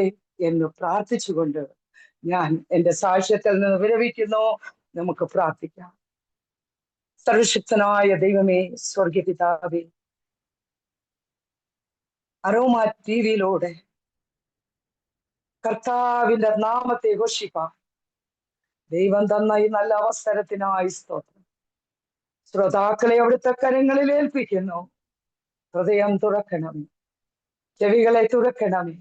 എന്ന് പ്രാർത്ഥിച്ചുകൊണ്ട് ഞാൻ എൻ്റെ സാക്ഷ്യത്തിൽ നിന്ന് വിരമിക്കുന്നു. നമുക്ക് പ്രാർത്ഥിക്കാം. സർവശക്തനായ ദൈവമേ, സ്വർഗീയ പിതാവേ, അരോമ ടിവിയിലൂടെ കർത്താവിന്റെ നാമത്തെ ഘോഷിപ്പാൻ ദൈവം തന്ന ഈ നല്ല അവസരത്തിനായി സ്തോത്രം. ശ്രോതാക്കളെ അവിടുത്തെ കരങ്ങളിൽ ഏൽപ്പിക്കുന്നു. ഹൃദയം തുറക്കണമേ, ചെവികളെ തുറക്കണമേ,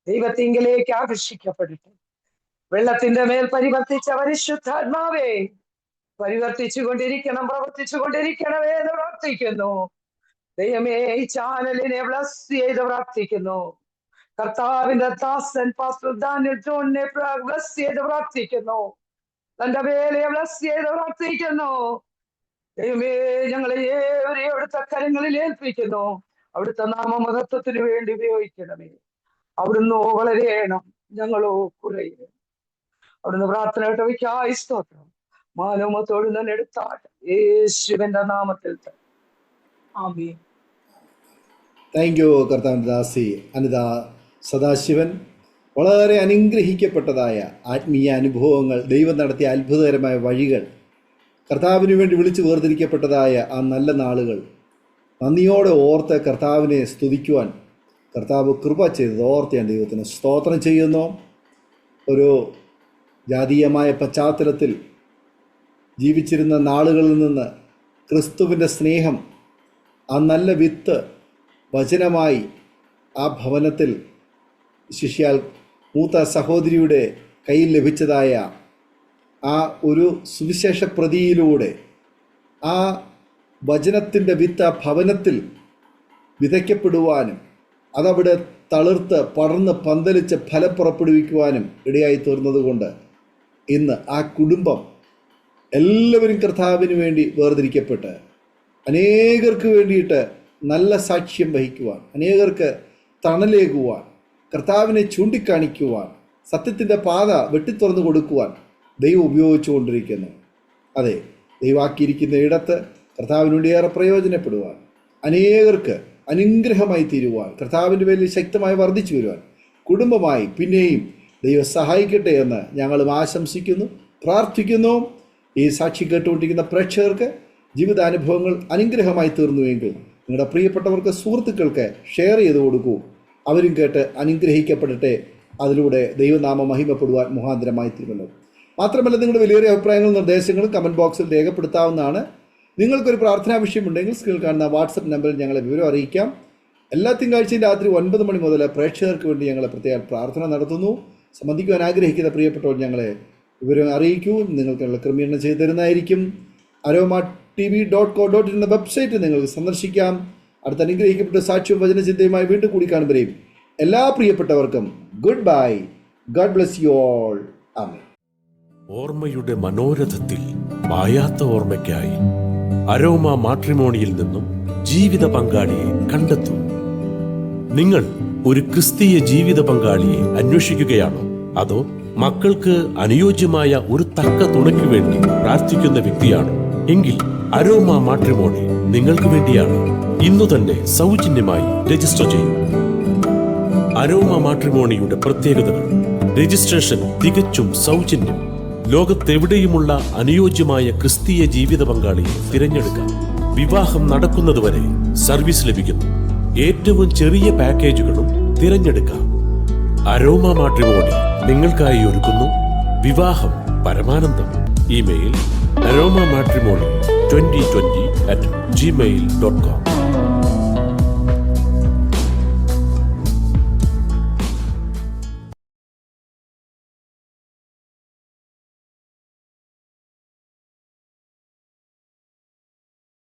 ദൈവത്തിങ്കിലേക്ക് ആകർഷിക്കപ്പെടട്ടെ. വെള്ളത്തിന്റെ മേൽ പരിവർത്തിച്ച പരിശുദ്ധാത്മാവേ, പരിവർത്തിച്ചു കൊണ്ടിരിക്കണം, പ്രവർത്തിച്ചു കൊണ്ടിരിക്കണമേ എന്ന് പ്രാർത്ഥിക്കുന്നു. ദൈവമേ, ഈ ചാനലിനെ ബ്ലസ് ചെയ്ത് പ്രാർത്ഥിക്കുന്നു. കർത്താവിന്റെ ദാസൻ പാസ്റ്റർ ഡാനിയൽ ജോണിനെ ബ്ലസ് ചെയ്ത് പ്രാർത്ഥിക്കുന്നു. തന്റെ വേലയെ ബ്ലസ് ചെയ്ത് പ്രാർത്ഥിക്കുന്നു. ദൈവമേ, ഞങ്ങളെ ഏവരെയും അവിടുത്തെ കരങ്ങളിൽ ഏൽപ്പിക്കുന്നു. അവിടുത്തെ നാമമഹത്വത്തിന് വേണ്ടി ഉപയോഗിക്കണമേ. അവിടുന്ന് വളരെയണം, ഞങ്ങളോ കുറയണം. അവിടുന്ന് പ്രാർത്ഥന കേട്ടവയ്ക്കായി സ്തോത്രം. മാനവത്തോട് തന്നെ എടുത്താട്ടെ, യേശുവിന്റെ നാമത്തിൽ. ആമേൻ. താങ്ക് യു കർത്താവിൻ്റെ ദാസി അനിത സദാശിവൻ. വളരെ അനുഗ്രഹിക്കപ്പെട്ടതായ ആത്മീയ അനുഭവങ്ങൾ, ദൈവം നടത്തിയ അത്ഭുതകരമായ വഴികൾ, കർത്താവിന് വേണ്ടി വിളിച്ചു വേർതിരിക്കപ്പെട്ടതായ ആ നല്ല നാളുകൾ നന്ദിയോടെ ഓർത്ത് കർത്താവിനെ സ്തുതിക്കുവാൻ കർത്താവ് കൃപ ചെയ്തത് ഓർത്ത് ഞാൻ ദൈവത്തിന് സ്തോത്രം ചെയ്യുന്നു. ഒരു ജാതീയമായ പശ്ചാത്തലത്തിൽ ജീവിച്ചിരുന്ന നാളുകളിൽ നിന്ന് ക്രിസ്തുവിൻ്റെ സ്നേഹം, ആ നല്ല വിത്ത് വചനമായി ആ ഭവനത്തിൽ ശിഷ്യാൽ മൂത്ത സഹോദരിയുടെ കയ്യിൽ ലഭിച്ചതായ ആ ഒരു സുവിശേഷ പ്രതിയിലൂടെ ആ വചനത്തിൻ്റെ വിത്ത് ആ ഭവനത്തിൽ വിതയ്ക്കപ്പെടുവാനും അതവിടെ തളിർത്ത് പടർന്ന് പന്തലിച്ച് ഫലം പുറപ്പെടുവിക്കുവാനും ഇടയായി തീർന്നതുകൊണ്ട് ഇന്ന് ആ കുടുംബം എല്ലാവരും കർത്താവിന് വേണ്ടി വേർതിരിക്കപ്പെട്ട് അനേകർക്ക് വേണ്ടിയിട്ട് നല്ല സാക്ഷ്യം വഹിക്കുവാൻ, അനേകർക്ക് തണലേകുവാൻ, കർത്താവിനെ ചൂണ്ടിക്കാണിക്കുവാൻ, സത്യത്തിൻ്റെ പാത വെട്ടിത്തുറന്നു കൊടുക്കുവാൻ ദൈവം ഉപയോഗിച്ചുകൊണ്ടിരിക്കുന്നു. അതെ, ദൈവാക്കിയിരിക്കുന്ന ഇടത്ത് കർത്താവിന് വേണ്ടി ഏറെ പ്രയോജനപ്പെടുവാൻ, അനേകർക്ക് അനുഗ്രഹമായി തീരുവാൻ, കർത്താവിൻ്റെ പേരിൽ ശക്തമായി വർദ്ധിച്ചു വരുവാൻ കുടുംബമായി പിന്നെയും ദൈവം സഹായിക്കട്ടെ എന്ന് ഞങ്ങളും ആശംസിക്കുന്നു, പ്രാർത്ഥിക്കുന്നു. ഈ സാക്ഷി കേട്ടുകൊണ്ടിരിക്കുന്ന പ്രേക്ഷകർക്ക് ജീവിതാനുഭവങ്ങൾ അനുഗ്രഹമായി തീർന്നുവെങ്കിൽ നിങ്ങളുടെ പ്രിയപ്പെട്ടവർക്ക്, സുഹൃത്തുക്കൾക്ക് ഷെയർ ചെയ്ത് കൊടുക്കൂ. അവരും കേട്ട് അനുഗ്രഹിക്കപ്പെടട്ടെ. അതിലൂടെ ദൈവനാമം മഹിമപ്പെടുവാൻ മുഖാന്തരമായി തീരുമല്ലോ. മാത്രമല്ല, നിങ്ങളുടെ വിലയേറിയ അഭിപ്രായങ്ങളും നിർദ്ദേശങ്ങളും കമൻറ്റ് ബോക്സിൽ രേഖപ്പെടുത്താവുന്നതാണ്. നിങ്ങൾക്കൊരു പ്രാർത്ഥനാ വിഷയമുണ്ടെങ്കിൽ സ്ക്രീനിൽ കാണുന്ന വാട്സപ്പ് നമ്പറിൽ ഞങ്ങളെ വിവരം അറിയിക്കാം. എല്ലാ തിങ്കളാഴ്ചയും രാത്രി 9 മണി മുതൽ പ്രേക്ഷകർക്ക് വേണ്ടി ഞങ്ങൾ പ്രത്യേക പ്രാർത്ഥന നടത്തുന്നു. സംബന്ധിക്കുവാൻ ആഗ്രഹിക്കുന്ന പ്രിയപ്പെട്ടവർ ഞങ്ങളെ വിവരം അറിയിക്കൂ. നിങ്ങൾക്കുള്ള ക്രമീകരണം ചെയ്തു തരുന്നതായിരിക്കും. aroma.tv.co.in എന്ന വെബ്സൈറ്റ് നിങ്ങൾക്ക് സന്ദർശിക്കാം. അടുത്ത അനുഗ്രഹിക്കപ്പെട്ട സാക്ഷ്യവും വചനചിന്തയുമായി വീണ്ടും കൂടി കാണുമ്പോഴേയും എല്ലാ പ്രിയപ്പെട്ടവർക്കും goodbye. God bless you all. ആമേൻ. ഓർമ്മയുടെ മനോരഥത്തിൽ മായാത്ത ഓർമ്മയ്ക്കായി അരോമ മാട്രിമോണിയിൽ നിന്നും ജീവിത പങ്കാളിയെ കണ്ടെത്തൂ. നിങ്ങൾ ഒരു ക്രിസ്തീയ ജീവിത പങ്കാളിയെ അന്വേഷിക്കുകയാണോ? അതോ മക്കൾക്ക് അനുയോജ്യമായ ഒരു തക്ക തുണയ്ക്ക് വേണ്ടി പ്രാർത്ഥിക്കുന്ന വ്യക്തിയാണോ? എങ്കിൽ അരോമ മാട്രിമോണി നിങ്ങൾക്ക് വേണ്ടിയാണ്. ഇന്നു തന്നെ സൗജന്യമായി രജിസ്റ്റർ ചെയ്യൂ. അരോമ മാട്രിമോണിയുടെ പ്രത്യേകതകൾ: രജിസ്ട്രേഷൻ തികച്ചും സൗജന്യം. ലോകത്തെവിടെയുമുള്ള അനുയോജ്യമായ ക്രിസ്തീയ ജീവിത പങ്കാളിയെ തിരഞ്ഞെടുക്കാം. വിവാഹം നടക്കുന്നതുവരെ സർവീസ് ലഭിക്കുന്നു. ഏറ്റവും ചെറിയ പാക്കേജുകളും തിരഞ്ഞെടുക്കാം. അരോമ മാട്രിമോണി നിങ്ങൾക്കായി ഒരുക്കുന്നു വിവാഹം പരമാനന്ദം. Email aroma matrimony2020@gmail.com.